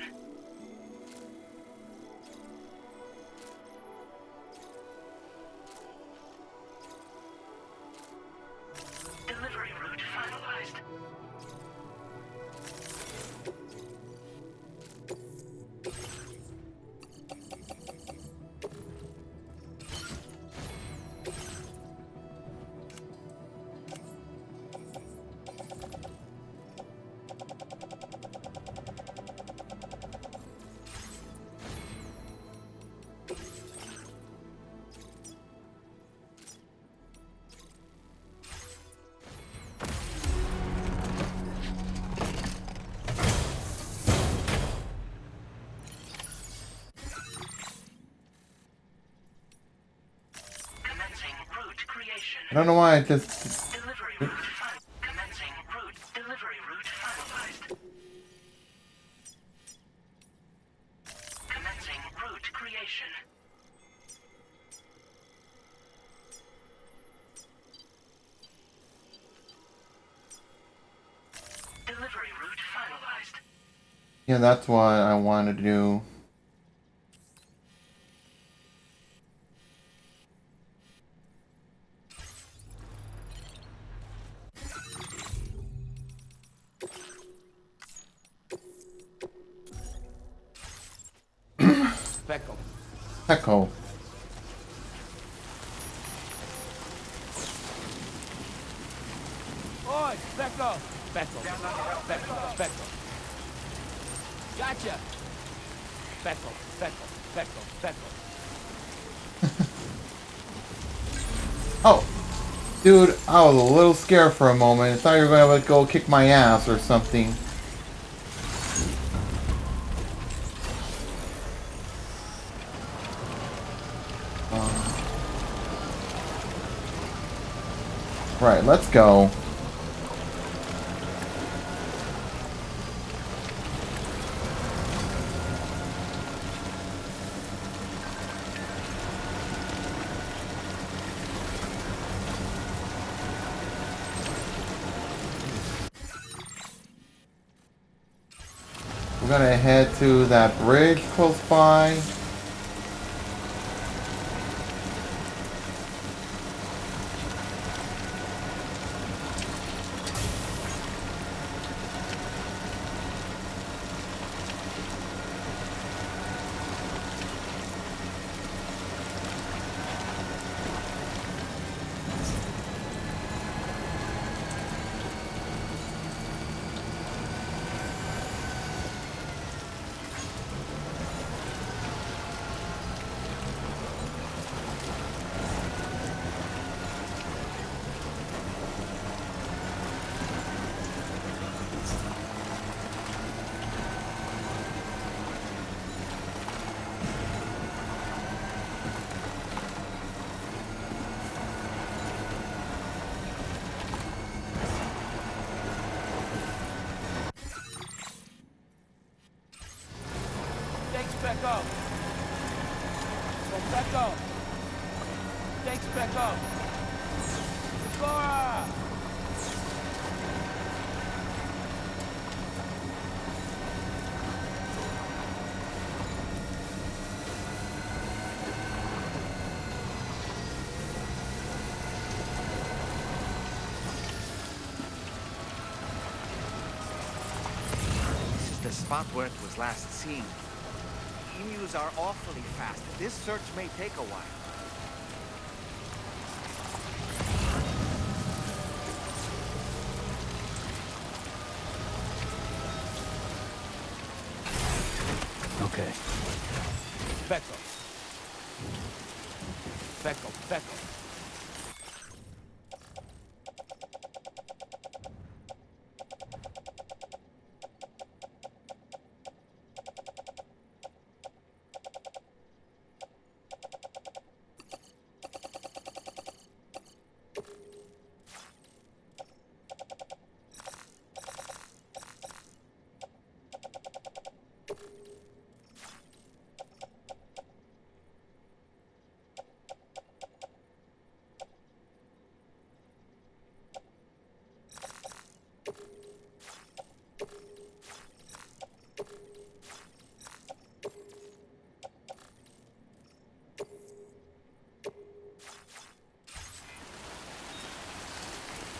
I don't know why I just... Delivery route commencing route. Delivery route finalized. Commencing route creation. Delivery route finalized. Yeah, that's what I wanted to do. Speckle. Echo. Oi, Speckle. Speckle. Speckle. Speckle. Gotcha. Speckle. Speckle. Speckle. Speckle. Oh! Dude, I was a little scared for a moment. I thought you were gonna go kick my ass or something. Right, let's go. We're gonna head to that bridge close by. Thanks, Speckle. Oh, Speckle. Thanks, Speckle. Laura! This is the spot where it was last seen. Emus are awfully fast. This search may take a while. Okay. Speckle. Speckle. Speckle.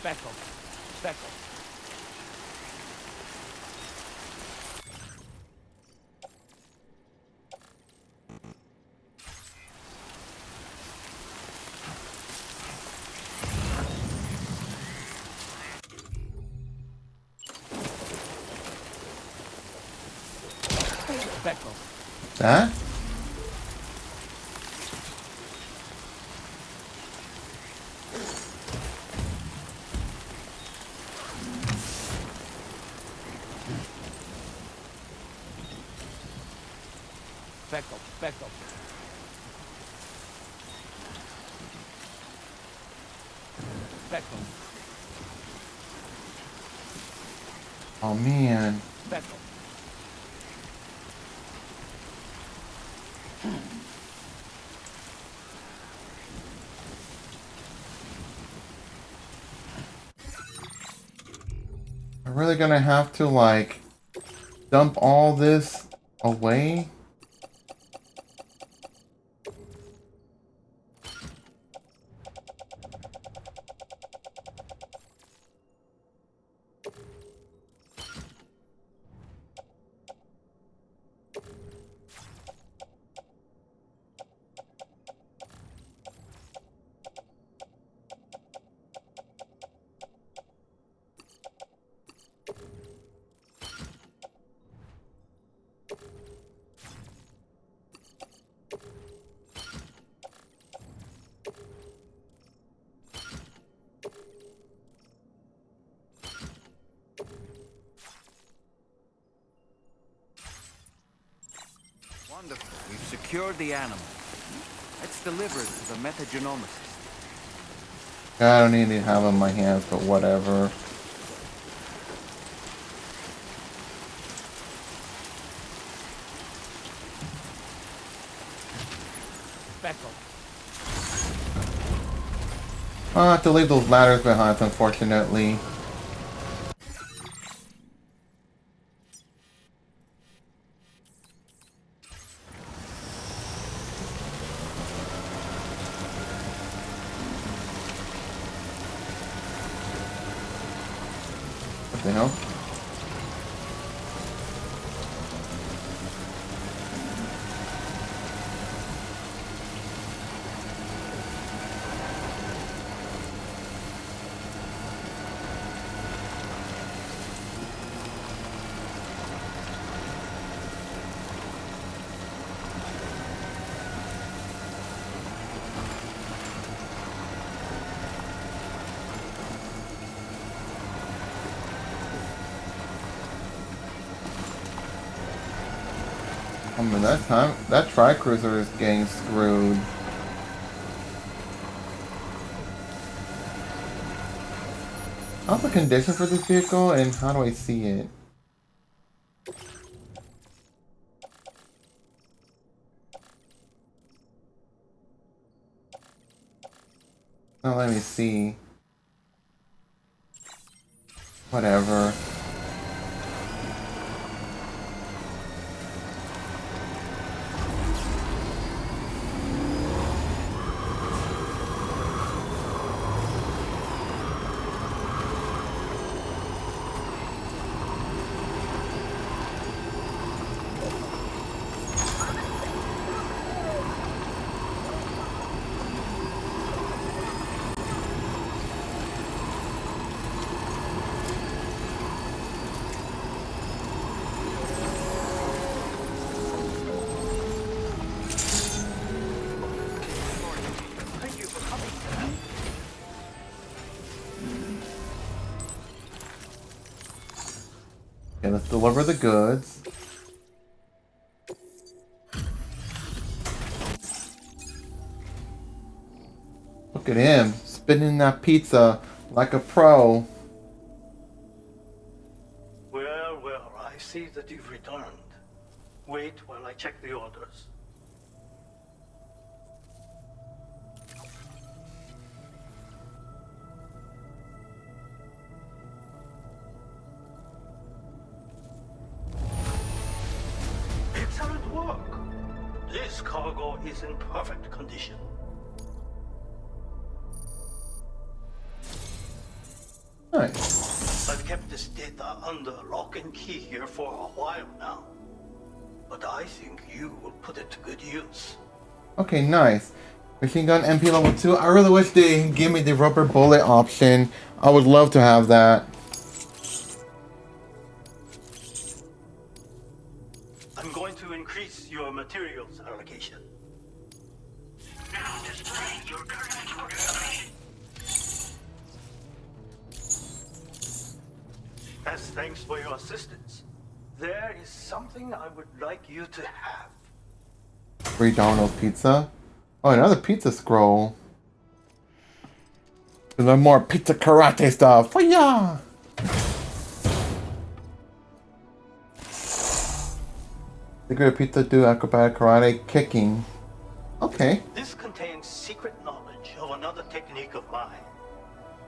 Speckle. Speckle. Speckle. That? Speckle. Speckle. Beckham. Oh man. Beckham. I'm really gonna have to like dump all this away. Wonderful. We've secured the animal. Let's deliver it to the metagenomicist. I don't need to have it in my hands, but whatever. Beckham. I'll have to leave those ladders behind, unfortunately. What the hell? I mean, that tri-cruiser is getting screwed. How's the condition for this vehicle, and how do I see it? Now let me see. Whatever. Okay, let's deliver the goods. Look at him, spinning that pizza like a pro. Well, well, I see that you've returned. Wait while I check the orders. Excellent work. This cargo is in perfect condition. Nice. I've kept this data under lock and key here for a while now. But I think you will put it to good use. Okay, nice. Machine gun MP level 2. I really wish they give me the rubber bullet option. I would love to have that. I'm going to increase your materials allocation. Now display your current organization. As thanks for your assistance, there is something I would like you to have. Free Domino's pizza. Oh, another pizza scroll. To learn more pizza karate stuff. Fire! Secret pizza do acrobatic karate kicking. Okay. This contains secret knowledge of another technique of mine.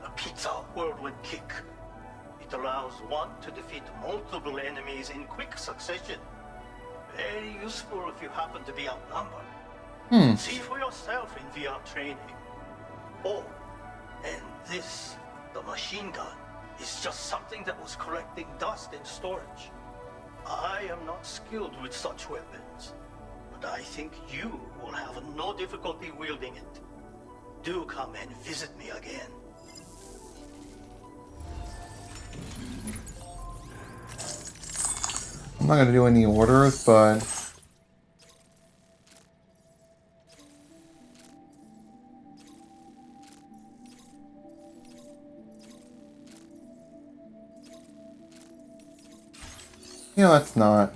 The pizza whirlwind kick. It allows one to defeat multiple enemies in quick succession. Very useful if you happen to be outnumbered. See for yourself in VR training. Oh, and this, the machine gun, is just something that was collecting dust in storage. I am not skilled with such weapons, but I think you will have no difficulty wielding it. Do come and visit me again. I'm not gonna do any orders, but let's not.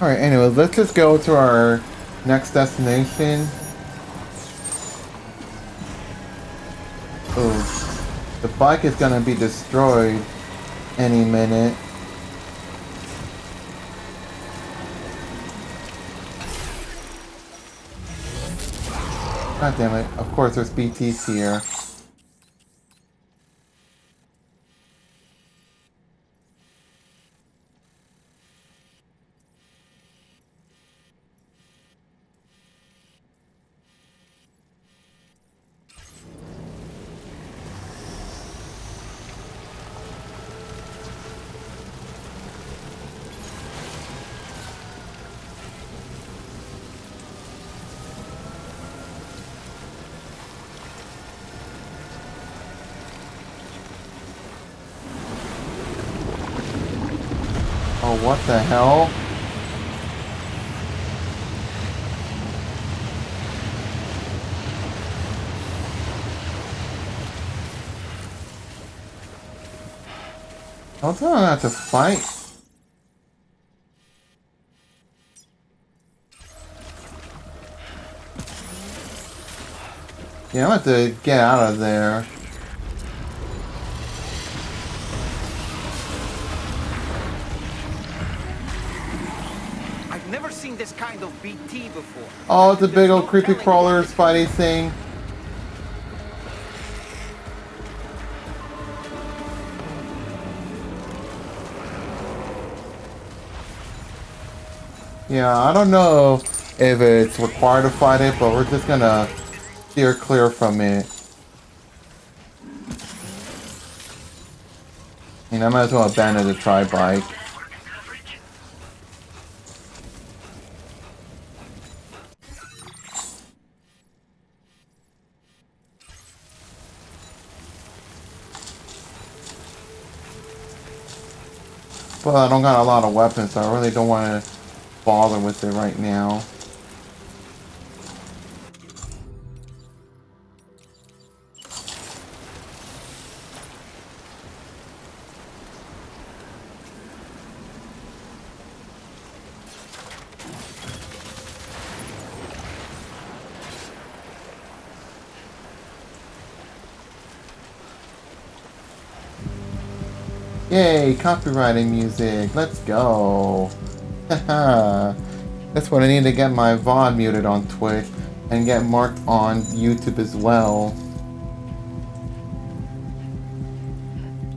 Alright, anyway, let's just go to our next destination. Oh, the bike is gonna be destroyed any minute. God damn it, of course there's BTs here. Oh, what the hell? Don't tell him not to fight. Yeah, I'm gonna have to get out of there. I've never seen this kind of BT before. Oh, it's a big old creepy crawler spidey thing. Yeah, I don't know if it's required to fight it, but we're just gonna steer clear from it. I mean, I might as well abandon the tri-bike. But I don't got a lot of weapons, so I really don't want to bother with it right now. Yay, copyrighted music. Let's go. Haha. That's what I need to get my VOD muted on Twitch and get marked on YouTube as well.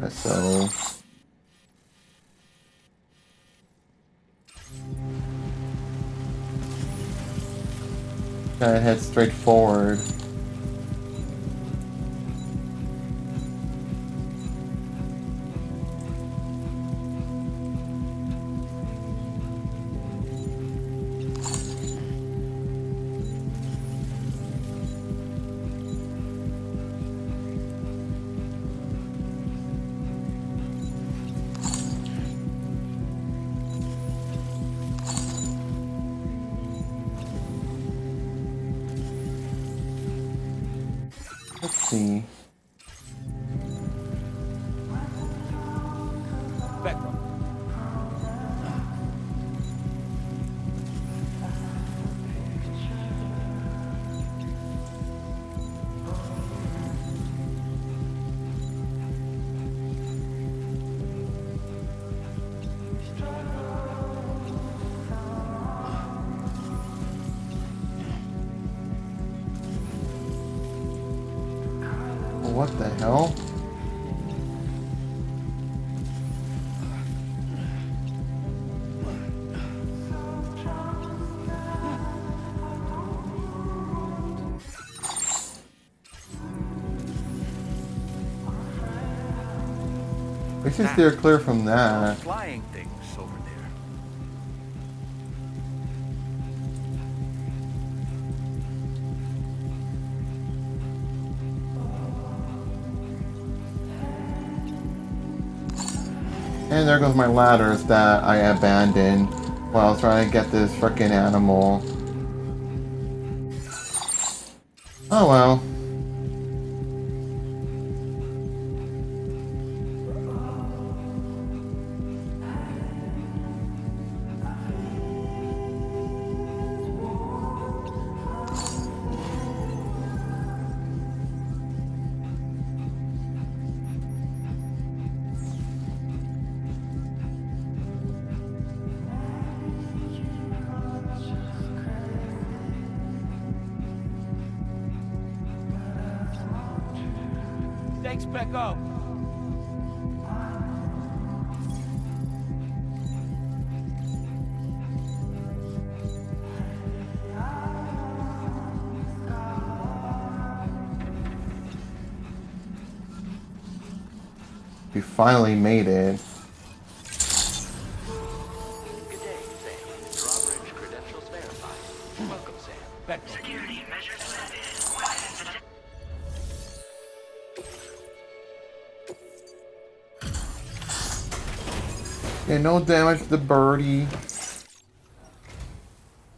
So... Gotta head straight forward. Let's see. Back up. What the hell? We should steer clear from that. Those flying things over there. And there goes my ladders that I abandoned while I was trying to get this frickin' animal. Oh well. Thanks, Becco. We finally made it. Good day, Sam. Drawbridge credentials verified. Welcome, Sam. Becco. Security measures landed. Yeah, no damage to the birdie.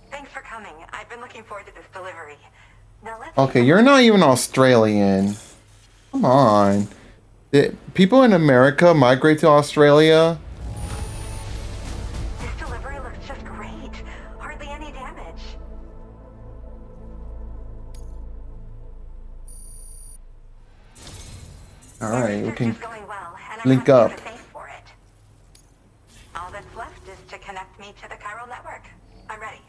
Thanks for coming. I've been looking forward to this delivery. Now let's Okay, you're not even Australian. Come on. Did people in America migrate to Australia? This delivery looks just great. Hardly any damage. Alright, we can Going well, and link I'm up. happy to pay for it. All that's left is to connect me to the chiral network. I'm ready.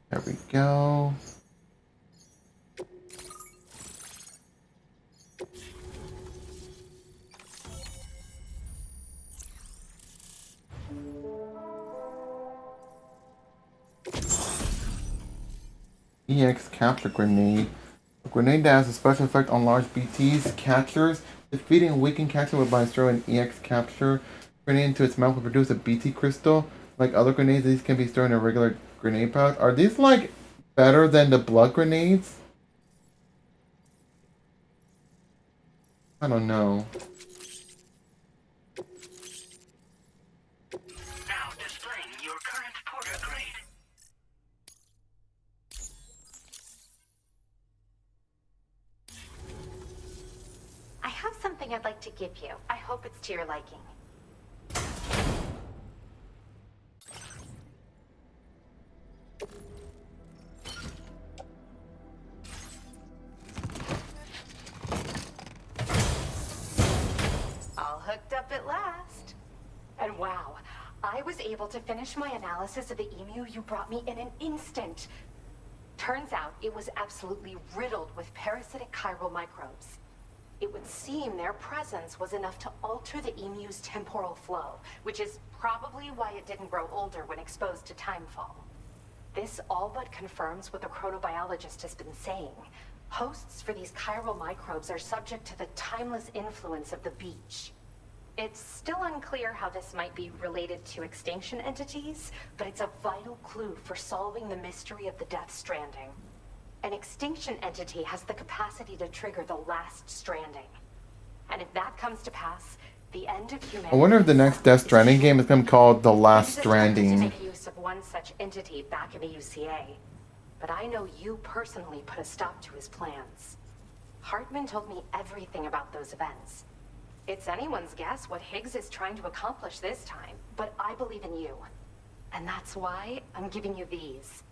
There we go. EX capture grenade. A grenade that has a special effect on large BTs catchers. Defeating a weakened catcher by throwing an EX capture grenade into its mouth will produce a BT crystal. Like other grenades, these can be stored in a regular grenade pouch. Are these like better than the blood grenades? I don't know. Now displaying your current porter grade. I have something I'd like to give you. I hope it's to your liking. up at last. And wow, I was able to finish my analysis of the emu you brought me in an instant. Turns out it was absolutely riddled with parasitic chiral microbes. It would seem their presence was enough to alter the emu's temporal flow, which is probably why it didn't grow older when exposed to timefall. This all but confirms what the chronobiologist has been saying. Hosts for these chiral microbes are subject to the timeless influence of the beach. It's still unclear how this might be related to extinction entities, but it's a vital clue for solving the mystery of the Death Stranding. An extinction entity has the capacity to trigger the last stranding. And if that comes to pass, the end of humanity... I wonder if the next Death Stranding game is going to be called The Last We've attempted to Stranding. make use of one such entity back in the UCA, but I know you personally put a stop to his plans. Hartman told me everything about those events. It's anyone's guess what Higgs is trying to accomplish this time, but I believe in you. And that's why I'm giving you these.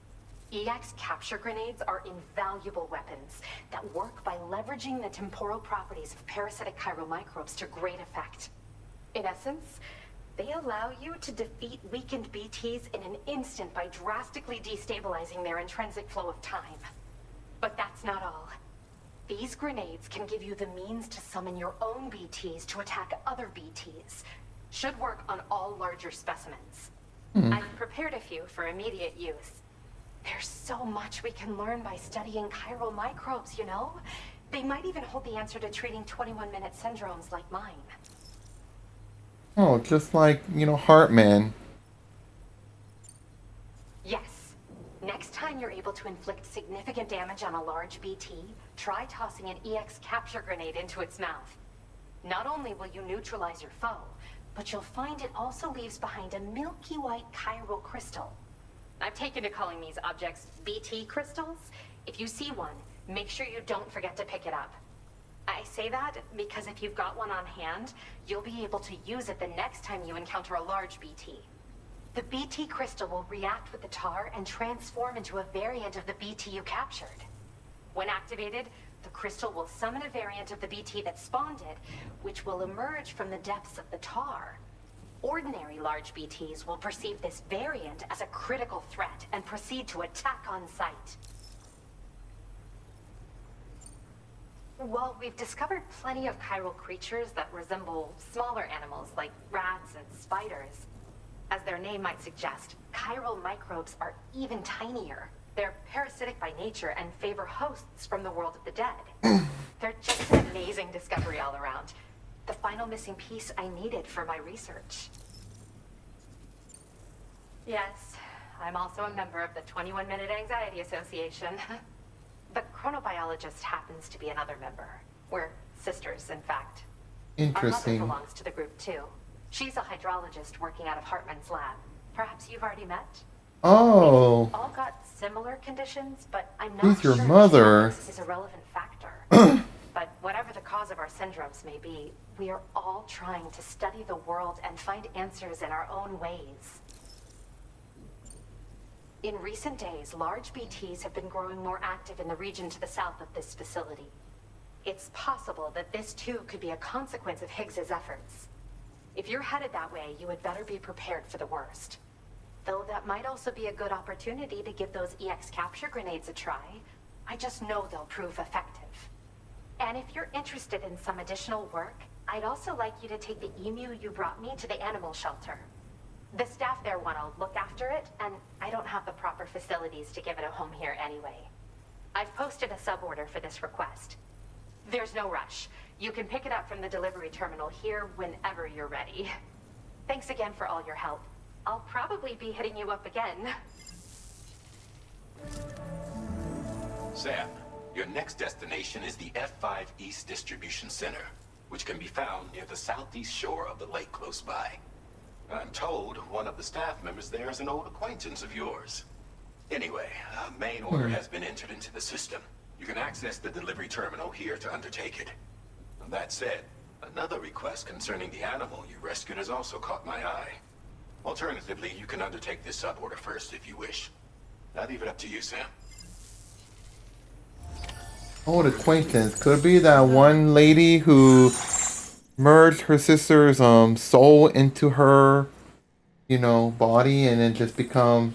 EX capture grenades are invaluable weapons that work by leveraging the temporal properties of parasitic chiral microbes to great effect. In essence, they allow you to defeat weakened BTs in an instant by drastically destabilizing their intrinsic flow of time. But that's not all. These grenades can give you the means to summon your own BTs to attack other BTs. Should work on all larger specimens. I've prepared a few for immediate use. There's so much we can learn by studying chiral microbes, you know? They might even hold the answer to treating 21-minute syndromes like mine. Oh, just like, you know, Hartman. Yes. Next time you're able to inflict significant damage on a large BT, try tossing an EX capture grenade into its mouth. Not only will you neutralize your foe, but you'll find it also leaves behind a milky white chiral crystal. I've taken to calling these objects BT crystals. If you see one, make sure you don't forget to pick it up. I say that because if you've got one on hand, you'll be able to use it the next time you encounter a large BT. The BT crystal will react with the tar and transform into a variant of the BT you captured. When activated, the crystal will summon a variant of the BT that spawned it, which will emerge from the depths of the tar. Ordinary large BTs will perceive this variant as a critical threat and proceed to attack on sight. While we've discovered plenty of chiral creatures that resemble smaller animals like rats and spiders, as their name might suggest, chiral microbes are even tinier. They're parasitic by nature and favor hosts from the world of the dead. They're just an amazing discovery all around. The final missing piece I needed for my research. Yes, I'm also a member of the 21-Minute Anxiety Association. The chronobiologist happens to be another member. We're sisters, in fact. Interesting. Our mother belongs to the group, too. She's a hydrologist working out of Hartman's lab. Perhaps you've already met? Oh. We've all got similar conditions, but I'm not Who's your sure mother? genetics is a relevant factor. But whatever the cause of our syndromes may be, we are all trying to study the world and find answers in our own ways. In recent days, large BTs have been growing more active in the region to the south of this facility. It's possible that this too could be a consequence of Higgs's efforts. If you're headed that way, you had better be prepared for the worst. Though that might also be a good opportunity to give those EX capture grenades a try. I just know they'll prove effective. And if you're interested in some additional work, I'd also like you to take the emu you brought me to the animal shelter. The staff there want to look after it, and I don't have the proper facilities to give it a home here anyway. I've posted a suborder for this request. There's no rush. You can pick it up from the delivery terminal here whenever you're ready. Thanks again for all your help. I'll probably be hitting you up again. Sam, your next destination is the F5 East Distribution Center, which can be found near the southeast shore of the lake close by. I'm told one of the staff members there is an old acquaintance of yours. Anyway, a main order has been entered into the system. You can access the delivery terminal here to undertake it. That said, another request concerning the animal you rescued has also caught my eye. Alternatively, you can undertake this suborder first if you wish. I'll leave it up to you, Sam. Old acquaintance. Could it be that one lady who merge her sister's soul into her, you know, body, and then just become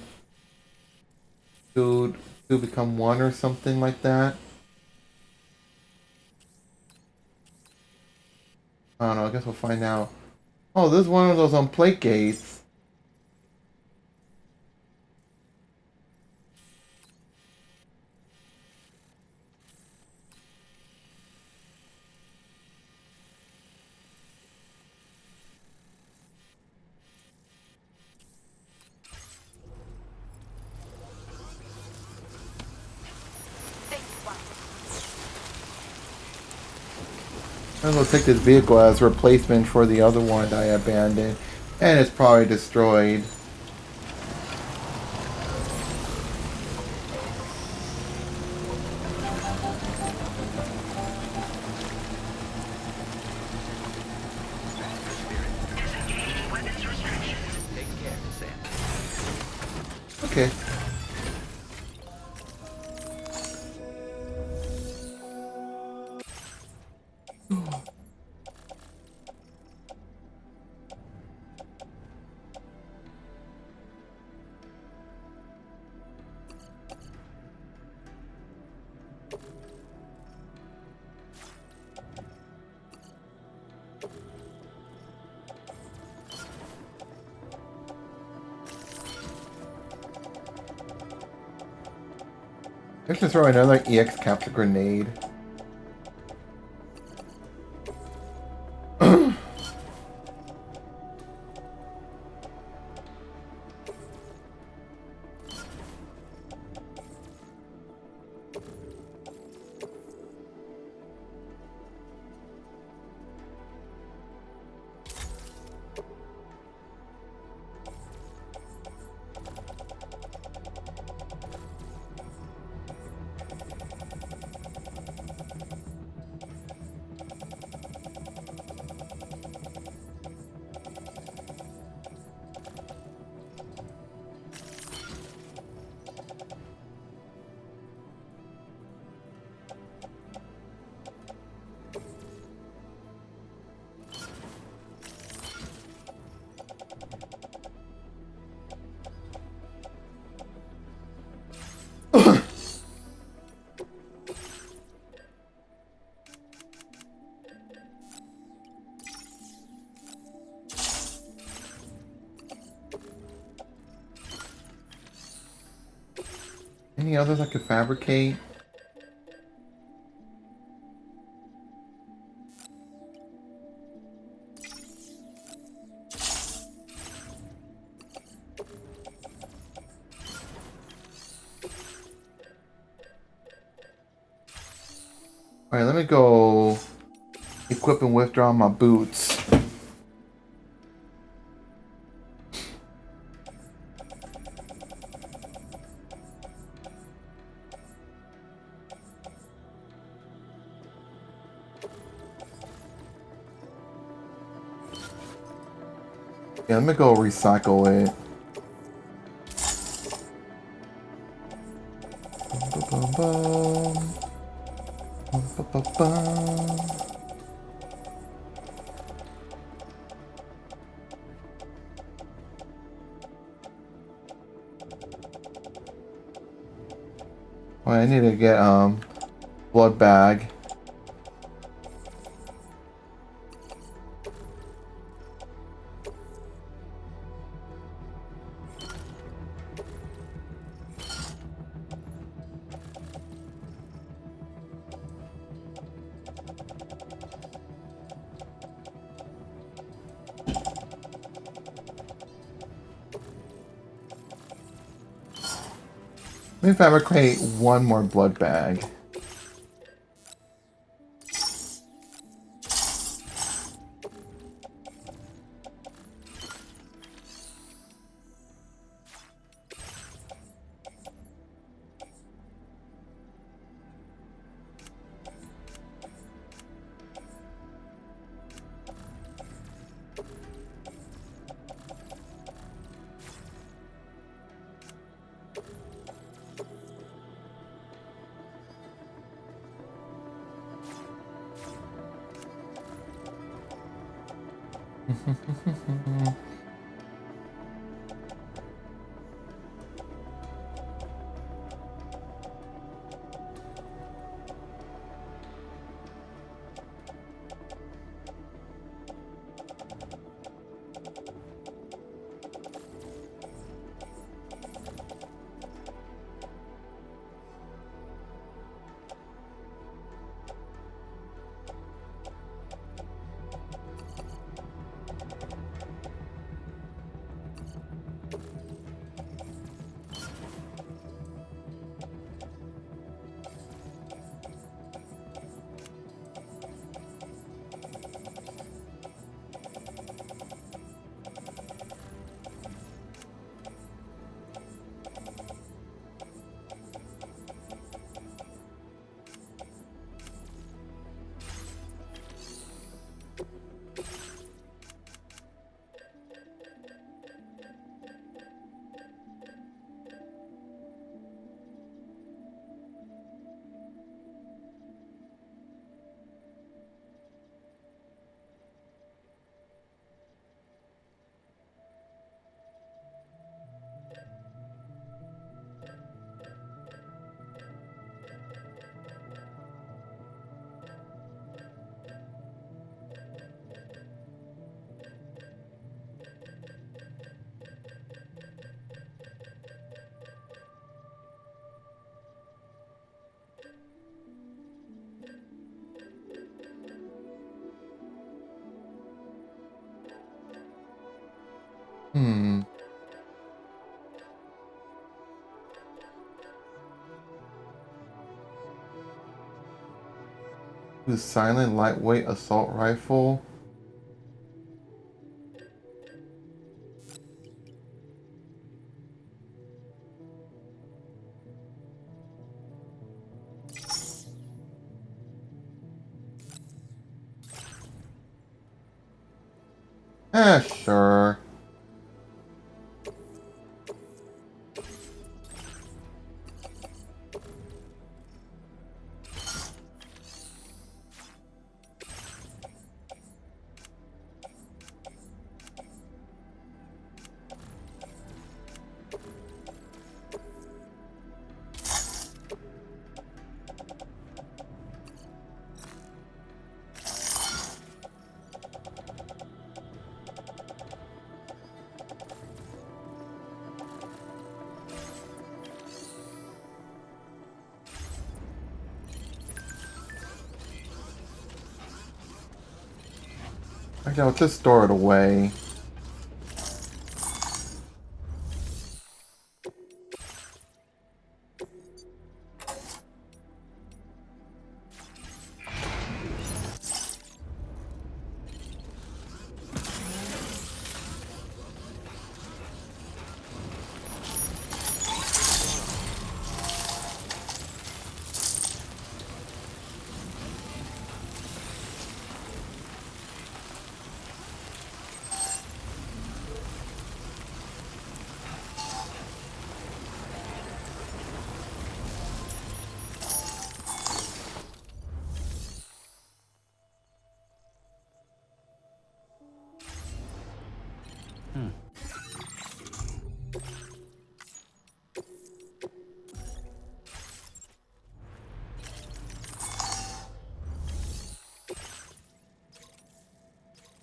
to become one or something like that. I don't know. I guess we'll find out. Oh, this is one of those plate gates. I'm gonna take this vehicle as a replacement for the other one that I abandoned, and it's probably destroyed. Okay. Let's just throw another EX capture grenade. Any others I could fabricate? Alright, let me go equip and withdraw my boots. Yeah, let me go recycle it. Bum, bum, bum. Bum, bum, bum. Oh, I need to get blood bag. Let me fabricate one more blood bag. Hmm. The silent lightweight assault rifle. Sure. Okay, I'll just store it away.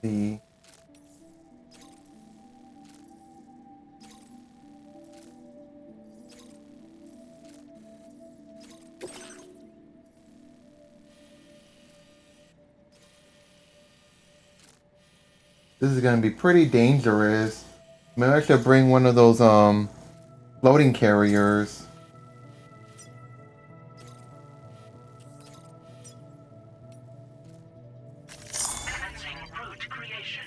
See. This is gonna be pretty dangerous. Maybe I should bring one of those floating carriers. Commencing route creation.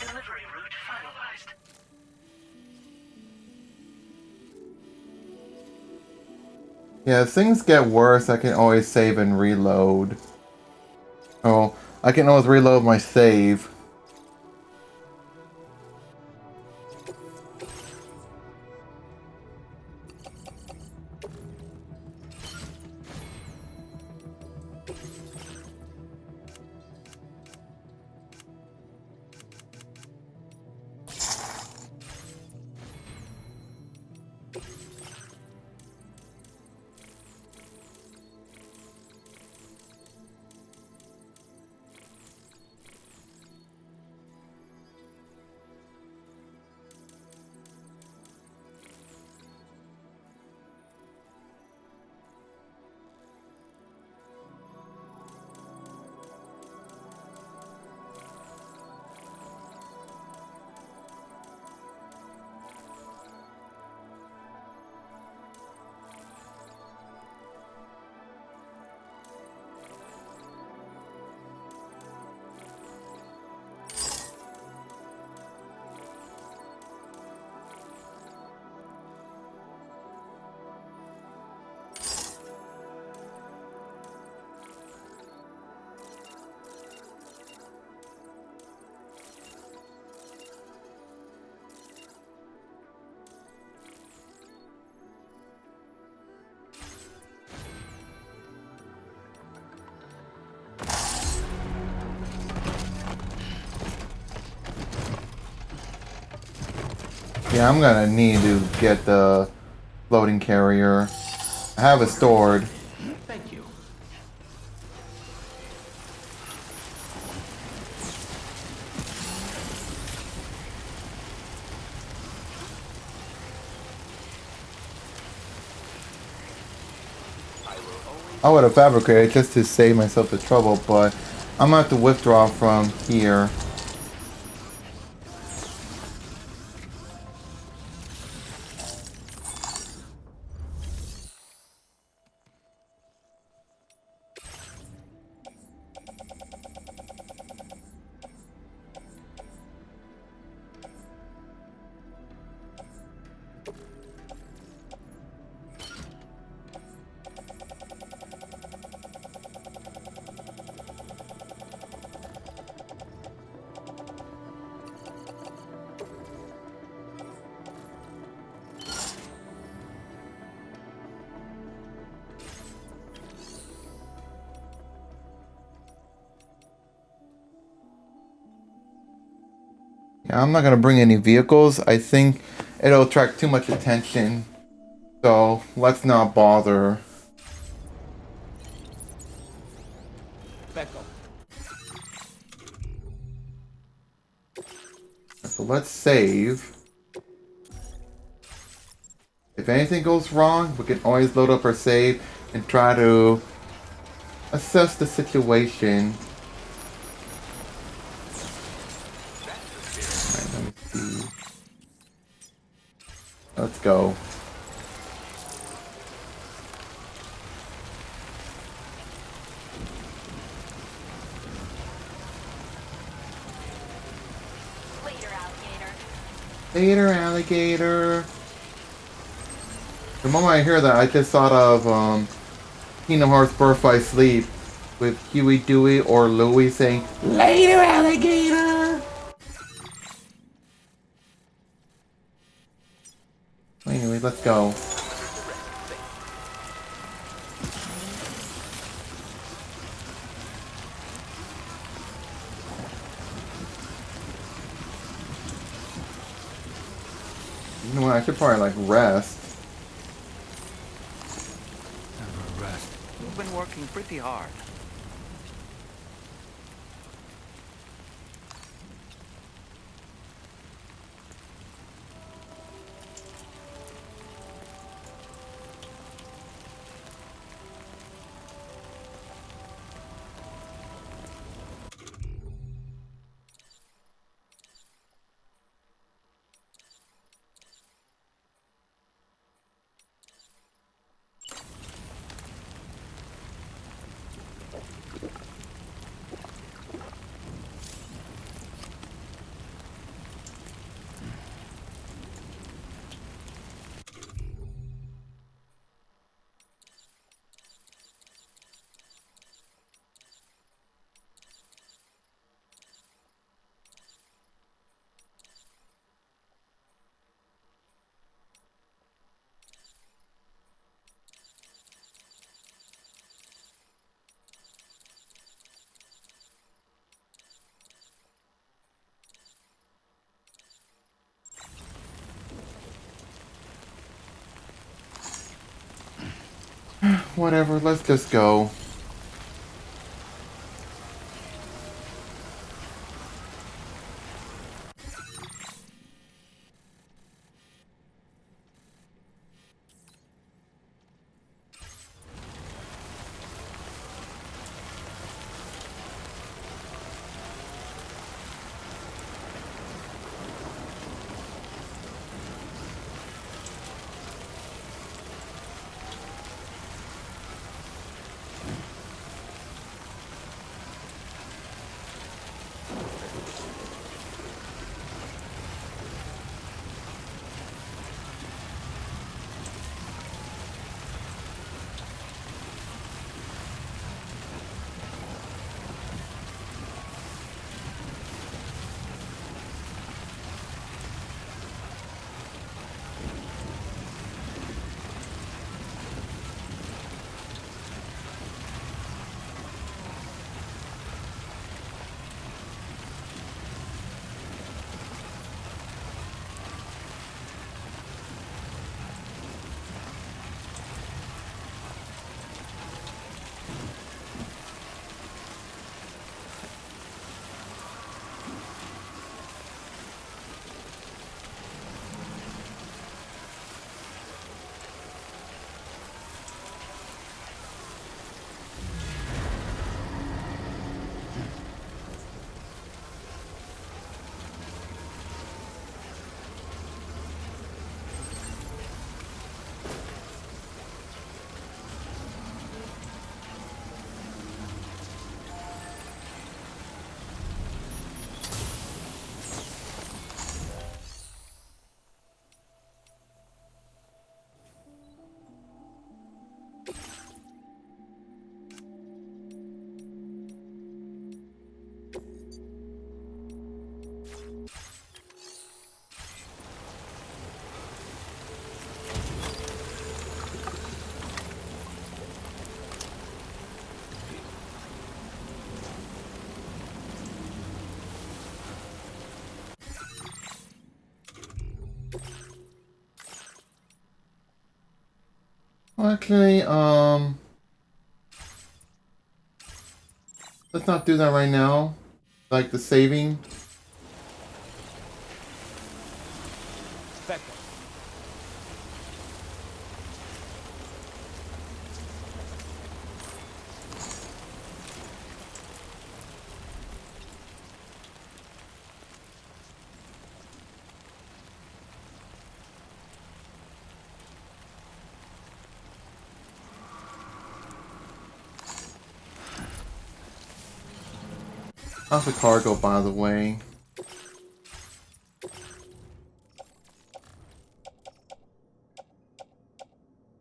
Delivery route finalized. Yeah, if things get worse, I can always save and reload. Oh, I can always reload my save. Yeah, I'm gonna need to get the floating carrier. I have it stored. Thank you. I would have fabricated just to save myself the trouble, but I'm gonna have to withdraw from here. Yeah, I'm not gonna bring any vehicles. I think it'll attract too much attention. So let's not bother. So let's save. If anything goes wrong, we can always load up our save and try to assess the situation. Alright, let me see. Let's go. Later, alligator. The moment I hear that, I just thought of Kingdom Hearts Birth by Sleep with Huey, Dewey, or Louie saying, "Later, alligator." Anyway, let's go. You know what? I should probably like rest. You've been working pretty hard. Whatever, let's just go. Well, actually, let's not do that right now. Like the saving. Perfecto. How's the cargo, by the way?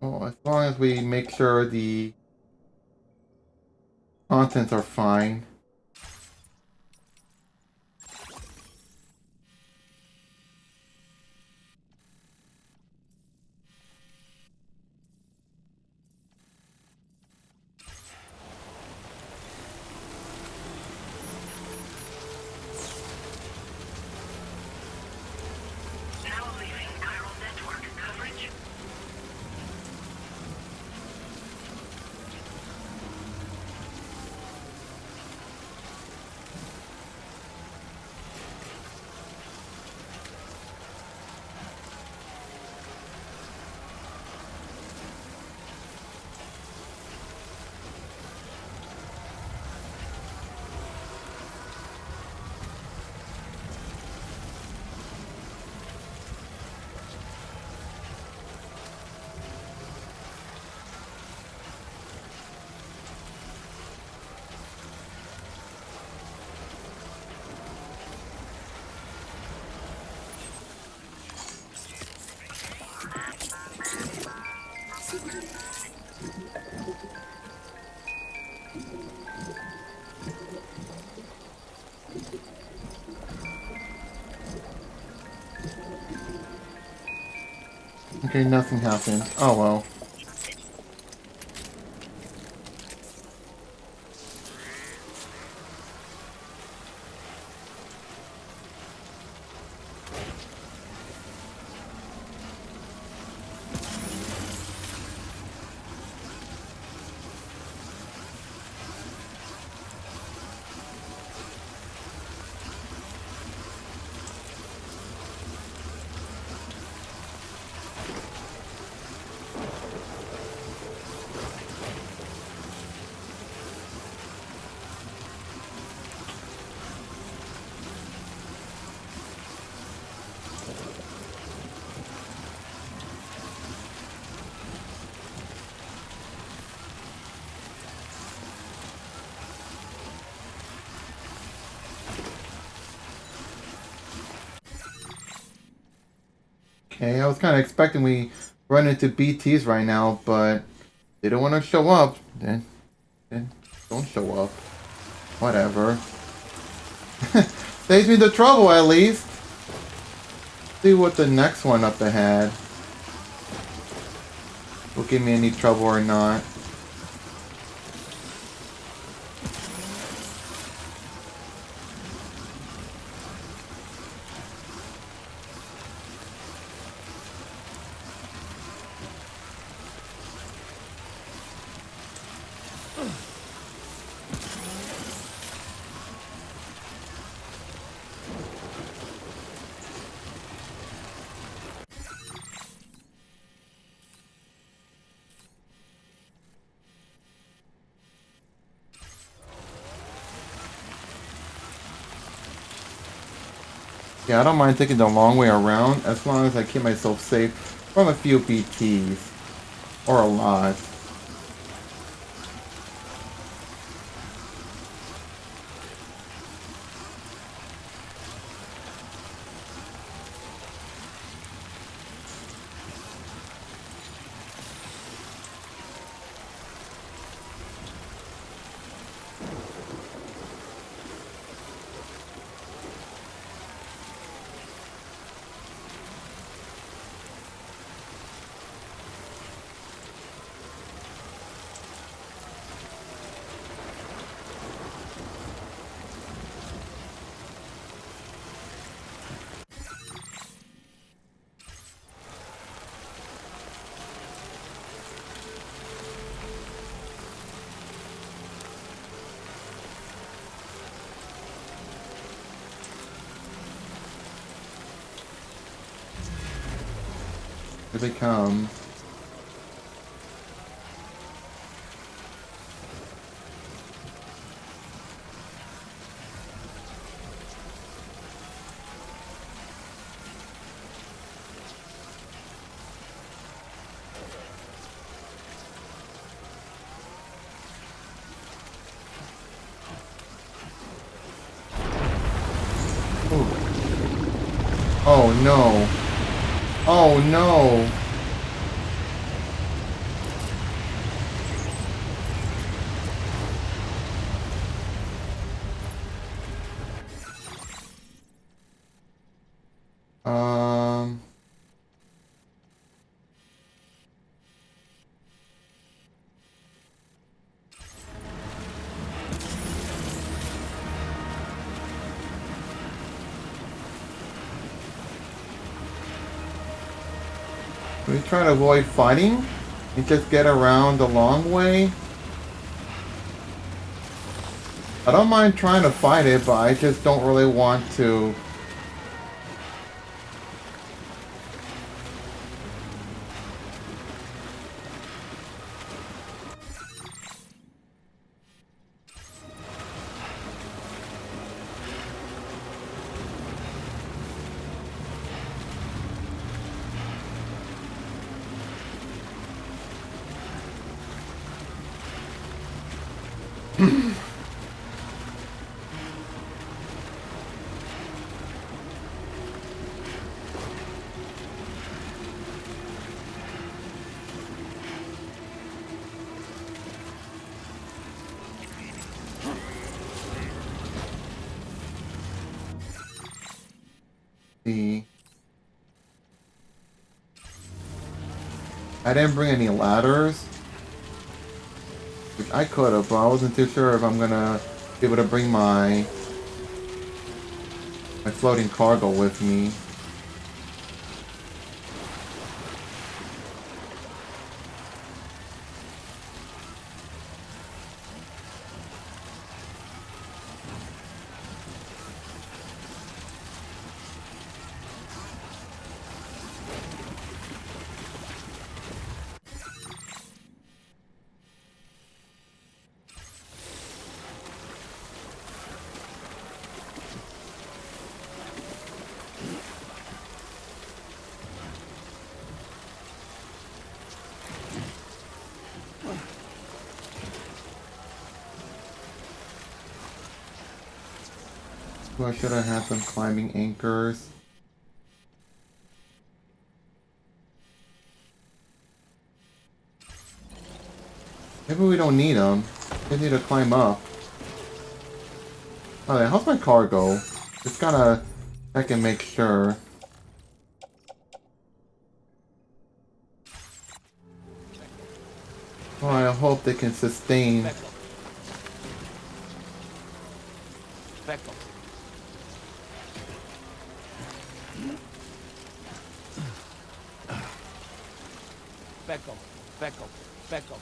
Well, as long as we make sure the contents are fine. Now leaving chiral network coverage. Okay, nothing happened. Oh well. Okay, I was kind of expecting we run into BTs right now, but they don't want to show up. Then don't show up. Whatever. Saves me the trouble at least. See what the next one up ahead will give me any trouble or not. Yeah, I don't mind taking the long way around as long as I keep myself safe from a few BTs. Or a lot. Here they come. Oh no. Oh no. Um. We try to avoid fighting and just get around the long way. I don't mind trying to fight it, but I just don't really want to. See. I didn't bring any ladders. Which I could have, but I wasn't too sure if I'm gonna be able to bring my floating cargo with me. So I should have had some climbing anchors. Maybe we don't need them. We need to climb up. Oh, yeah, how's my cargo? Just gotta check and make sure. Oh, I hope they can sustain. Beckham. Beckham.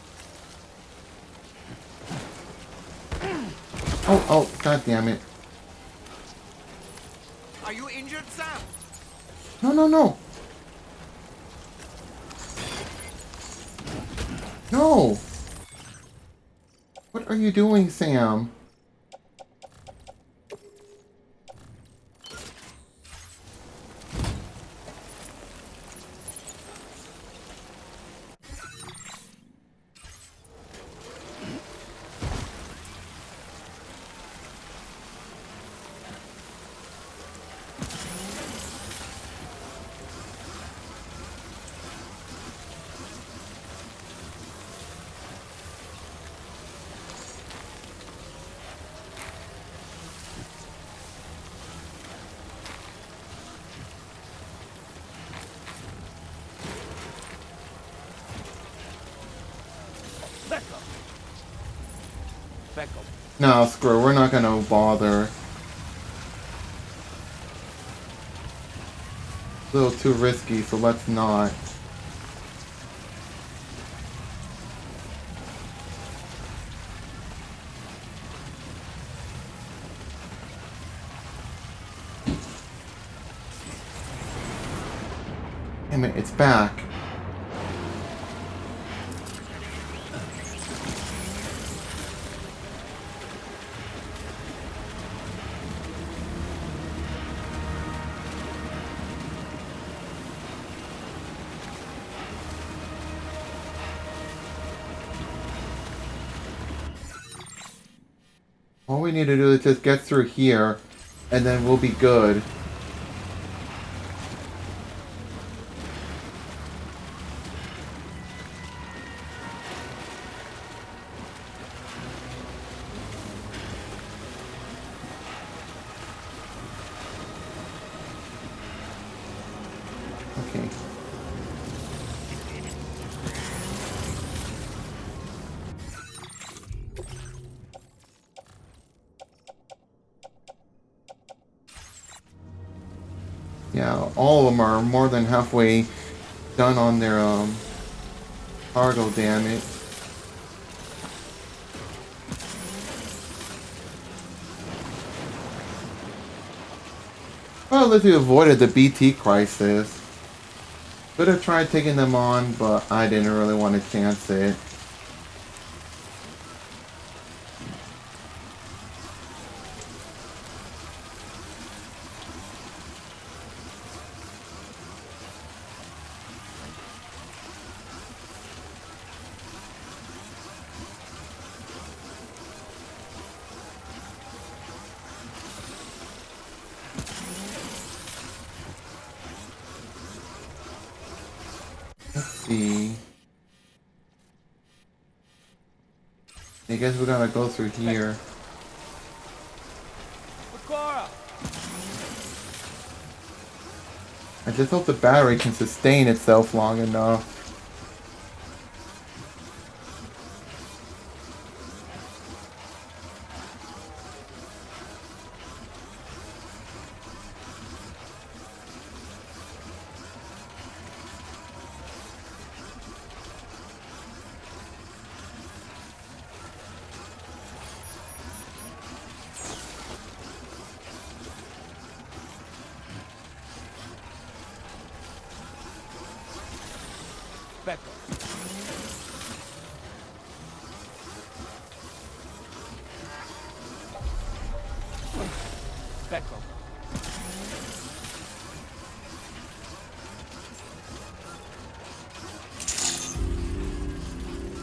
Oh, god damn it. Are you injured, Sam? No. No! What are you doing, Sam? Beckham. No, screw. We're not gonna bother. A little too risky, so let's not. Damn it, it's back. All we need to do is just get through here, and then we'll be good. Okay. Yeah, all of them are more than halfway done on their cargo damage. Well, at least we avoided the BT crisis. Could have tried taking them on, but I didn't really want to chance it. Let's see. I guess we gotta go through here. I just hope the battery can sustain itself long enough.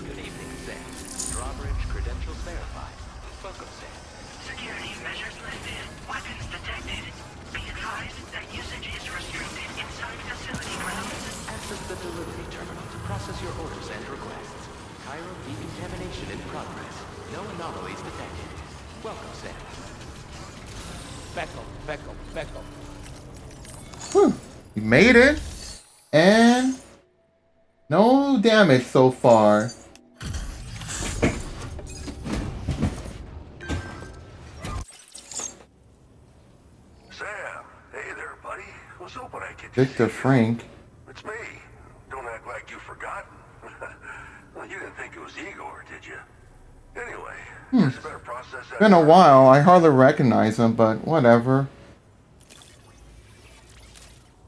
Good evening, Sam. Drawbridge credentials verified. Welcome, Sam. Security measures lifted. Weapons detected. Be advised that usage is restricted inside facility grounds. Access the delivery terminal to process your orders and requests. Cairo decontamination in progress. No anomalies detected. Welcome, Sam. Becco. Whew. We made it. And no damage so far. Sam, hey there, buddy. Was hoping I'd get Victor Frank. It's me. Don't act like you've forgotten. Well, you didn't think it was Igor, did you? Anyway, guess I better process that. Been a while. I hardly recognize him, but whatever.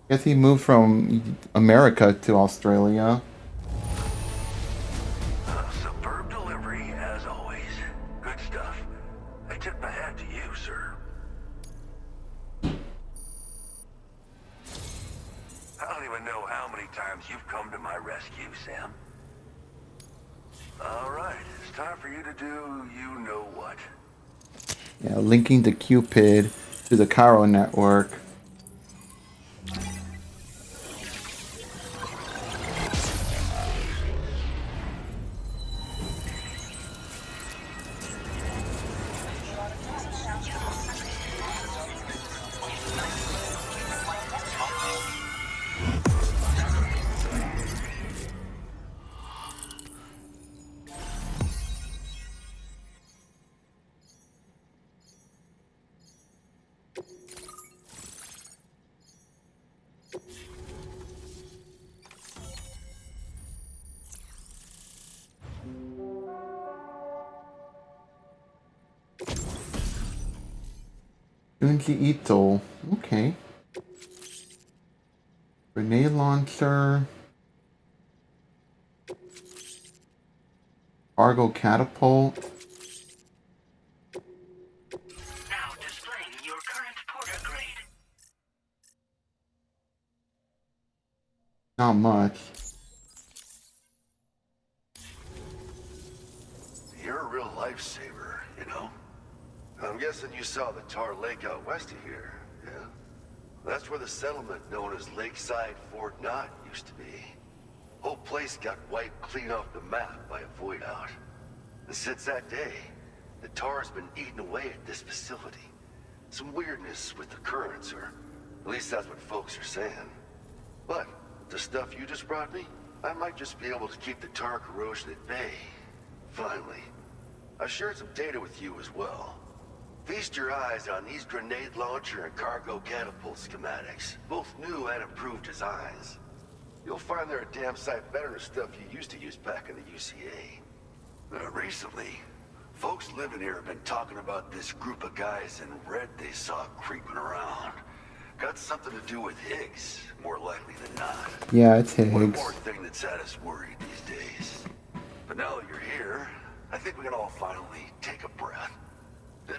Guess he moved from America to Australia. Superb delivery, as always. Good stuff. I tip my hat to you, sir. I don't even know how many times you've come to my rescue, Sam. All right, it's time for you to do you know what. Yeah, linking the Cupid to the Cairo network. Junji Ito. Okay. Grenade launcher. Cargo catapult. Now displaying your current porter grade. Not much. You're a real lifesaver, you know? I'm guessing you saw the tar lake out west of here, yeah? That's where the settlement known as Lakeside Fort Knott used to be. Whole place got wiped clean off the map by a void out. And since that day, the tar's been eating away at this facility. Some weirdness with the currents, or at least that's what folks are saying. But the stuff you just brought me, I might just be able to keep the tar corrosion at bay. Finally. I shared some data with you as well. Feast your eyes on these grenade launcher and cargo catapult schematics, both new and improved designs. You'll find they're a damn sight better than stuff you used to use back in the UCA. Recently, folks living here have been talking about this group of guys in red they saw creeping around. Got something to do with Higgs, more likely than not. Yeah, it's Higgs. One more thing that's had us worried these days. But now that you're here, I think we can all finally take a breath.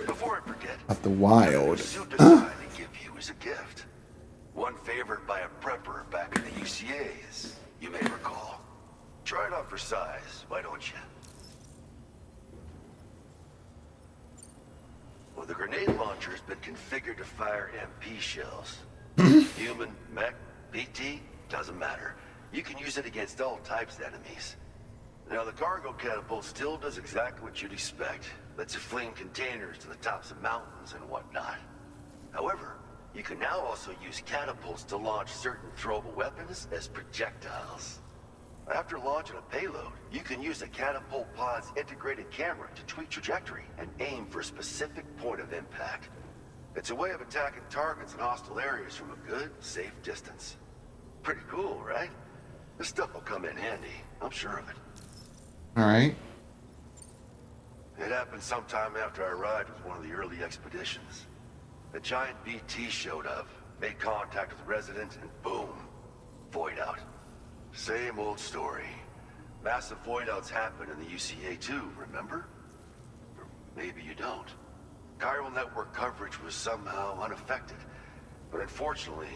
Before I forget, Of the wild. suit decided to give you as a gift. One favored by a prepper back in the UCAs, you may recall. Try it on for size, why don't you? Well, the grenade launcher has been configured to fire MP shells. Human, mech, PT, doesn't matter. You can use it against all types of enemies. Now, the cargo catapult still does exactly what you'd expect. Lets you fling containers to the tops of mountains and whatnot. However, you can now also use catapults to launch certain throwable weapons as projectiles. After launching a payload, you can use the catapult pod's integrated camera to tweak trajectory and aim for a specific point of impact. It's a way of attacking targets in hostile areas from a good, safe distance. Pretty cool, right? This stuff will come in handy, I'm sure of it. Alright. It happened sometime after I arrived with one of the early expeditions. A giant BT showed up, made contact with residents, and boom, void out. Same old story. Massive void outs happen in the UCA too, remember? Or maybe you don't. Chiral network coverage was somehow unaffected, but unfortunately,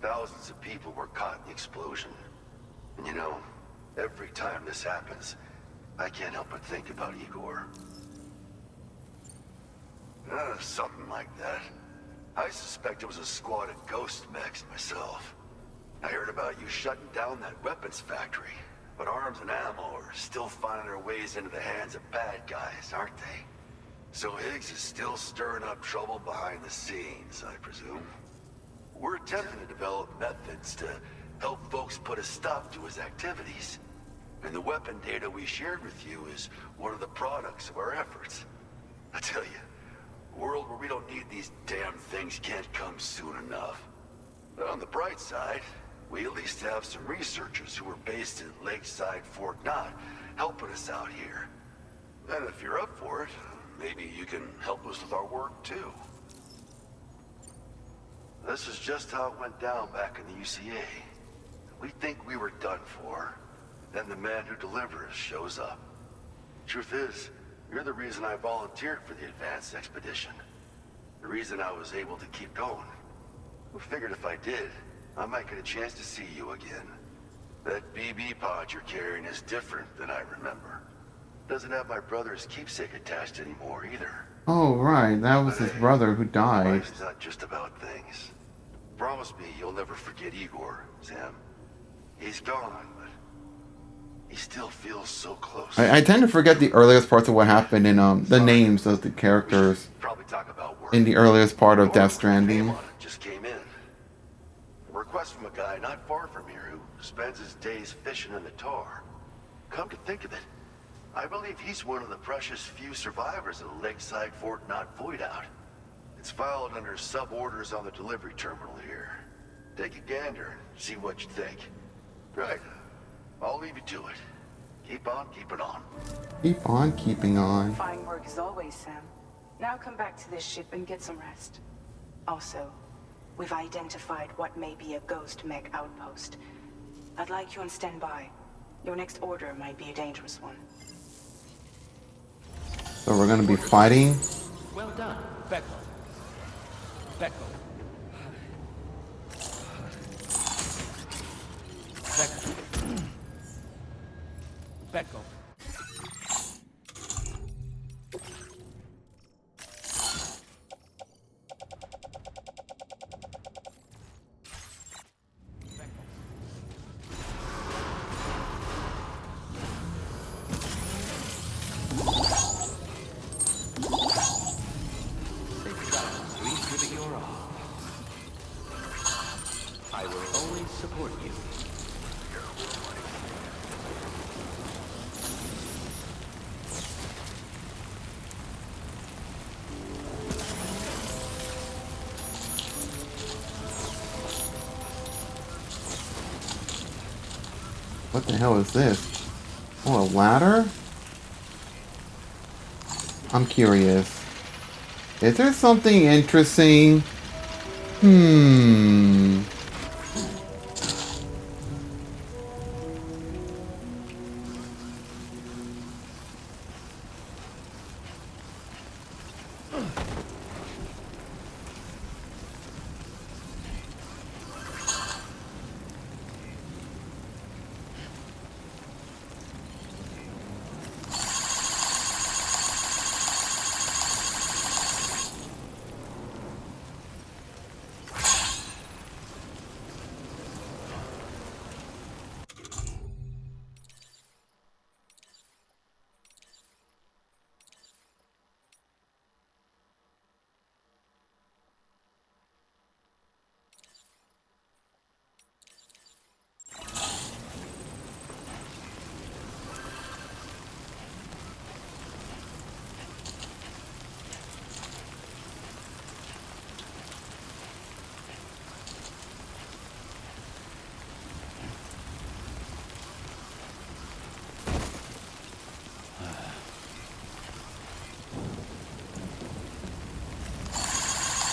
thousands of people were caught in the explosion. And you know, every time this happens, I can't help but think about Igor. Something like that. I suspect it was a squad of ghost mechs myself. I heard about you shutting down that weapons factory, but arms and ammo are still finding their ways into the hands of bad guys, aren't they? So Higgs is still stirring up trouble behind the scenes, I presume. We're attempting to develop methods to help folks put a stop to his activities. And the weapon data we shared with you is one of the products of our efforts. I tell you, a world where we don't need these damn things can't come soon enough. But on the bright side, we at least have some researchers who are based in Lakeside Fort Knott helping us out here. And if you're up for it, maybe you can help us with our work too. This is just how it went down back in the UCA. We think we were done for. Then the man who delivers shows up. Truth is, you're the reason I volunteered for the advanced expedition. The reason I was able to keep going. I figured if I did, I might get a chance to see you again. That BB pod you're carrying is different than I remember. Doesn't have my brother's keepsake attached anymore either. Oh, right. That was his brother who died. Life's not just about things. Promise me you'll never forget Igor, Sam. He's gone, but he still feels so close. I tend to forget the earliest parts of what happened in the names of the characters Probably talk about work. in the earliest part of Death Stranding. Just came in. A request from a guy not far from here who spends his days fishing in the tar. Come to think of it, I believe he's one of the precious few survivors of the Lakeside Fort Knott void out. It's filed under sub-orders on the delivery terminal here. Take a gander and see what you think. Right. I'll leave you to it. Keep on keeping on. Keep on keeping on. Fine work as always, Sam. Now come back to this ship and get some rest. Also, we've identified what may be a ghost mech outpost. I'd like you on standby. Your next order might be a dangerous one. So we're gonna be fighting. Well done, Becco. Becco. Becco. Becco. What the hell is this? Oh, a ladder? I'm curious. Is there something interesting? Hmm.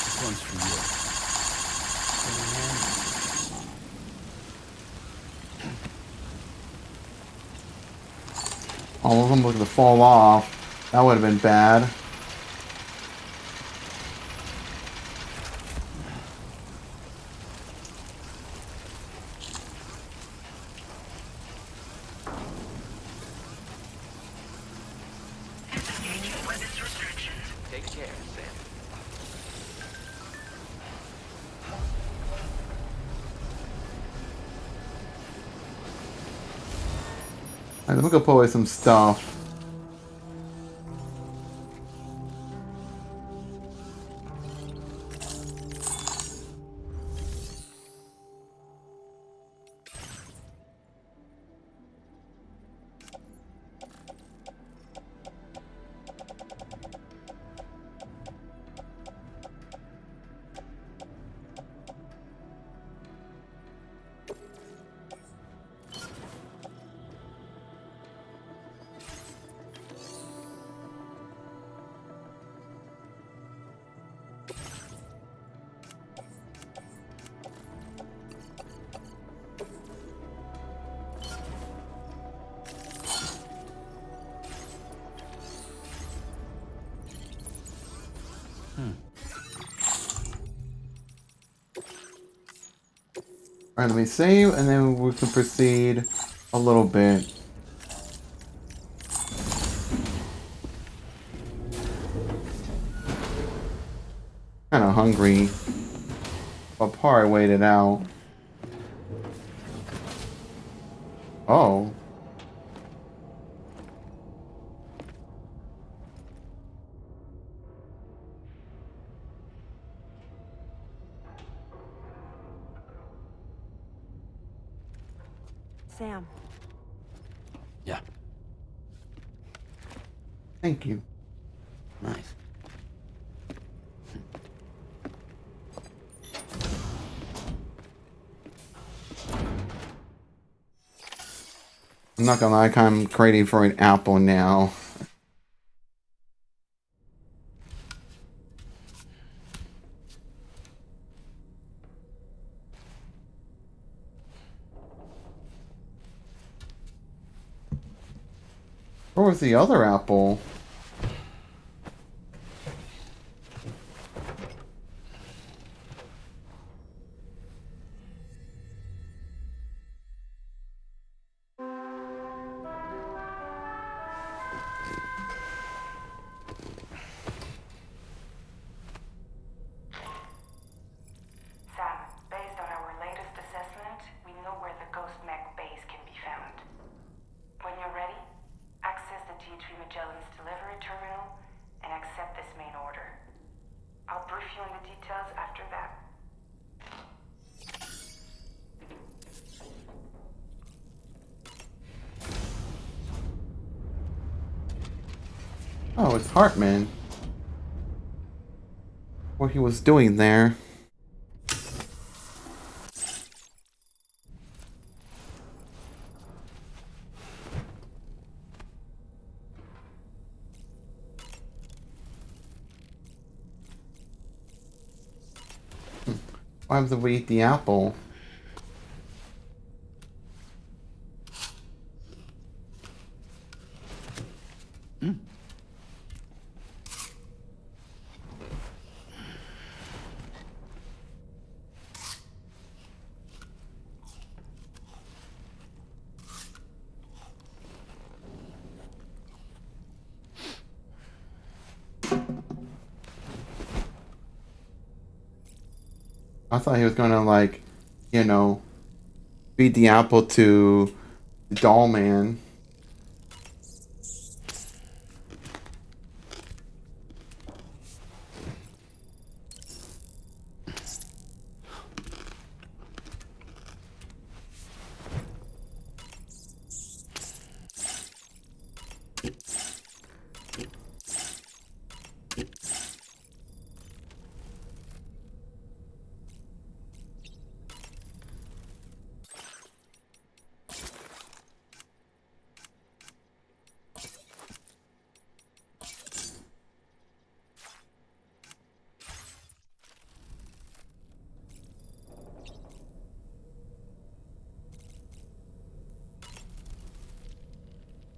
This one's for you. All of them were going to fall off. That would have been bad. Take care, Sam. Alright, let me go put away some stuff. Alright, let me save, and then we can proceed a little bit. Kinda hungry. I'll probably wait it out. Oh. Sam. Yeah. Thank you. Nice. I'm not gonna lie, I'm craving for an apple now. Where was the other apple? Sam, based on our latest assessment, we know where the Ghost Mech base can be found. When you're ready, access the G3 Magellan's delivery terminal and accept this main order. I'll brief you on the details after that. Oh, it's Hartman. What he was doing there. What happens if we eat the apple? I thought he was gonna like, you know, feed the apple to the doll man.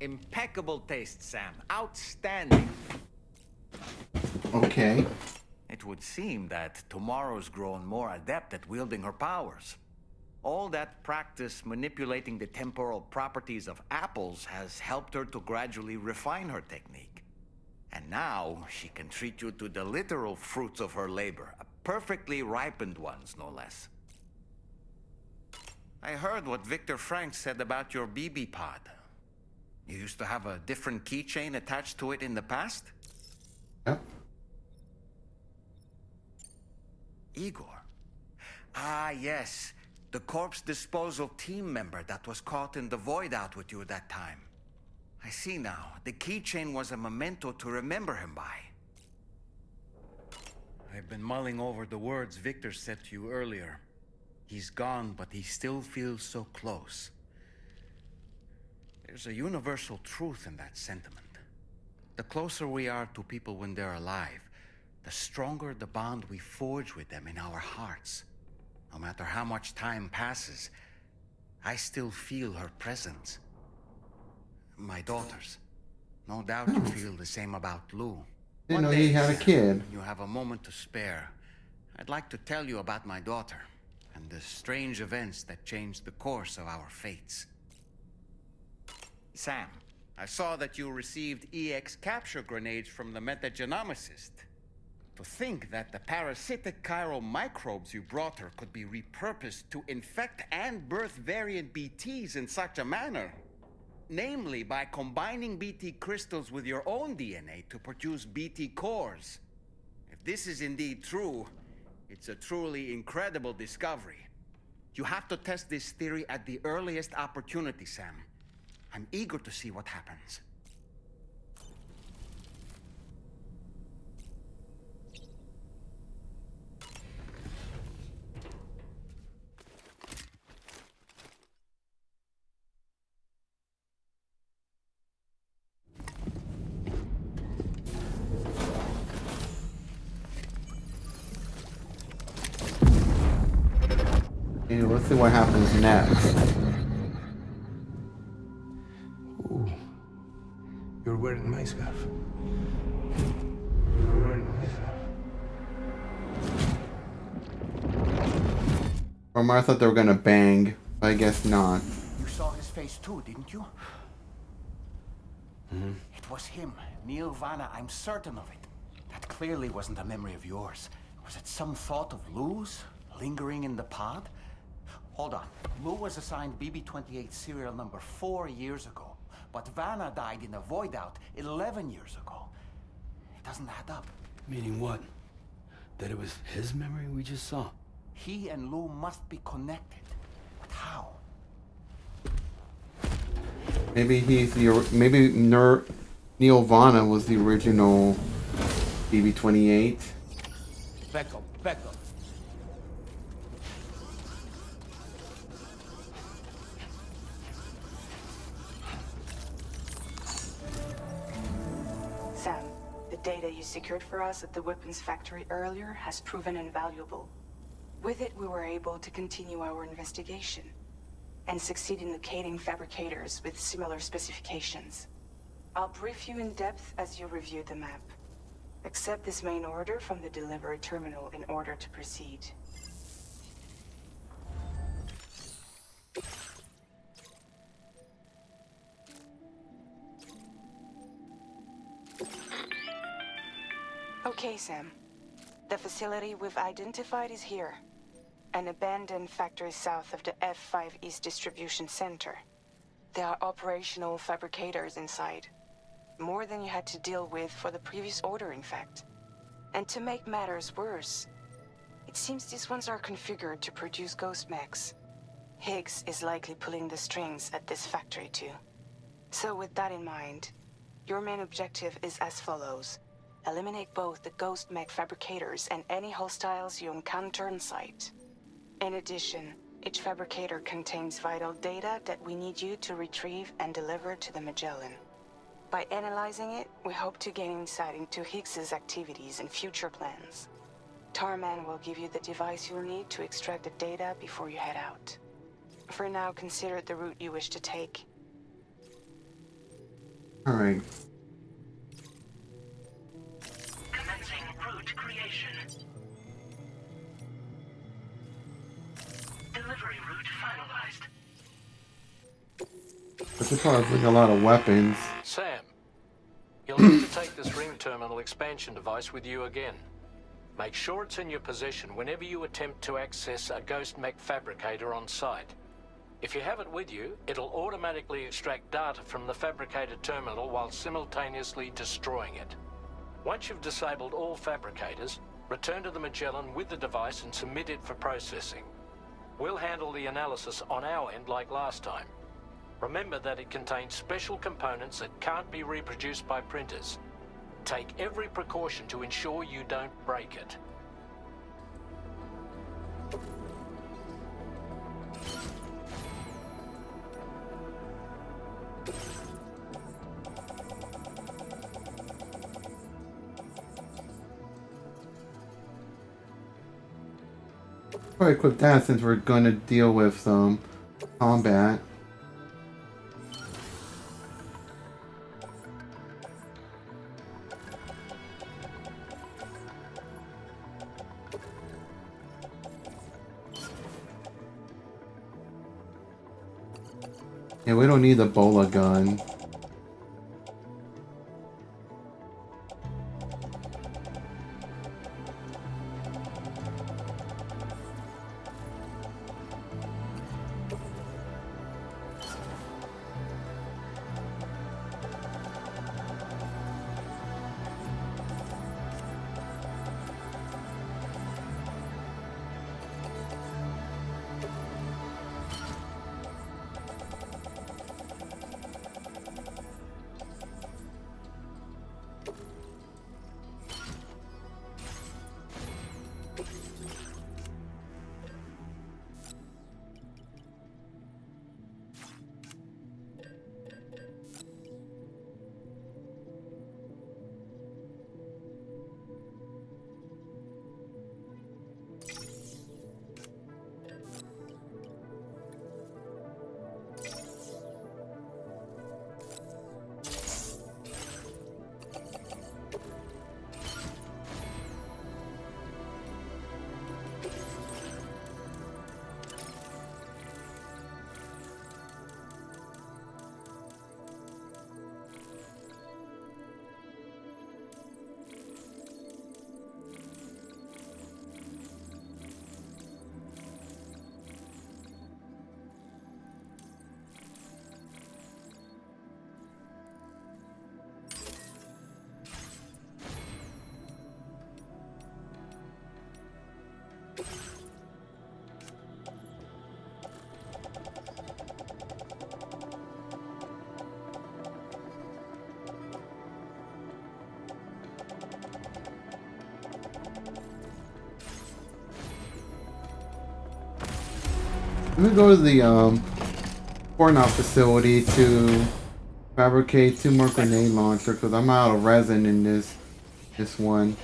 Impeccable taste, Sam. Outstanding. Okay. It would seem that tomorrow's grown more adept at wielding her powers. All that practice manipulating the temporal properties of apples has helped her to gradually refine her technique. And now she can treat you to the literal fruits of her labor, perfectly ripened ones, no less. I heard what Victor Frank said about your BB pod. You used to have a different keychain attached to it in the past? Yep. Igor. Ah, yes. The corpse disposal team member that was caught in the void out with you that time. I see now. The keychain was a memento to remember him by. I've been mulling over the words Victor said to you earlier. He's gone, but he still feels so close. There's a universal truth in that sentiment. The closer we are to people when they're alive, the stronger the bond we forge with them in our hearts. No matter how much time passes, I still feel her presence. My daughters. No doubt you feel the same about Lou. Didn't know he had a kid. When you have a moment to spare, I'd like to tell you about my daughter and the strange events that changed the course of our fates. Sam, I saw that you received EX capture grenades from the metagenomicist. To think that the parasitic chiral microbes you brought her could be repurposed to infect and birth variant BTs in such a manner. Namely, by combining BT crystals with your own DNA to produce BT cores. If this is indeed true, it's a truly incredible discovery. You have to test this theory at the earliest opportunity, Sam. I'm eager to see what happens. Okay, let's see what happens next. Ooh. You're wearing my scarf. You're wearing my scarf. Or I thought they were gonna bang, but I guess not. You saw his face too, didn't you? Mm-hmm. It was him, Neil Vanna, I'm certain of it. That clearly wasn't a memory of yours. Was it some thought of Lou's, lingering in the pod? Hold on. Lou was assigned BB-28 serial number 4 years ago, but Vanna died in a void out 11 years ago. It doesn't add up. Meaning what? That it was his memory we just saw? He and Lou must be connected. But how? Maybe he's the Neil Vanna was the original BB-28. Beckham. Sam, the data you secured for us at the weapons factory earlier has proven invaluable. With it, we were able to continue our investigation and succeed in locating fabricators with similar specifications. I'll brief you in depth as you review the map. Accept this main order from the delivery terminal in order to proceed. Okay, Sam. The facility we've identified is here. An abandoned factory south of the F5 East Distribution Center. There are operational fabricators inside. More than you had to deal with for the previous order, in fact. And to make matters worse, it seems these ones are configured to produce ghost mechs. Higgs is likely pulling the strings at this factory too. So with that in mind, your main objective is as follows. Eliminate both the ghost mech fabricators and any hostiles you encounter on site. In addition, each fabricator contains vital data that we need you to retrieve and deliver to the Magellan. By analyzing it, we hope to gain insight into Higgs's activities and future plans. Tarman will give you the device you'll need to extract the data before you head out. For now, consider the route you wish to take. Alright. Commencing route creation. Delivery route finalized. This is probably a lot of weapons. Sam, you'll need to take this ring terminal expansion device with you again. Make sure it's in your possession whenever you attempt to access a ghost mech fabricator on site. If you have it with you, it'll automatically extract data from the fabricated terminal while simultaneously destroying it. Once you've disabled all fabricators, return to the Magellan with the device and submit it for processing. We'll handle the analysis on our end like last time. Remember that it contains special components that can't be reproduced by printers. Take every precaution to ensure you don't break it. Probably equip that since we're going to deal with some combat. Yeah, we don't need the bola gun. I'm gonna go to the Fortnite facility to fabricate 2 more grenade launchers because I'm out of resin in this one.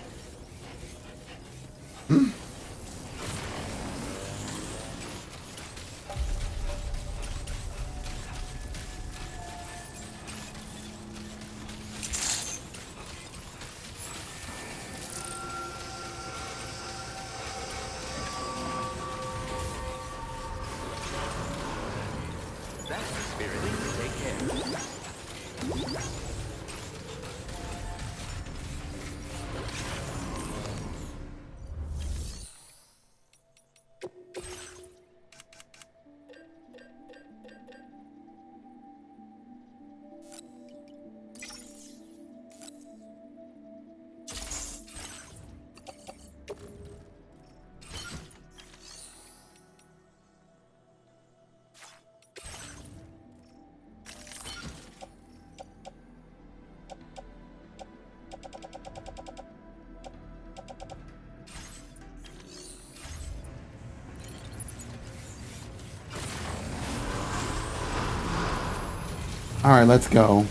Alright, let's go.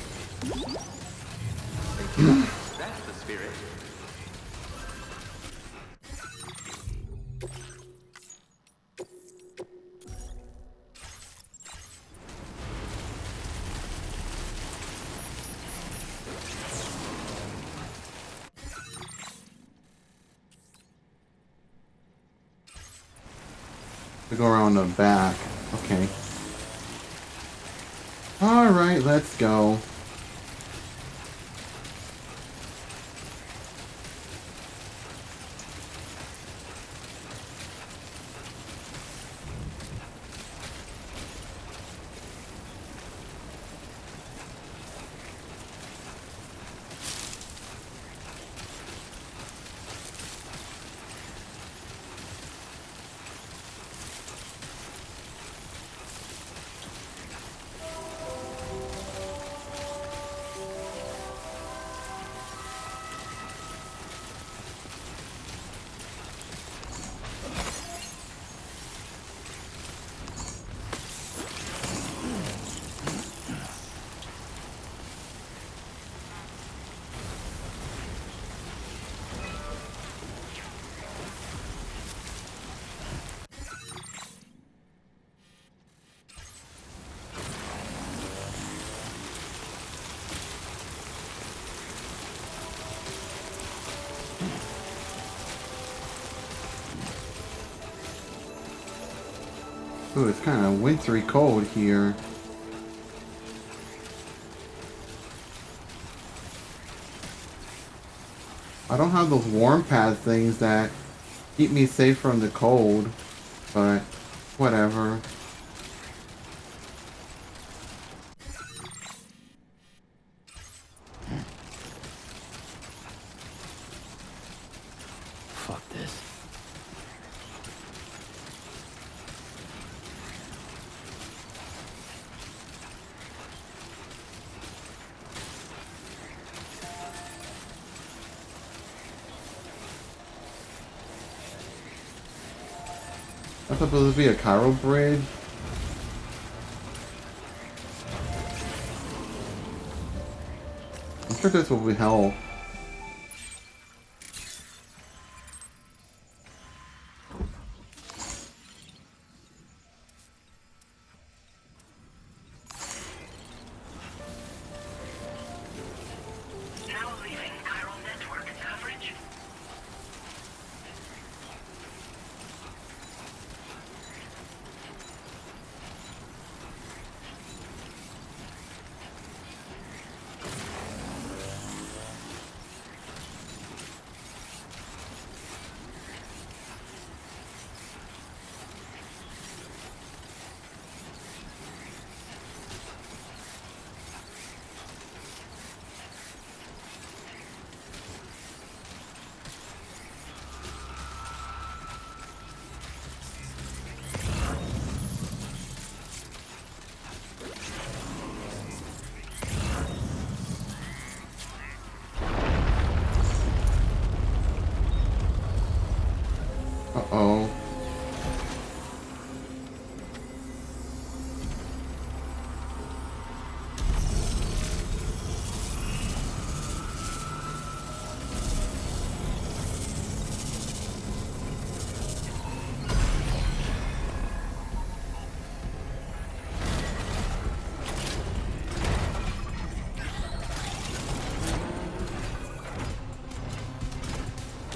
That's the spirit. We go around the back. Okay. Alright, let's go. Ooh, it's kind of wintry cold here. I don't have those warm pad things that keep me safe from the cold, but whatever. Fuck this. That's supposed to be a Cairo bridge. I'm sure this will be hell. Now leaving chiral network coverage. Uh-oh.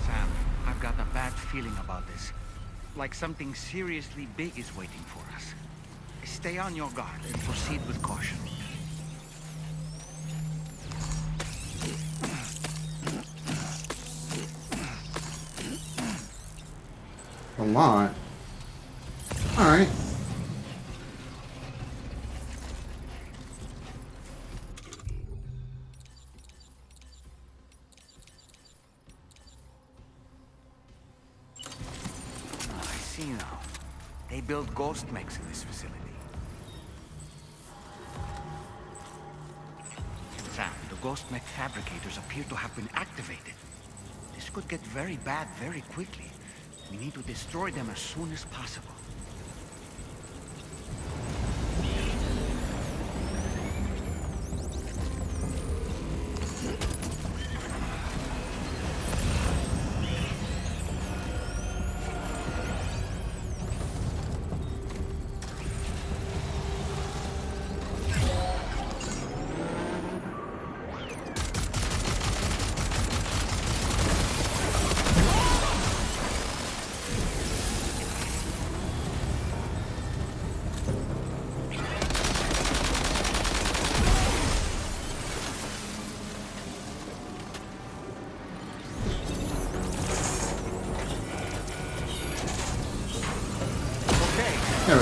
Sam, I've got a bad feeling about this. Like something seriously big is waiting for us. Stay on your guard and proceed with caution. A lot. Alright. I see now. They build ghost mechs in this facility. Sam, the ghost mech fabricators appear to have been activated. This could get very bad very quickly. We need to destroy them as soon as possible.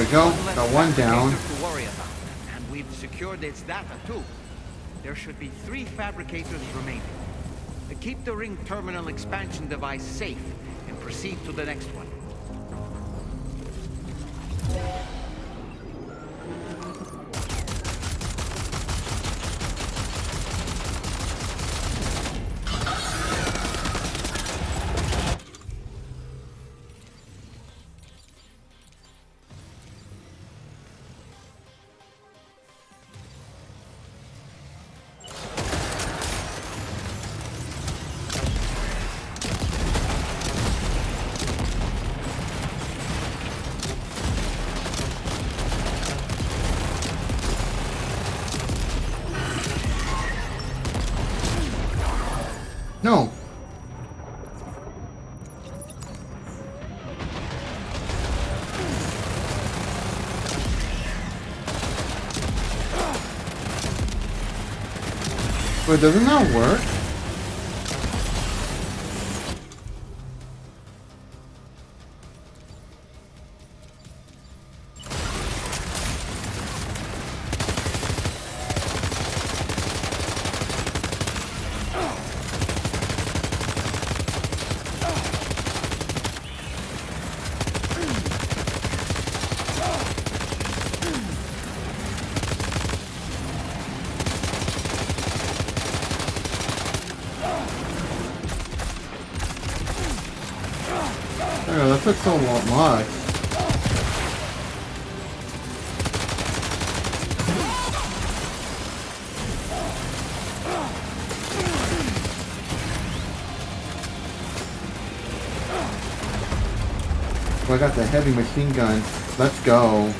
we go. One less Got one down. fabricator to worry about, and we've secured its data too. There should be 3 fabricators remaining. Keep the ring terminal expansion device safe and proceed to the next one. No. Wait, doesn't that work? Oh, that took so much. Oh, I got the heavy machine gun. Let's go.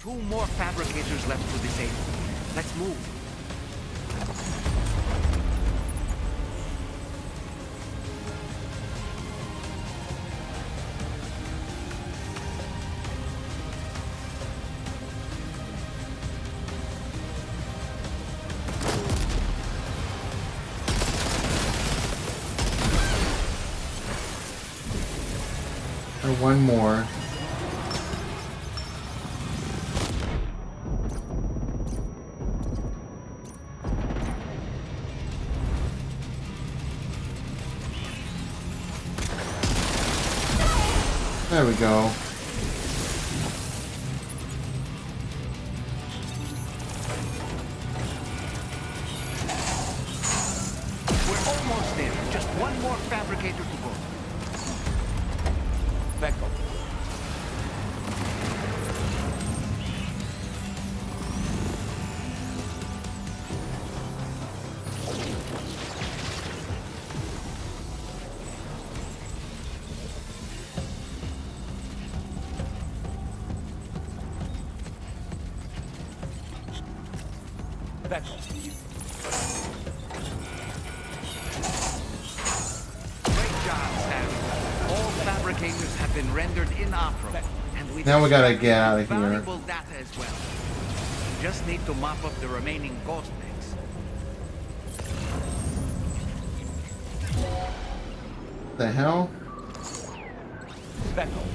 Two more fabricators left to disable. Let's move. Or one more. There we go. We're almost there. Just one more fabricator to go. Becco. fabricators have been rendered inoperable, and we've Now we gotta extracted get out of here. valuable data as well. We just need to mop up the remaining ghost mechs. The hell? Beckel.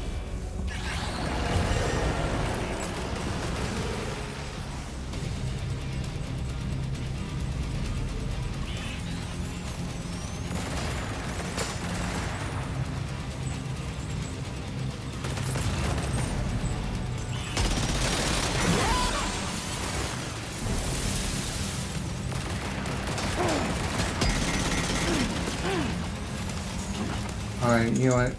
Alright, you know what?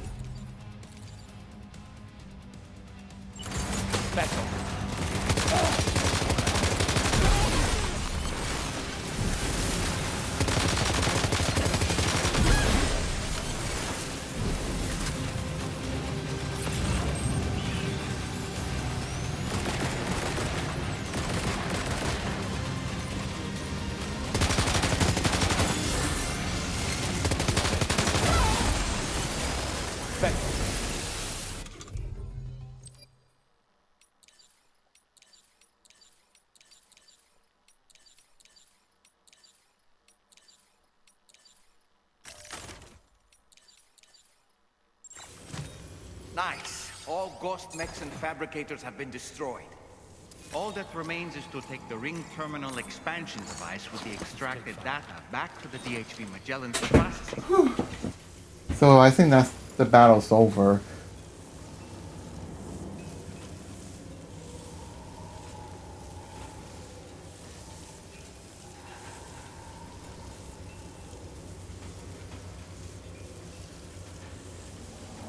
Nice. All ghost mechs and fabricators have been destroyed. All that remains is to take the ring terminal expansion device with the extracted data back to the DHV Magellan for processing. So I think that's the battle's over.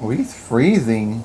Oh, he's freezing.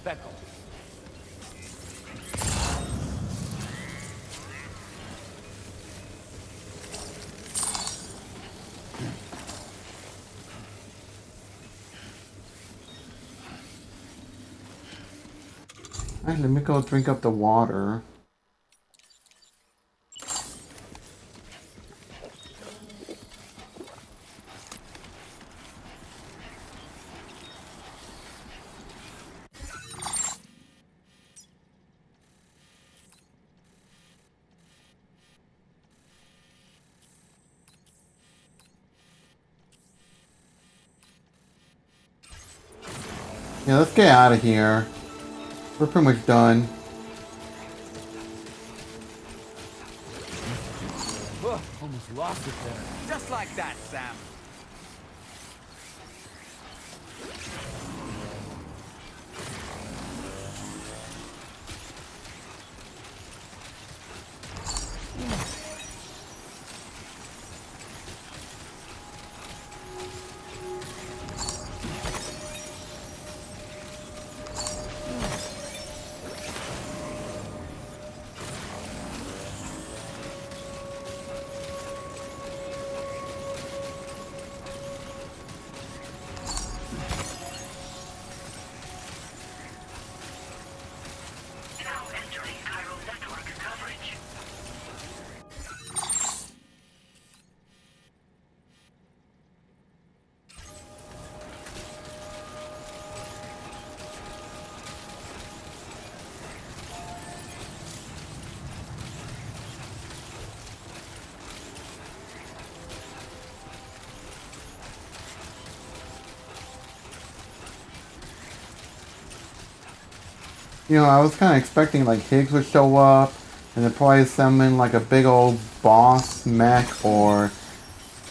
Beckel. Alright, let me go drink up the water. Yeah, let's get out of here. We're pretty much done. Almost lost it there. Just like that, Sam. You know, I was kind of expecting like Higgs would show up and they'd probably summon like a big old boss mech or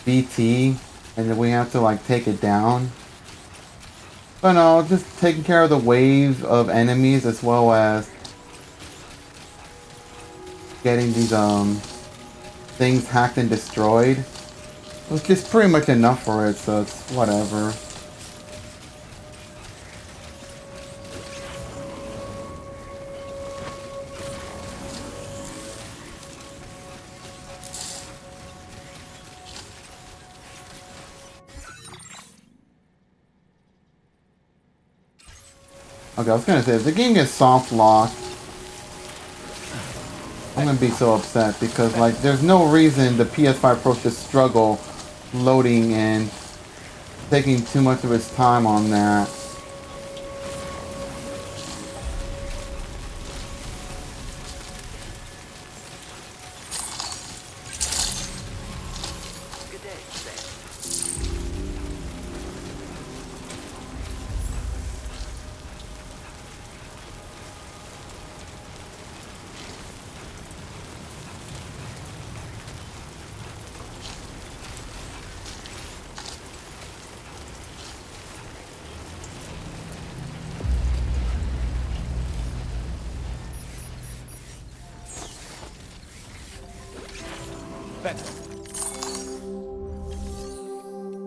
BT, and then we have to like take it down. But no, just taking care of the wave of enemies as well as getting these things hacked and destroyed. It was just pretty much enough for it, so it's whatever. Okay, I was gonna say, if the game gets soft locked, I'm gonna be so upset because, like, there's no reason the PS5 Pro should struggle loading and taking too much of its time on that.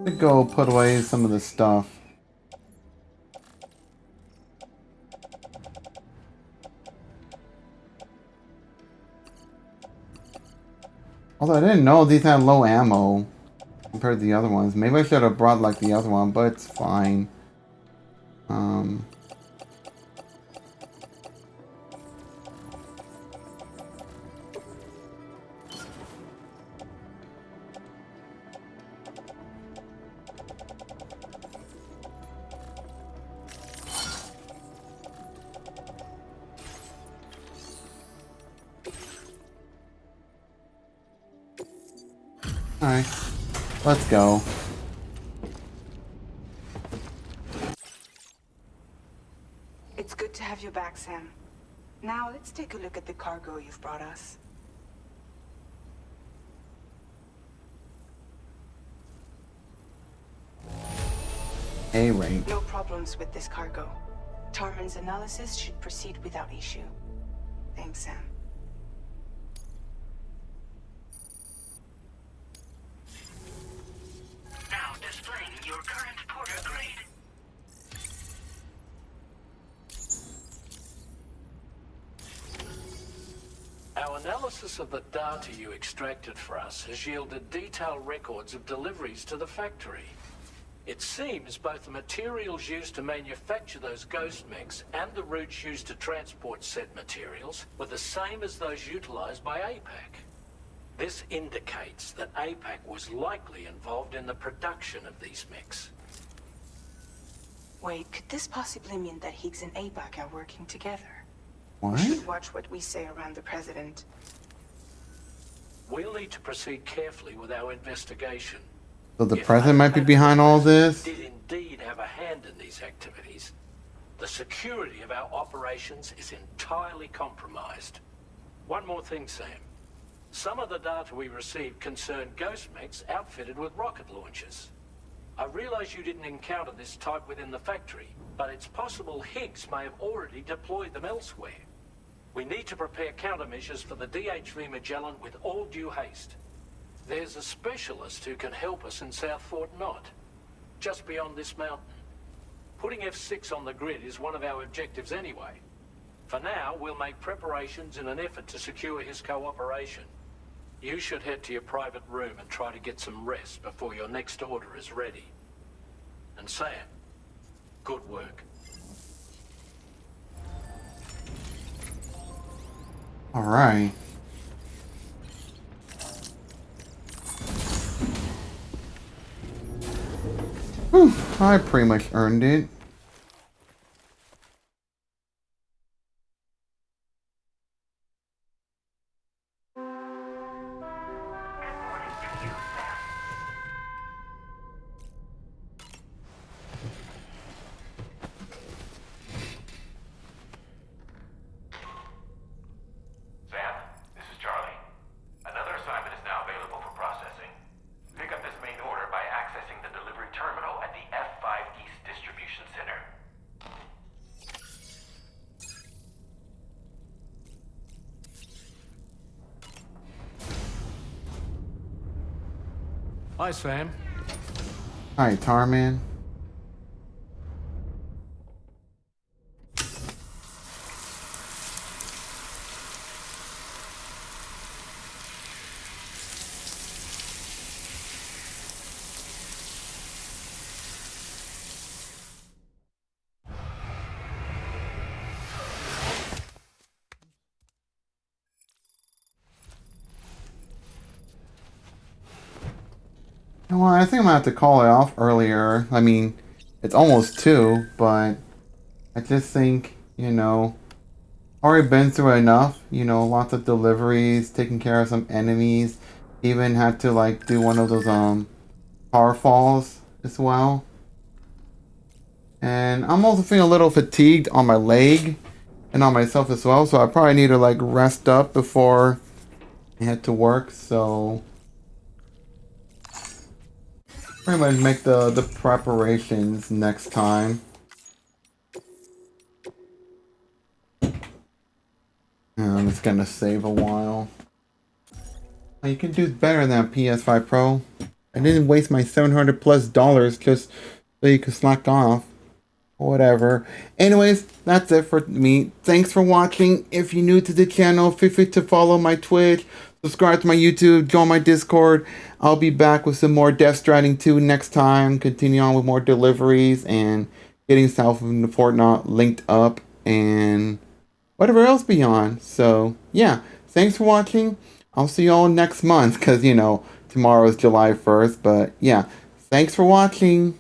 Let's go put away some of the stuff. Although I didn't know these had low ammo compared to the other ones. Maybe I should have brought like the other one, but it's fine. Alright, let's go. It's good to have you back, Sam. Now let's take a look at the cargo you've brought us. A-rank. No problems with this cargo. Tarman's analysis should proceed without issue. Thanks, Sam. Now displaying your current porter grade. Our analysis of the data you extracted for us has yielded detailed records of deliveries to the factory. It seems both the materials used to manufacture those ghost mechs and the routes used to transport said materials were the same as those utilized by APAC. This indicates that APAC was likely involved in the production of these mechs. Wait, could this possibly mean that Higgs and APAC are working together? What? We should watch what we say around the President. We'll need to proceed carefully with our investigation. So the president might be behind all this? Did indeed have a hand in these activities. The security of our operations is entirely compromised. One more thing, Sam. Some of the data we received concerned ghost mechs outfitted with rocket launchers. I realize you didn't encounter this type within the factory, but it's possible Higgs may have already deployed them elsewhere. We need to prepare countermeasures for the DHV Magellan with all due haste. There's a specialist who can help us in South Fort Knott, just beyond this mountain. Putting F6 on the grid is one of our objectives anyway. For now, we'll make preparations in an effort to secure his cooperation. You should head to your private room and try to get some rest before your next order is ready. And Sam, good work. All right. Whew, I pretty much earned it. Sam, this is Charlie. Another assignment is Hi, Sam. Hi, Tarman. Well, I think I'm gonna have to call it off earlier. I mean, it's almost 2, but I just think, already been through enough. Lots of deliveries, taking care of some enemies. Even had to, like, do one of those, power falls as well. And I'm also feeling a little fatigued on my leg and on myself as well, so I probably need to, like, rest up before I head to work, so pretty much make the preparations next time. And I'm just gonna save a while. You can do better than PS5 Pro. I didn't waste my $700+ just so you can slack off. Whatever. Anyways, that's it for me. Thanks for watching. If you're new to the channel, feel free to follow my Twitch, subscribe to my YouTube, join my Discord. I'll be back with some more Death Stranding 2 next time. Continue on with more deliveries and getting South of the Fortnite linked up and whatever else beyond. So, yeah. Thanks for watching. I'll see you all next month because, tomorrow is July 1st. But, yeah. Thanks for watching.